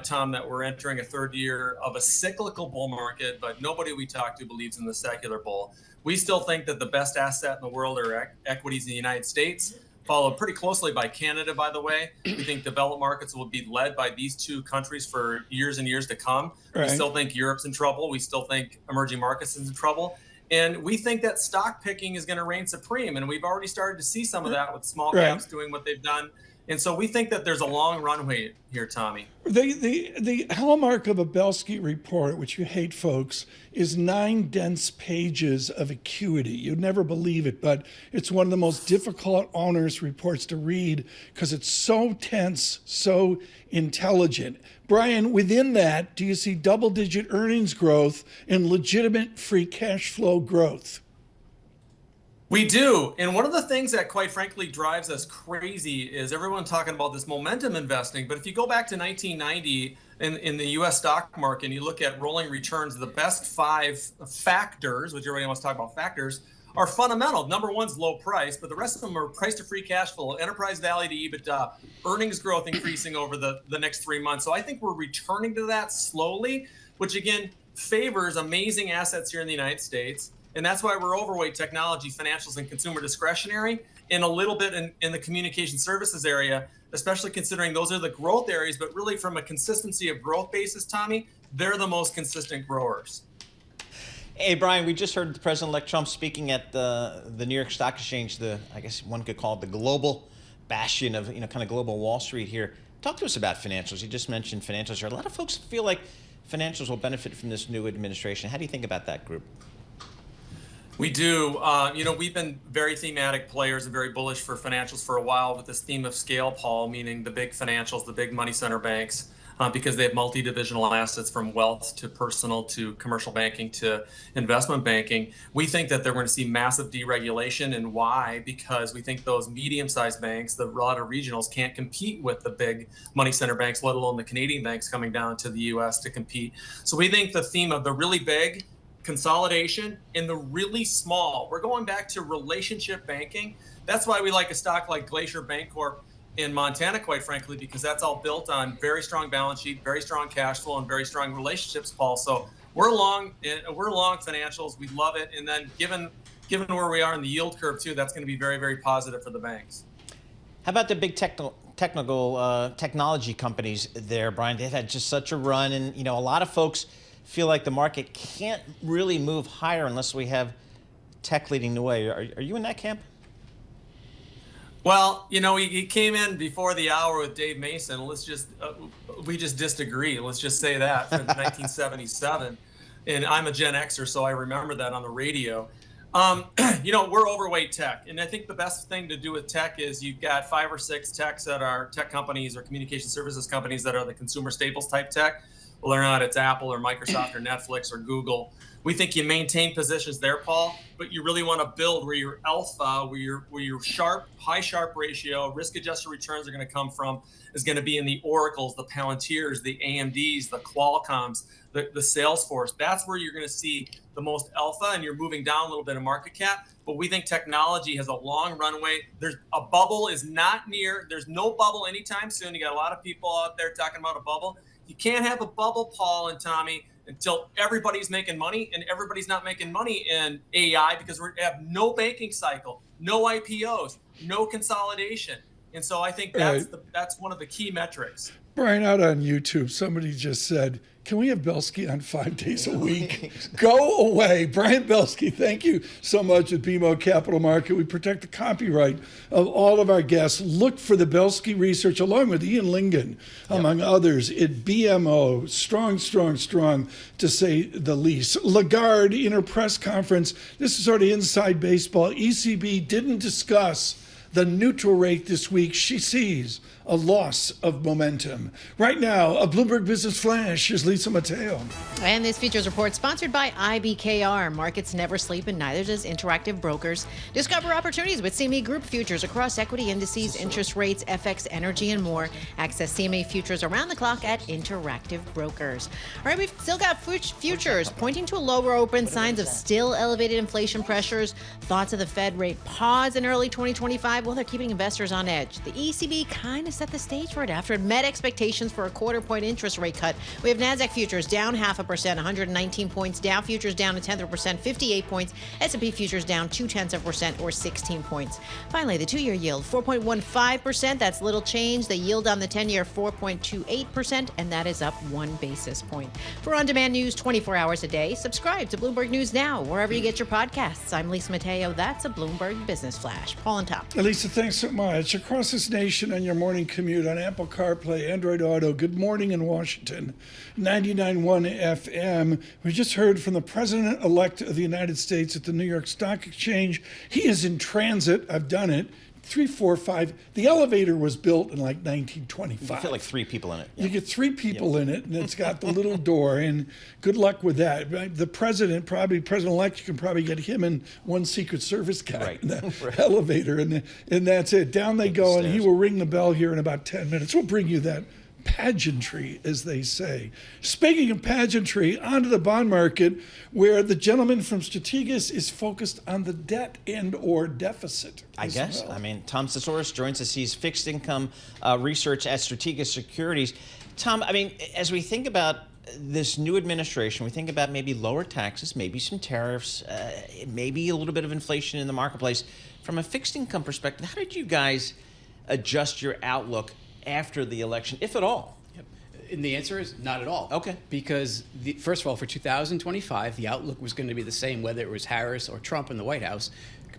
Tom, that we're entering a third year of a cyclical bull market, but nobody we talk to believes in the secular bull. We still think that the best asset in the world are equities in the United States, followed pretty closely by Canada, by the way. We think developed markets will be led by these 2 countries for years and years to come. Right. We still think Europe's in trouble. We still think emerging markets is in trouble. And we think that stock picking is going to reign supreme. And we've already started to see some of that with small caps doing what they've done. And so we think that there's a long runway here, Tommy. The hallmark of a Belsky report, which you hate, folks, is 9 dense pages of acuity. You'd never believe it, but it's one of the most difficult, onerous reports to read because it's so tense, so intelligent. Brian, within that, do you see double-digit earnings growth and legitimate free cash flow growth? We do. And one of the things that, quite frankly, drives us crazy is everyone talking about this momentum investing. But if you go back to 1990 in the U.S. stock market and you look at rolling returns, the best 5 factors, which everybody wants to talk about factors, are fundamental. Number one's low price, but the rest of them are price to free cash flow, enterprise value to EBITDA, earnings growth increasing over the next 3 months. So I think we're returning to that slowly, which again favors amazing assets here in the United States. And that's why we're overweight technology, financials, and consumer discretionary, and a little bit in the communication services area, especially considering those are the growth areas. But really, from a consistency of growth basis, Tommy, they're the most consistent growers. Hey, Brian, we just heard President-elect Trump speaking at the New York Stock Exchange, I guess one could call it the global bastion of, kind of global Wall Street here. Talk to us about financials. You just mentioned financials here. A lot of folks feel like financials will benefit from this new administration. How do you think about that group? We do. We've been very thematic players and very bullish for financials for a while with this theme of scale, Paul, meaning the big financials, the big money center banks, because they have multi-divisional assets from wealth to personal to commercial banking to investment banking. We think that they're going to see massive deregulation. And why? Because we think those medium-sized banks, a lot of regionals, can't compete with the big money center banks, let alone the Canadian banks coming down to the U.S. to compete. So we think the theme of the really big consolidation in the really small. We're going back to relationship banking. That's why we like a stock like Glacier Bancorp in Montana, quite frankly, because that's all built on very strong balance sheet, very strong cash flow, and very strong relationships, Paul. So we're long financials. We love it. And then given where we are in the yield curve too, that's going to be very, very positive for the banks. How about the big technology companies there, Brian? They've had just such a run, and a lot of folks feel like the market can't really move higher unless we have tech leading the way. Are you in that camp? Well, he came in before the hour with Dave Mason. We just disagree. Let's just say that from 1977. And I'm a Gen Xer, so I remember that on the radio. We're overweight tech. And I think the best thing to do with tech is you've got 5 or 6 techs that are tech companies or communication services companies that are the consumer staples type tech. Whether or not it's Apple or Microsoft or Netflix or Google. We think you maintain positions there, Paul, but you really want to build where your alpha, where your high Sharpe ratio, risk-adjusted returns are going to come from, is going to be in the Oracles, the Palantirs, the AMDs, the Qualcomms, the Salesforce. That's where you're going to see the most alpha, and you're moving down a little bit of market cap. But we think technology has a long runway. There's a bubble is not near. There's no bubble anytime soon. You got a lot of people out there talking about a bubble. You can't have a bubble, Paul and Tommy, until everybody's making money, and everybody's not making money in AI because we have no banking cycle, no IPOs, no consolidation. And so I think that's one of the key metrics. Brian, out on YouTube, somebody just said, can we have Belsky on 5 days a week? Go away. Brian Belsky, thank you so much at BMO Capital Market. We protect the copyright of all of our guests. Look for the Belsky research along with Ian Lingen, among others, at BMO. Strong, strong, strong, to say the least. Lagarde in her press conference, this is sort of inside baseball. ECB didn't discuss the neutral rate this week. She sees a loss of momentum. Right now, a Bloomberg Business Flash is Lisa Mateo. And this features report sponsored by IBKR. Markets never sleep, and neither does Interactive Brokers. Discover opportunities with CME Group futures across equity indices, interest rates, FX, energy, and more. Access CME futures around the clock at Interactive Brokers. All right, we've still got futures pointing to a lower open, signs of still elevated inflation pressures. Thoughts of the Fed rate pause in early 2025. Well, they're keeping investors on edge. The ECB kind of set the stage for it after it met expectations for a quarter-point interest rate cut. We have NASDAQ futures down 0.5%, 119 points. Dow futures down 0.1%, 58 points. S&P futures down 0.2%, or 16 points. Finally, the 2-year yield, 4.15%. That's little change. The yield on the 10-year, 4.28%, and that is up 1 basis point. For on-demand news 24 hours a day, subscribe to Bloomberg News Now, wherever you get your podcasts. I'm Lisa Mateo. That's a Bloomberg Business Flash. Paul on top. Lisa, thanks so much. Across this nation on your morning commute on Apple CarPlay, Android Auto, good morning in Washington, 99.1 FM. We just heard from the President-elect of the United States at the New York Stock Exchange. He is in transit. I've done it. 3, 4, 5. The elevator was built in like 1925. You fit like 3 people in it. You get 3 people in it, and it's got the little door, and good luck with that. The president, probably President-elect, you can probably get him and one Secret Service guy in the elevator, and that's it. Down they go, and he will ring the bell here in about 10 minutes. We'll bring you that pageantry, as they say. Speaking of pageantry, onto the bond market, where the gentleman from Strategas is focused on the debt and or deficit. I guess. Well. I mean, Tom Sasoris joins us. He's fixed income research at Strategas Securities. Tom, I mean, as we think about this new administration, we think about maybe lower taxes, maybe some tariffs, maybe a little bit of inflation in the marketplace. From a fixed income perspective, how did you guys adjust your outlook after the election, if at all? And the answer is not at all. Okay. Because, first of all, for 2025, the outlook was going to be the same whether it was Harris or Trump in the White House,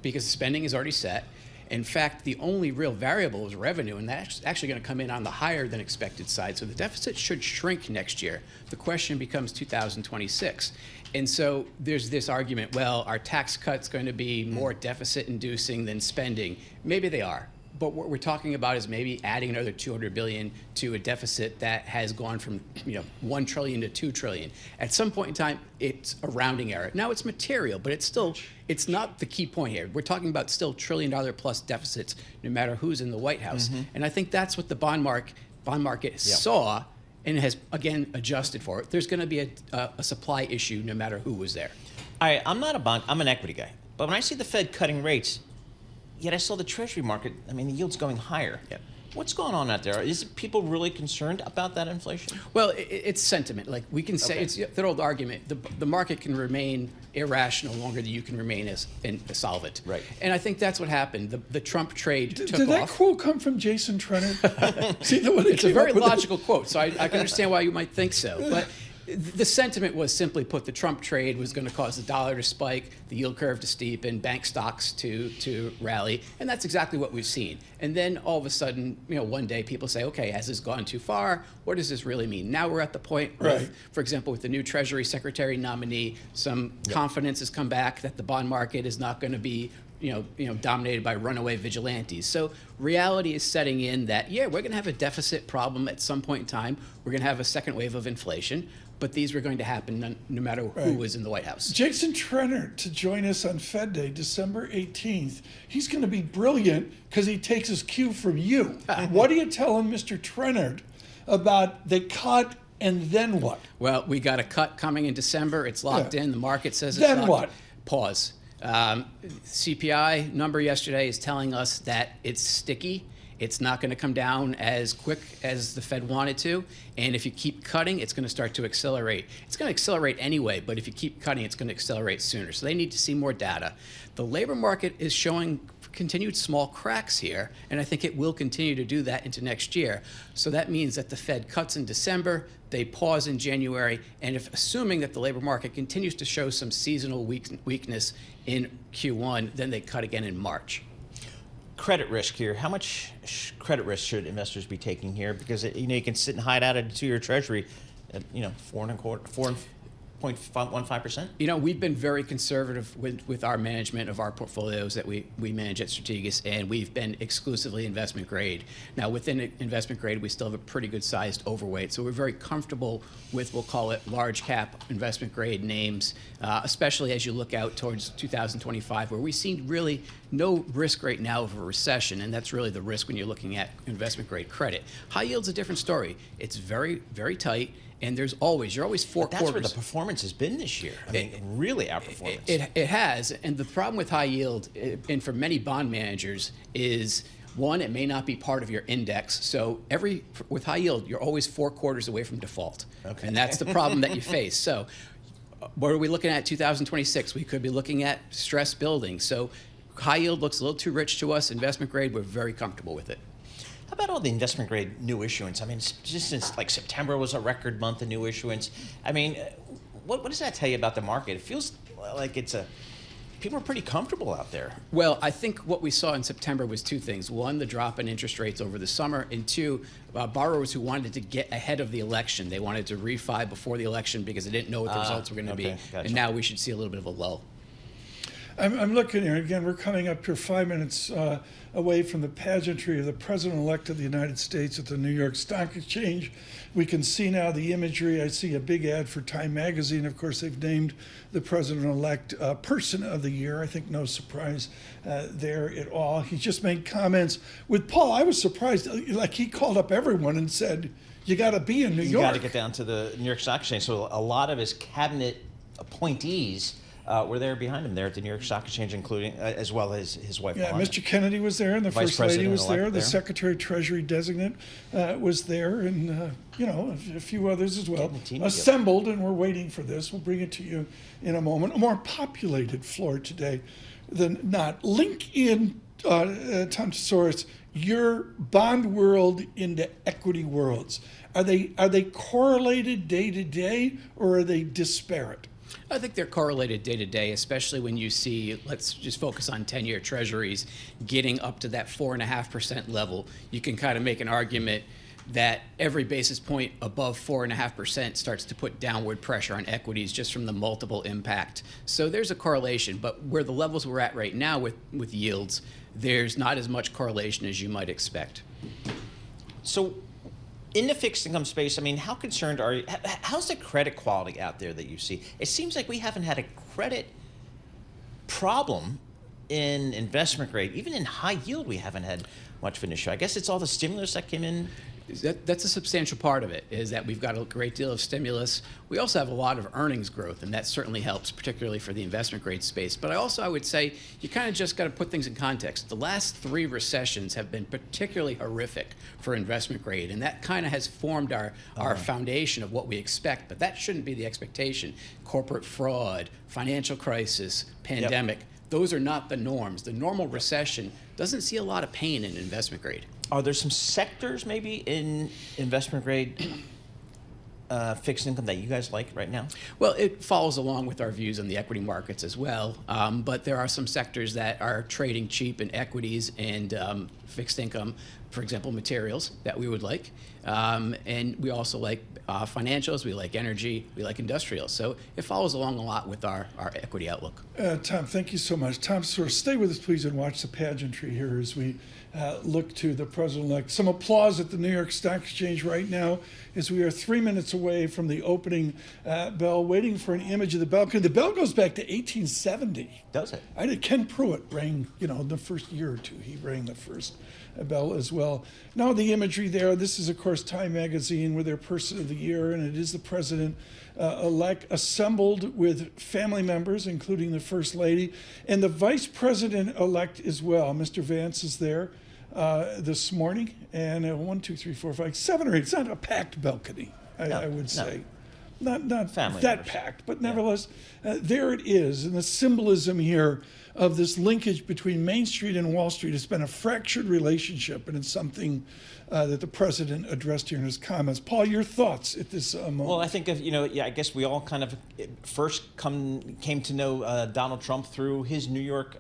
because spending is already set. In fact, the only real variable is revenue, and that's actually going to come in on the higher than expected side. So the deficit should shrink next year. The question becomes 2026. And so there's this argument, well, are tax cuts going to be more deficit inducing than spending? Maybe they are. But what we're talking about is maybe adding another $200 billion to a deficit that has gone from $1 trillion to $2 trillion. At some point in time, it's a rounding error. Now it's material, but it's not the key point here. We're talking about still $1 trillion plus deficits, no matter who's in the White House. Mm-hmm. And I think that's what the bond market saw and has again adjusted for it. There's going to be a supply issue no matter who was there. All right, I'm not a bond. I'm an equity guy. But when I see the Fed cutting rates, yet I saw the Treasury market, I mean, the yield's going higher. Yep. What's going on out there? Is people really concerned about that inflation? Well, it's sentiment. Like we can say, it's that old argument. The market can remain irrational longer than you can remain as solvent. Right. And I think that's what happened. The Trump trade took off. Did that quote come from Jason Trenner? It's a very logical quote, so I can understand why you might think so. But the sentiment was simply put, the Trump trade was going to cause the dollar to spike, the yield curve to steepen, bank stocks to rally, and that's exactly what we've seen. And then all of a sudden, one day people say, okay, has this gone too far? What does this really mean? Now we're at the point where, for example, with the new Treasury Secretary nominee, some confidence has come back that the bond market is not going to be dominated by runaway vigilantes. So reality is setting in that, we're going to have a deficit problem at some point in time. We're going to have a second wave of inflation. But these were going to happen no matter who was in the White House. Jason Trenner to join us on Fed Day, December 18th. He's going to be brilliant because he takes his cue from you. What are you telling Mr. Trenner about the cut and then what? Well, we got a cut coming in December. It's locked in. The market says it's then locked. What? Pause. CPI number yesterday is telling us that it's sticky. It's not going to come down as quick as the Fed wanted to. And if you keep cutting, it's going to start to accelerate. It's going to accelerate anyway, but if you keep cutting, it's going to accelerate sooner. So they need to see more data. The labor market is showing continued small cracks here, and I think it will continue to do that into next year. So that means that the Fed cuts in December, they pause in January, and if assuming that the labor market continues to show some seasonal weakness in Q1, then they cut again in March. Credit risk here. How much credit risk should investors be taking here? Because you can sit and hide out at a 2-year Treasury at 4.15%. We've been very conservative with our management of our portfolios that we manage at Strategas, and we've been exclusively investment grade. Now, within investment grade, we still have a pretty good sized overweight, so we're very comfortable with, we'll call it, large cap investment grade names, especially as you look out towards 2025, where we see really no risk right now of a recession, and that's really the risk when you're looking at investment grade credit. High yield's a different story. It's very, very tight. And you're always four quarters. That's where the performance has been this year. I mean, really outperformance. It has. And the problem with high yield, and for many bond managers, is one, it may not be part of your index. So with high yield, you're always 4 quarters away from default. Okay. And that's the problem that you face. So what are we looking at 2026? We could be looking at stress building. So high yield looks a little too rich to us. Investment grade, we're very comfortable with it. How about all the investment grade new issuance? I mean, just since September was a record month of new issuance. I mean, what does that tell you about the market? It feels like people are pretty comfortable out there. Well, I think what we saw in September was 2 things. 1, the drop in interest rates over the summer, and 2, borrowers who wanted to get ahead of the election. They wanted to refi before the election because they didn't know what the results were going to be. Gotcha. And now we should see a little bit of a lull. I'm looking here again. We're coming up here 5 minutes away from the pageantry of the president-elect of the United States at the New York Stock Exchange. We can see now the imagery. I see a big ad for Time Magazine. Of course, they've named the president-elect Person of the Year. I think no surprise there at all. He just made comments with Paul. I was surprised. Like, he called up everyone and said, you got to be in New York. You got to get down to the New York Stock Exchange. So a lot of his cabinet appointees were there behind him there at the New York Stock Exchange, including as well as his wife. Yeah, Melania. Mr. Kennedy was there, and the Vice First Lady was President-elect there. The Secretary of Treasury designate was there, and a few others as well. Assembled, and we're waiting for this. We'll bring it to you in a moment. A more populated floor today than not. Link in, Tom Tesouris, your bond world into equity worlds. Are they correlated day to day, or are they disparate? I think they're correlated day to day, especially when you see, let's just focus on 10-year treasuries getting up to that 4.5% level. You can kind of make an argument that every basis point above 4.5% starts to put downward pressure on equities just from the multiple impact. So there's a correlation, but where the levels we're at right now with yields, there's not as much correlation as you might expect. So in the fixed income space, I mean, how concerned are you? How's the credit quality out there that you see? It seems like we haven't had a credit problem in investment grade. Even in high yield, we haven't had much of an issue. I guess it's all the stimulus that came in. That's a substantial part of it, is that we've got a great deal of stimulus. We also have a lot of earnings growth, and that certainly helps, particularly for the investment grade space. But I would say you kind of just got to put things in context. The last 3 recessions have been particularly horrific for investment grade, and that kind of has formed our foundation of what we expect. But that shouldn't be the expectation. Corporate fraud, financial crisis, pandemic, those are not the norms. The normal recession doesn't see a lot of pain in investment grade. Are there some sectors maybe in investment grade fixed income that you guys like right now? Well, it follows along with our views on the equity markets as well. But there are some sectors that are trading cheap in equities and fixed income, for example, materials that we would like. And we also like financials, we like energy, we like industrials. So it follows along a lot with our equity outlook. Tom, thank you so much. Tom, stay with us, please, and watch the pageantry here as we look to the president-elect. Some applause at the New York Stock Exchange right now as we are 3 minutes away from the opening bell, waiting for an image of the bell. The bell goes back to 1870. Does it? Ken Pruitt rang, the first year or two. He rang the first bell as well. Now the imagery there, this is, of course, Time Magazine with their Person of the Year, and it is the president-elect assembled with family members, including the First Lady, and the Vice President-elect as well. Mr. Vance is there this morning, and 1, 2, 3, 4, 5, 7 or 8. It's not a packed balcony, I would say. Not family that members. packed, but nevertheless, there it is. And the symbolism here of this linkage between Main Street and Wall Street has been a fractured relationship, and it's something that the president addressed here in his comments. Paul, your thoughts at this moment? Well, I think I guess we all kind of first came to know Donald Trump through his New York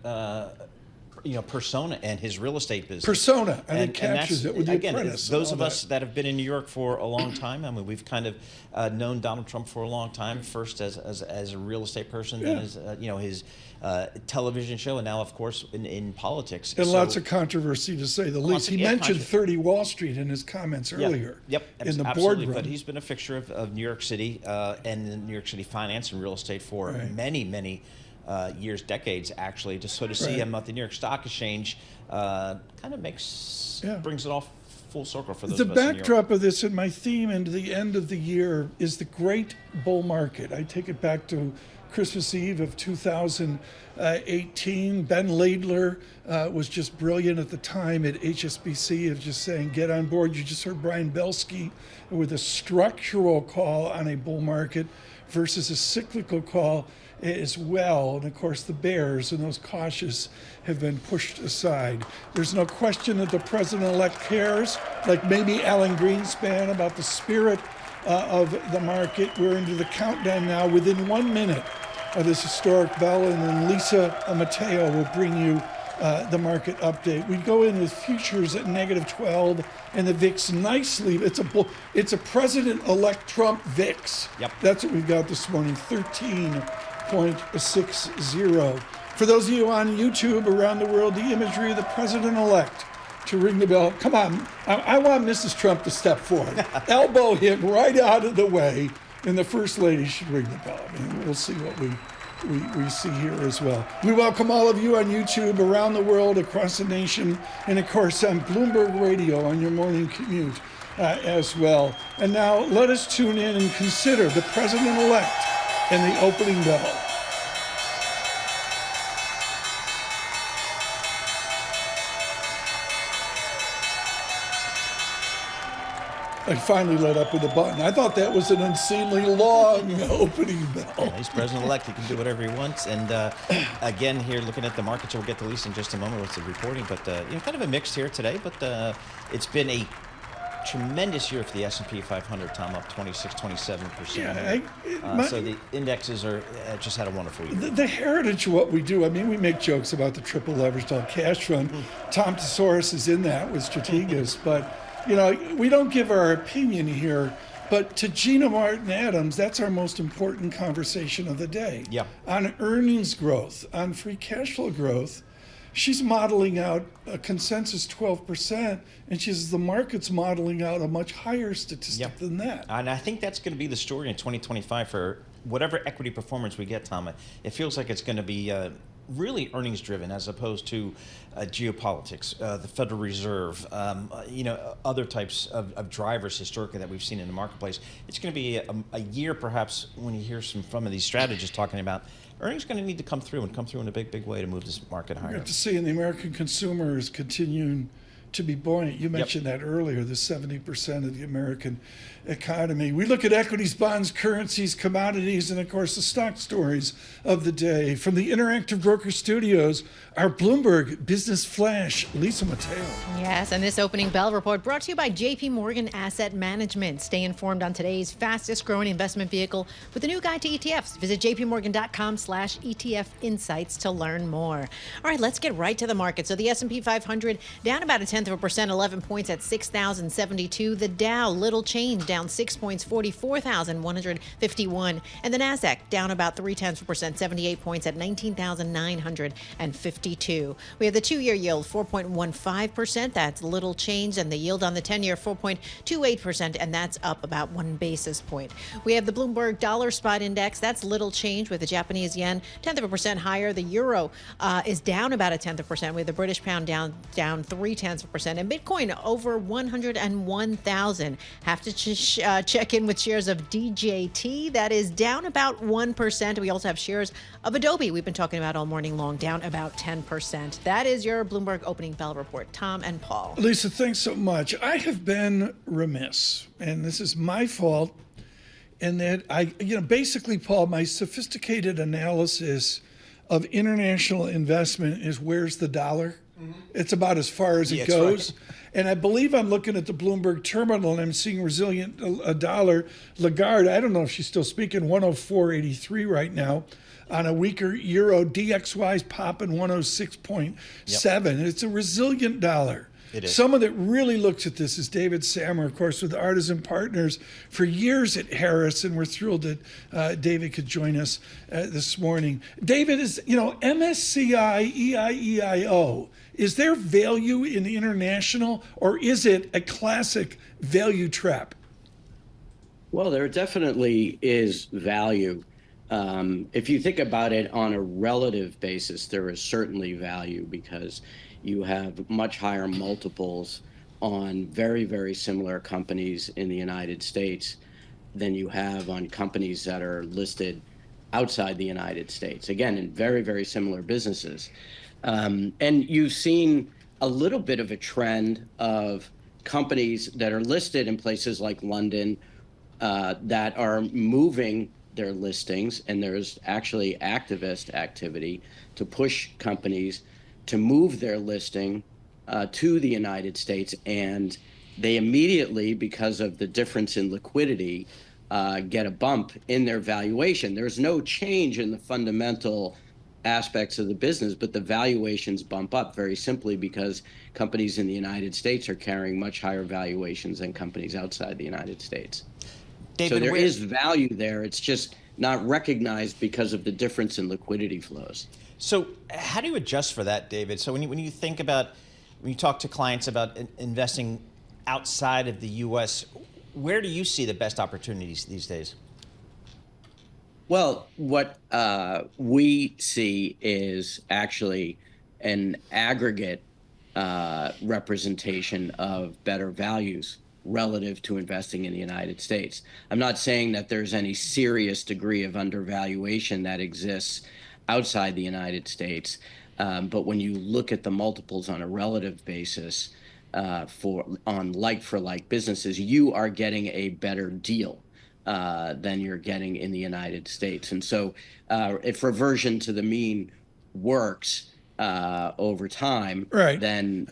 persona and his real estate business. Persona, I think captures it with the again, apprentice. Those of us that have been in New York for a long time, I mean, we've kind of known Donald Trump for a long time, first as a real estate person, then as his television show, and now, of course, in politics. And lots of controversy, to say the least. He mentioned 30 Wall Street in his comments earlier. Yep, in the absolutely. boardroom. But he's been a fixture of New York City and the New York City finance and real estate for many years, decades, actually. To sort of see him at the New York Stock Exchange kind of brings it all full circle for those of us in New York. The backdrop of this, and my theme into the end of the year, is the great bull market. I take it back to Christmas Eve of 2018. Ben Laidler was just brilliant at the time at HSBC of just saying, get on board. You just heard Brian Belsky with a structural call on a bull market versus a cyclical call as well. And of course, the bears and those cautious have been pushed aside. There's no question that the president-elect cares, like maybe Alan Greenspan, about the spirit of the market. We're into the countdown now. Within 1 minute of this historic bell, and then Lisa Mateo will bring you the market update. We go in with futures at -12 and the VIX nicely. It's a president-elect Trump VIX. Yep. That's what we've got this morning, 13.60. For those of you on YouTube around the world, the imagery of the president-elect to ring the bell. Come on, I want Mrs. Trump to step forward. Elbow him right out of the way, and the First Lady should ring the bell. I mean, we'll see what we see here as well. We welcome all of you on YouTube around the world, across the nation, and of course on Bloomberg Radio on your morning commute. as well. And now let us tune in and consider the president-elect and the opening bell. I finally let up with the button. I thought that was an unseemly long opening bell. Yeah, he's president-elect. He can do whatever he wants. And again, here looking at the markets, we'll get to Lisa in just a moment with the reporting. But kind of a mix here today. But it's been a tremendous year for the S&P 500, Tom, up 26-27%. Yeah, so the indexes are just had a wonderful year. The heritage of what we do, I mean, we make jokes about the triple leveraged all cash fund. Tom Tesaurus is in that with Strategas, but we don't give our opinion here, but to Gina Martin Adams, that's our most important conversation of the day. Yeah. On earnings growth, on free cash flow growth, she's modeling out a consensus 12%, and she says the market's modeling out a much higher statistic than that. And I think that's going to be the story in 2025 for whatever equity performance we get, Tom. It feels like it's going to be really earnings driven as opposed to geopolitics, the Federal Reserve, other types of drivers historically that we've seen in the marketplace. It's going to be a year perhaps when you hear some of these strategists talking about earnings going to need to come through in a big way to move this market higher. We have to see, and the American consumer is continuing to be buoyant. You mentioned that earlier, the 70% of the American economy. We look at equities, bonds, currencies, commodities, and of course the stock stories of the day. From the Interactive Broker Studios, our Bloomberg Business Flash, Lisa Mateo. Yes, and this opening bell report brought to you by JP Morgan Asset Management. Stay informed on today's fastest growing investment vehicle with a new guide to ETFs. Visit jpmorgan.com/ETF insights to learn more. All right, let's get right to the market. So the S&P 500 down about 0.1%, 11 points at 6,072. The Dow, little change, down 6 points, 44,151. And the Nasdaq down about 0.3%, 78 points at 19,952. We have the 2-year yield 4.15%. That's little change, and the yield on the 10-year 4.28%, and that's up about 1 basis point. We have the Bloomberg Dollar Spot Index. That's little change with the Japanese yen 0.1% higher. The euro is down about 0.1%. We have the British pound down 0.3%, and Bitcoin over 101,000. Have to check in with shares of DJT. That is down about 1%. We also have shares of Adobe, we've been talking about all morning long, down about 10%. That is your Bloomberg opening bell report. Tom and Paul. Lisa, thanks so much. I have been remiss, and this is my fault, in that basically, Paul, my sophisticated analysis of international investment is where's the dollar? It's about as far as it goes. Right. And I believe I'm looking at the Bloomberg terminal and I'm seeing resilient dollar. Lagarde, I don't know if she's still speaking, 104.83 right now. On a weaker euro, DXY's popping 106.7. It's a resilient dollar. It is. Someone that really looks at this is David Sammer, of course, with Artisan Partners for years at Harris, and we're thrilled that David could join us this morning. David, is MSCI, EIEIO, is there value in the international, or is it a classic value trap? Well, there definitely is value. If you think about it on a relative basis, there is certainly value because you have much higher multiples on very, very similar companies in the United States than you have on companies that are listed outside the United States. Again, in very, very similar businesses. And you've seen a little bit of a trend of companies that are listed in places like London that are moving their listings, and there's actually activist activity to push companies to move their listing to the United States, and they immediately, because of the difference in liquidity, get a bump in their valuation. There's no change in the fundamental aspects of the business, but the valuations bump up very simply because companies in the United States are carrying much higher valuations than companies outside the United States. David, so there is value there. It's just not recognized because of the difference in liquidity flows. So how do you adjust for that, David? So when you think about, when you talk to clients about investing outside of the U.S., where do you see the best opportunities these days? Well, what we see is actually an aggregate representation of better values relative to investing in the United States. I'm not saying that there's any serious degree of undervaluation that exists outside the United States, but when you look at the multiples on a relative basis on like-for-like businesses, you are getting a better deal than you're getting in the United States. And so if reversion to the mean works over time, then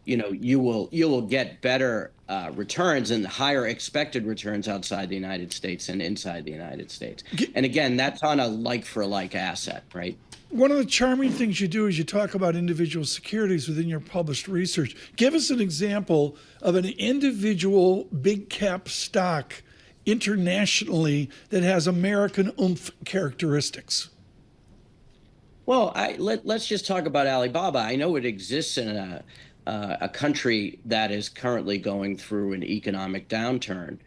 you will get better returns and higher expected returns outside the United States and inside the United States. And again, that's on a like-for-like asset, right? One of the charming things you do is you talk about individual securities within your published research. Give us an example of an individual big cap stock internationally that has American oomph characteristics. Well, let's just talk about Alibaba. I know it exists in a country that is currently going through an economic downturn,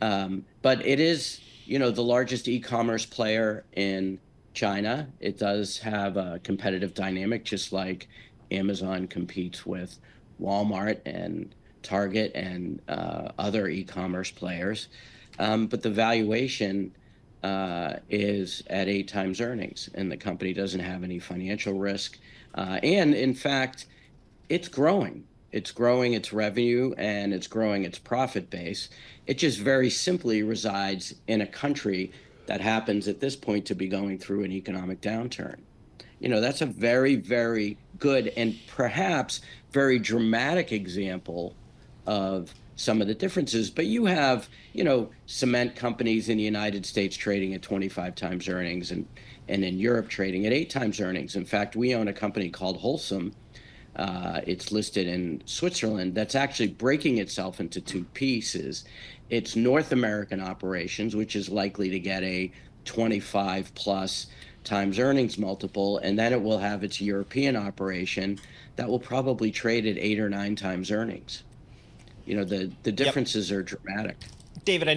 but it is, the largest e-commerce player in China. It does have a competitive dynamic, just like Amazon competes with Walmart and Target and other e-commerce players. But the valuation is at 8 times earnings, and the company doesn't have any financial risk. And in fact, it's growing. It's growing its revenue and it's growing its profit base. It just very simply resides in a country that happens at this point to be going through an economic downturn. That's a very, very good and perhaps very dramatic example of some of the differences. But you have, cement companies in the United States trading at 25 times earnings and in Europe trading at 8 times earnings. In fact, we own a company called Wholesome. It's listed in Switzerland that's actually breaking itself into 2 pieces. It's North American operations, which is likely to get a 25 plus times earnings multiple, and then it will have its European operation that will probably trade at 8 or 9 times earnings. The differences are dramatic. David,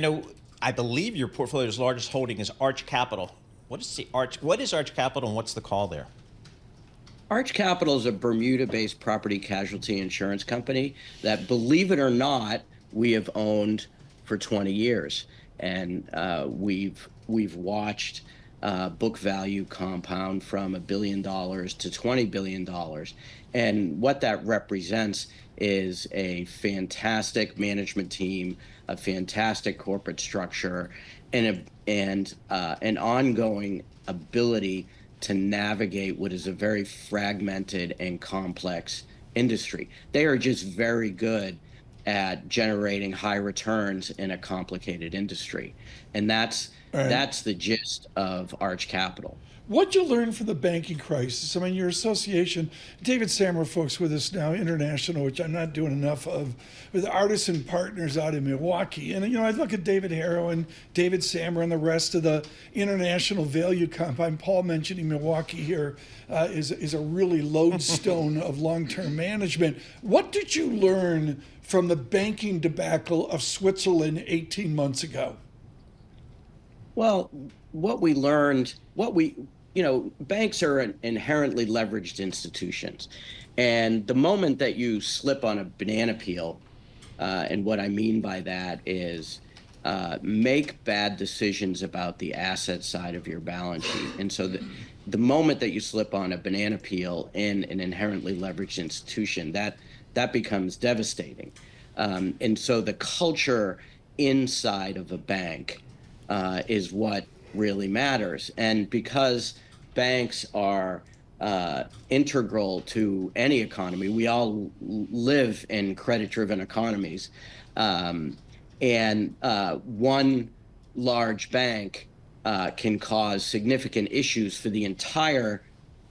I believe your portfolio's largest holding is Arch Capital. What is Arch Capital and what's the call there? Arch Capital is a Bermuda-based property casualty insurance company that, believe it or not, we have owned for 20 years. And we've watched book value compound from $1 billion to $20 billion. And what that represents is a fantastic management team, a fantastic corporate structure, and an ongoing ability to navigate what is a very fragmented and complex industry. They are just very good at generating high returns in a complicated industry. And that's the gist of Arch Capital. What'd you learn from the banking crisis? I mean, your association, David Samra, folks with us now, international, which I'm not doing enough of, with Artisan Partners out in Milwaukee. And, I look at David Harrow and David Samra and the rest of the international value compound. Paul mentioning Milwaukee here is a really lodestone of long-term management. What did you learn from the banking debacle of Switzerland 18 months ago? Well, what we learned, banks are inherently leveraged institutions. And the moment that you slip on a banana peel, and what I mean by that is make bad decisions about the asset side of your balance sheet. And so the moment that you slip on a banana peel in an inherently leveraged institution, that becomes devastating. And so the culture inside of a bank is what really matters. And because banks are integral to any economy, we all live in credit-driven economies, and one large bank can cause significant issues for the entire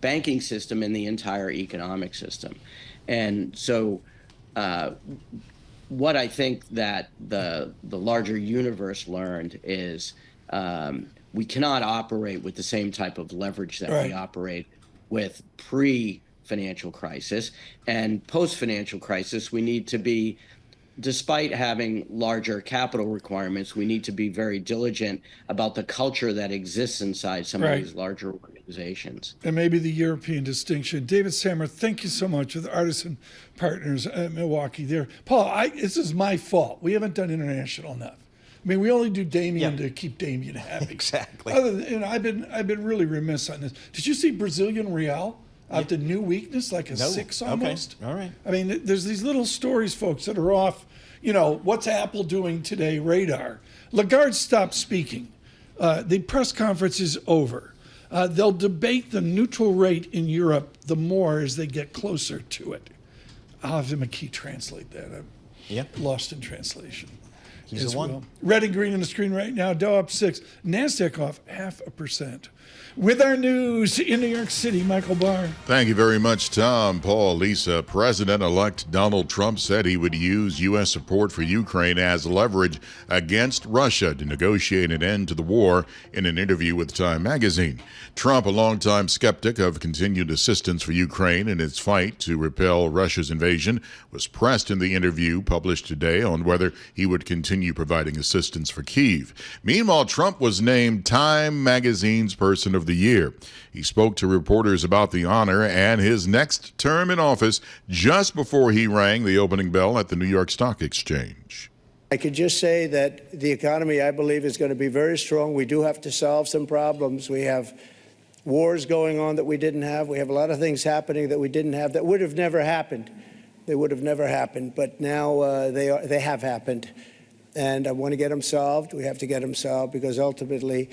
banking system and the entire economic system. And so what I think that the larger universe learned is we cannot operate with the same type of leverage that we operate with pre-financial crisis. And post-financial crisis, we need to be despite having larger capital requirements, we need to be very diligent about the culture that exists inside some of these larger organizations. And maybe the European distinction. David Sammer, thank you so much with Artisan Partners at Milwaukee there. Paul, this is my fault. We haven't done international enough. I mean, we only do Damien to keep Damien happy. Exactly. Other than, I've been really remiss on this. Did you see Brazilian real? The new weakness, like a 6 almost. Okay. All right. I mean, there's these little stories, folks, that are off, what's Apple doing today radar. Lagarde stopped speaking. The press conference is over. They'll debate the neutral rate in Europe the more as they get closer to it. I'll have McKee translate that. I'm lost in translation. He's the one. Well. Red and green on the screen right now. Dow up 6. NASDAQ off 0.5%. With our news in New York City, Michael Barr. Thank you very much, Tom. Paul, Lisa. President-elect Donald Trump said he would use U.S. support for Ukraine as leverage against Russia to negotiate an end to the war in an interview with Time magazine. Trump, a longtime skeptic of continued assistance for Ukraine in its fight to repel Russia's invasion, was pressed in the interview published today on whether he would continue providing assistance for Kyiv. Meanwhile, Trump was named Time magazine's Person of the Year. He spoke to reporters about the honor and his next term in office just before he rang the opening bell at the New York Stock Exchange. I could just say that the economy, I believe, is going to be very strong. We do have to solve some problems. We have wars going on that we didn't have. We have a lot of things happening that we didn't have that would have never happened. They would have never happened, but now they have happened. And I want to get them solved. We have to get them solved because ultimately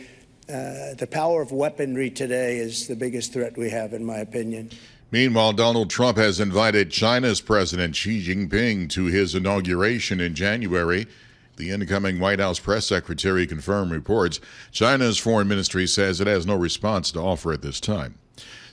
the power of weaponry today is the biggest threat we have, in my opinion. Meanwhile, Donald Trump has invited China's President Xi Jinping to his inauguration in January. The incoming White House press secretary confirmed reports. China's foreign ministry says it has no response to offer at this time.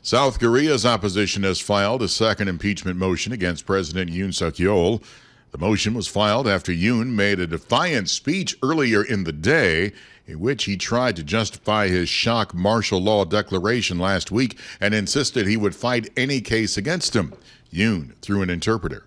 South Korea's opposition has filed a second impeachment motion against President Yoon Suk-yeol. The motion was filed after Yoon made a defiant speech earlier in the day in which he tried to justify his shock martial law declaration last week and insisted he would fight any case against him. Yoon through an interpreter.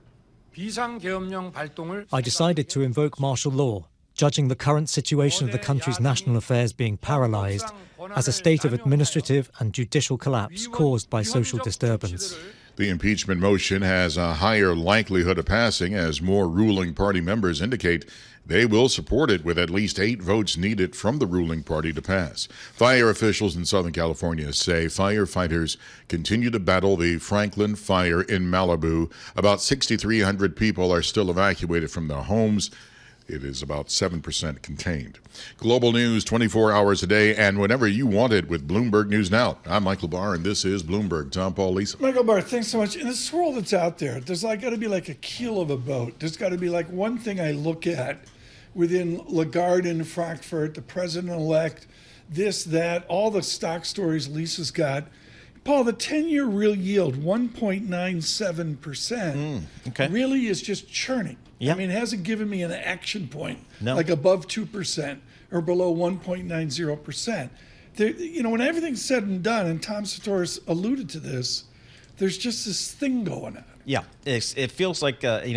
I decided to invoke martial law, judging the current situation of the country's national affairs being paralyzed as a state of administrative and judicial collapse caused by social disturbance. The impeachment motion has a higher likelihood of passing as more ruling party members indicate they will support it with at least 8 votes needed from the ruling party to pass. Fire officials in Southern California say firefighters continue to battle the Franklin fire in Malibu. About 6,300 people are still evacuated from their homes. It is about 7% contained. Global news 24 hours a day and whenever you want it with Bloomberg News Now. I'm Michael Barr, and this is Bloomberg. Tom, Paul, Lisa. Michael Barr, thanks so much. In this swirl that's out there, there's got to be like a keel of a boat. There's got to be like one thing I look at within Lagarde in Frankfurt, the president-elect, this, that, all the stock stories Lisa's got. Paul, the 10-year real yield, 1.97%, really is just churning. I mean, it hasn't given me an action point, like above 2% or below 1.90%. When everything's said and done, and Tom Sator's alluded to this, there's just this thing going on. Yeah, it feels like, we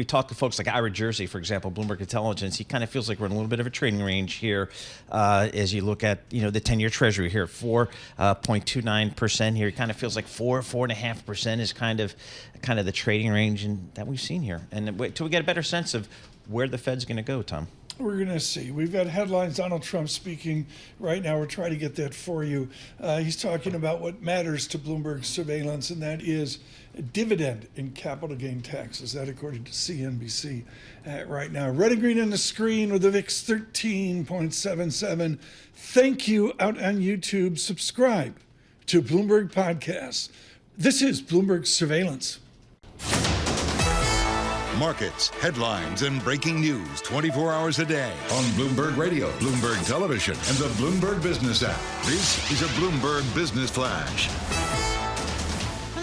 talk to folks like Ira Jersey, for example, Bloomberg Intelligence. He kind of feels like we're in a little bit of a trading range here as you look at, the 10-year Treasury here, 4.29% here. It kind of feels like 4.5% is kind of the trading range that we've seen here. And until we get a better sense of where the Fed's going to go, Tom. We're going to see. We've got headlines. Donald Trump speaking right now. We're trying to get that for you. He's talking about what matters to Bloomberg Surveillance, and that is a dividend in capital gain taxes. That according to CNBC right now. Red and green on the screen with the VIX 13.77. Thank you out on YouTube. Subscribe to Bloomberg Podcasts. This is Bloomberg Surveillance. Markets, headlines, and breaking news 24 hours a day on Bloomberg Radio, Bloomberg Television, and the Bloomberg Business app. This is a Bloomberg Business Flash.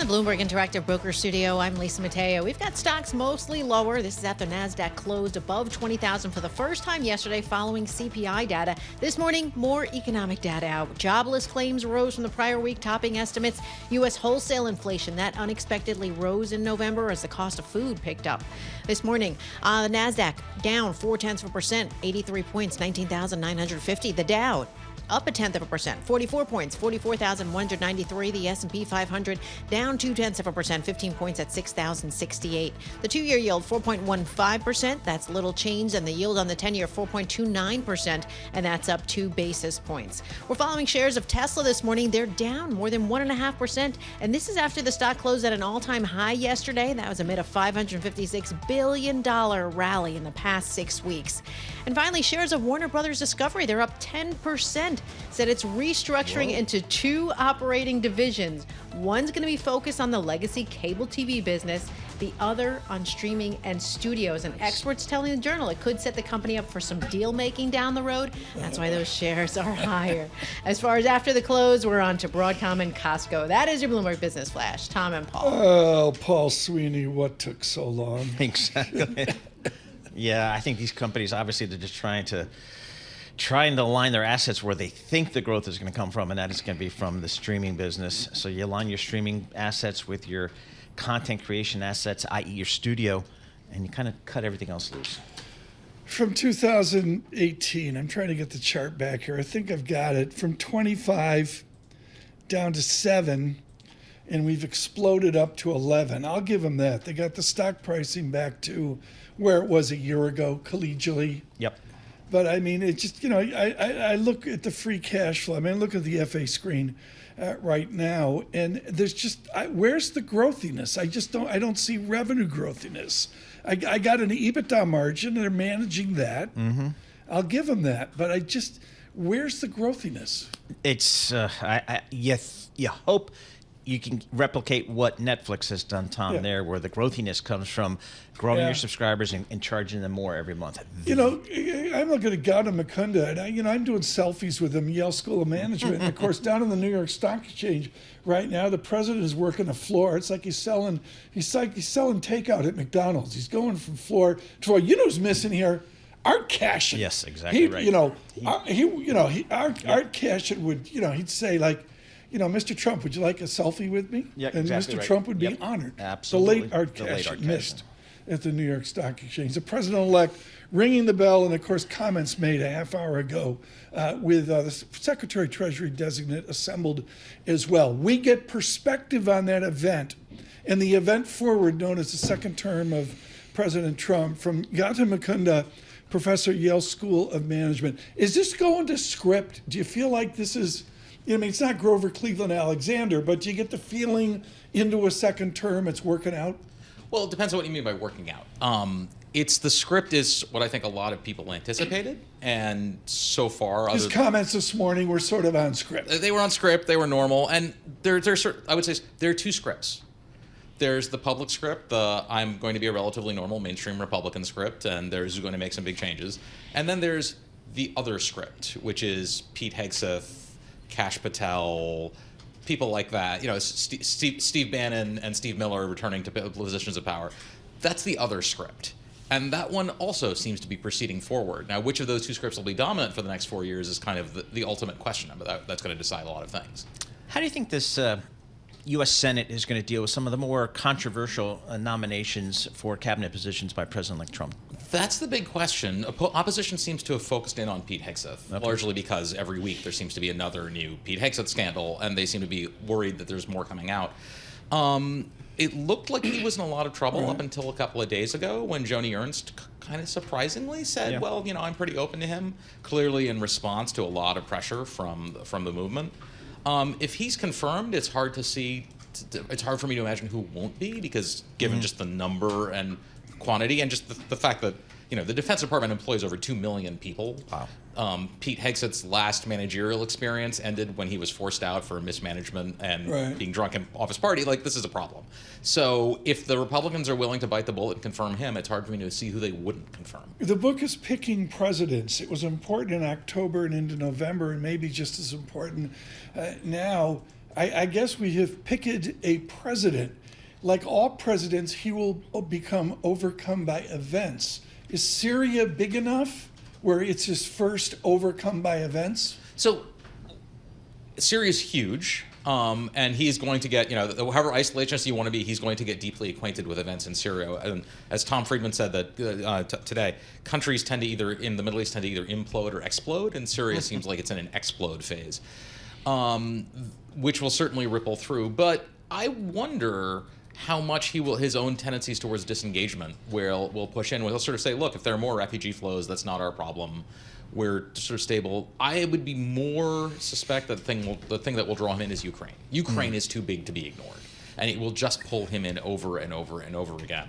the Bloomberg Interactive Broker Studio, I'm Lisa Mateo. We've got stocks mostly lower. This is after NASDAQ closed above 20,000 for the first time yesterday following CPI data. This morning, more economic data out. Jobless claims rose from the prior week, topping estimates. U.S. wholesale inflation, that unexpectedly rose in November as the cost of food picked up. This morning, the NASDAQ down 0.4%, 83 points, 19,950. The Dow up 0.1%, 44 points, 44,193. The S&P 500 down 0.2%, 15 points at 6,068. The 2-year yield 4.15%. That's little change, and the yield on the 10-year 4.29%, and that's up 2 basis points. We're following shares of Tesla this morning. They're down more than 1.5%, and this is after the stock closed at an all-time high yesterday. That was amid a $556 billion rally in the past 6 weeks. And finally, shares of Warner Brothers Discovery, they're up 10%. Said it's restructuring into 2 operating divisions. One's going to be focused on the legacy cable TV business, the other on streaming and studios. And experts telling the Journal it could set the company up for some deal making down the road. That's why those shares are higher. As far as after the close, we're on to Broadcom and Costco. That is your Bloomberg Business Flash. Tom and Paul. Oh, Paul Sweeney, what took so long? Exactly. Yeah, I think these companies, obviously, they're just trying to align their assets where they think the growth is going to come from, and that is going to be from the streaming business. So you align your streaming assets with your content creation assets, i.e. your studio, and you kind of cut everything else loose. From 2018, I'm trying to get the chart back here. I think I've got it. From 25 down to 7, and we've exploded up to 11. I'll give them that. They got the stock pricing back to where it was a year ago, collegially. Yep. But I mean, it just, I look at the free cash flow. I mean, look at the FA screen right now, and there's just, where's the growthiness? I don't see revenue growthiness. I got an EBITDA margin, and they're managing that. Mm-hmm. I'll give them that. But where's the growthiness? It's, you hope you can replicate what Netflix has done, Tom, there, where the growthiness comes from growing your subscribers and charging them more every month. I'm looking at Gautam Mukunda, and I'm doing selfies with him, Yale School of Management. And of course, down in the New York Stock Exchange right now, the president is working the floor. It's like he's selling takeout at McDonald's. He's going from floor to floor. You know who's missing here? Art Cashin. Yes, exactly right. Art Cashin would, he'd say like, Mr. Trump, would you like a selfie with me? Yeah, and exactly Mr. right. Trump would be honored. Absolutely. The late Art Cashin missed at the New York Stock Exchange. The president-elect ringing the bell, and of course comments made a half hour ago with the Secretary Treasury designate assembled as well. We get perspective on that event and the event forward known as the second term of President Trump from Gautam Mukunda, professor at Yale School of Management. Is this going to script? Do you feel like this is... it's not Grover Cleveland Alexander, but do you get the feeling into a second term it's working out? Well, it depends on what you mean by working out. The script is what I think a lot of people anticipated, and so far... His comments this morning were sort of on script. They were on script, they were normal, and I would say there are 2 scripts. There's the public script, the I'm going to be a relatively normal mainstream Republican script, and there's going to make some big changes. And then there's the other script, which is Pete Hegseth, Kash Patel, people like that, Steve Bannon and Steve Miller returning to positions of power. That's the other script. And that one also seems to be proceeding forward. Now, which of those 2 scripts will be dominant for the next 4 years is kind of the ultimate question. But that's going to decide a lot of things. How do you think this U.S. Senate is going to deal with some of the more controversial nominations for cabinet positions by President-elect Trump? That's the big question. Opposition seems to have focused in on Pete Hegseth, largely because every week there seems to be another new Pete Hegseth scandal, and they seem to be worried that there's more coming out. It looked like he was in a lot of trouble up until a couple of days ago when Joni Ernst kind of surprisingly said, well, I'm pretty open to him, clearly in response to a lot of pressure from the movement. If he's confirmed, it's hard to see. It's hard for me to imagine who won't be, because given just the number and quantity, and just the fact that the Defense Department employs over 2 million people. Wow. Pete Hegseth's last managerial experience ended when he was forced out for mismanagement and being drunk off his party. This is a problem. So if the Republicans are willing to bite the bullet and confirm him, it's hard for me to see who they wouldn't confirm. The book is picking presidents. It was important in October and into November, and maybe just as important now. I guess we have picked a president. Like all presidents, he will become overcome by events. Is Syria big enough where it's his first overcome by events? So Syria's huge. And he's going to get, however isolationist you want to be, he's going to get deeply acquainted with events in Syria. And as Tom Friedman said that today, countries tend to in the Middle East tend to either implode or explode, and Syria seems like it's in an explode phase, which will certainly ripple through. But I wonder how much his own tendencies towards disengagement will push in. He'll sort of say, look, if there are more refugee flows, that's not our problem. We're sort of stable. I would be more suspect that the thing that will draw him in is Ukraine. Ukraine is too big to be ignored, and it will just pull him in over and over and over again,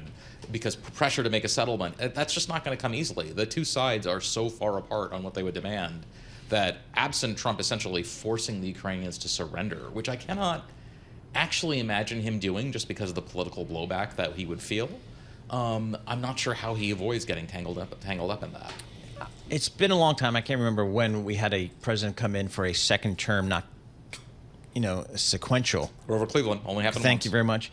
because pressure to make a settlement, that's just not going to come easily. The two sides are so far apart on what they would demand that absent Trump essentially forcing the Ukrainians to surrender, which I cannot actually imagine him doing just because of the political blowback that he would feel, I'm not sure how he avoids getting tangled up in that. It's been a long time. I can't remember when we had a president come in for a second term, not, sequential. Grover Cleveland only happened once. Thank you very much.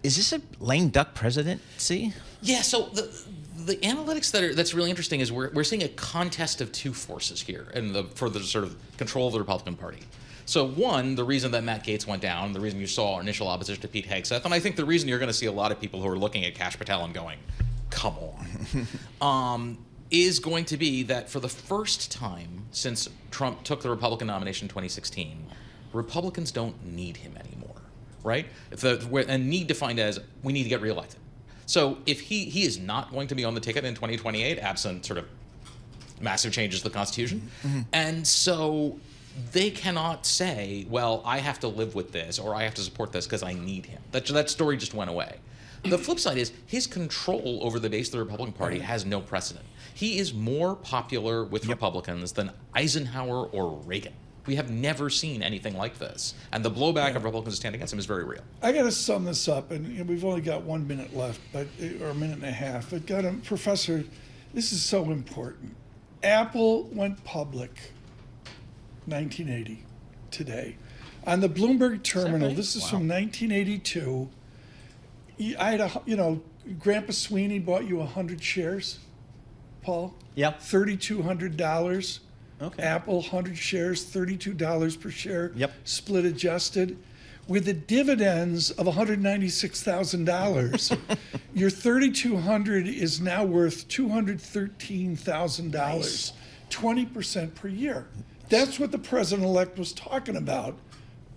Is this a lame duck presidency? Yeah. So the analytics that's really interesting is we're seeing a contest of two forces here, for the sort of control of the Republican Party. So one, the reason that Matt Gaetz went down, the reason you saw initial opposition to Pete Hegseth, and I think the reason you're going to see a lot of people who are looking at Kash Patel and going, come on. Is going to be that for the first time since Trump took the Republican nomination in 2016, Republicans don't need him anymore, right? And need defined as we need to get reelected. So if he is not going to be on the ticket in 2028, absent sort of massive changes to the Constitution, and so they cannot say, well, I have to live with this or I have to support this because I need him. That story just went away. The flip side is his control over the base of the Republican Party has no precedent. He is more popular with Republicans than Eisenhower or Reagan. We have never seen anything like this. And the blowback of Republicans who stand against him is very real. I got to sum this up, and we've only got 1 minute left, or a minute and a half. But Professor, this is so important. Apple went public 1980 today. On the Bloomberg terminal, this is from 1982. I had Grandpa Sweeney bought you 100 shares, Paul? Yep. $3,200. Okay. Apple, 100 shares, $32 per share. Yep. Split adjusted. With the dividends of $196,000, your $3,200 is now worth $213,000, nice. 20% per year. That's what the president-elect was talking about.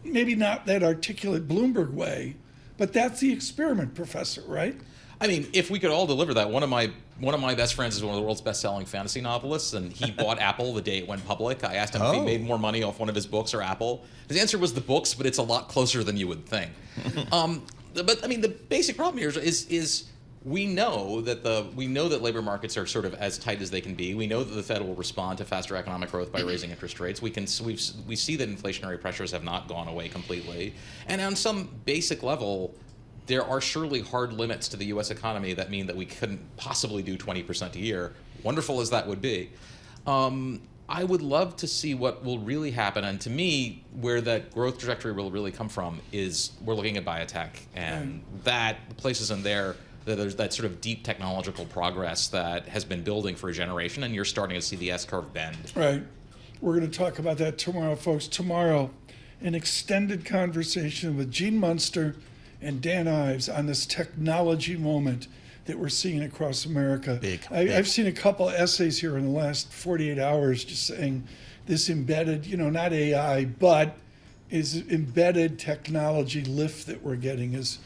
Maybe not that articulate Bloomberg way, but that's the experiment, Professor, right? I mean, if we could all deliver that, one of my best friends is one of the world's best-selling fantasy novelists, and he bought Apple the day it went public. I asked him if he made more money off one of his books or Apple. His answer was the books, but it's a lot closer than you would think. But I mean, the basic problem here is we know that labor markets are sort of as tight as they can be. We know that the Fed will respond to faster economic growth by raising interest rates. We see that inflationary pressures have not gone away completely, and on some basic level, there are surely hard limits to the U.S. economy that mean that we couldn't possibly do 20% a year, wonderful as that would be. I would love to see what will really happen. And to me, where that growth trajectory will really come from is we're looking at biotech, and that places in there that there's that sort of deep technological progress that has been building for a generation, and you're starting to see the S-curve bend. Right. We're going to talk about that tomorrow, folks. Tomorrow, an extended conversation with Gene Munster and Dan Ives on this technology moment that we're seeing across America. I've seen a couple essays here in the last 48 hours just saying this embedded, not AI, but is embedded technology lift that we're getting is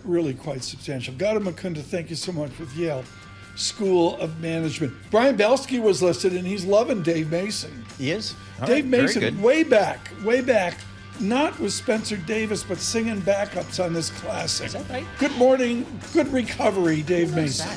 really quite substantial. Gautam Mukunda, thank you so much, with Yale School of Management. Brian Belsky was listed, and he's loving Dave Mason. He is? Dave Mason, way back. Not with Spencer Davis, but singing backups on this classic. Is that right? Good morning, good recovery, Dave Mason.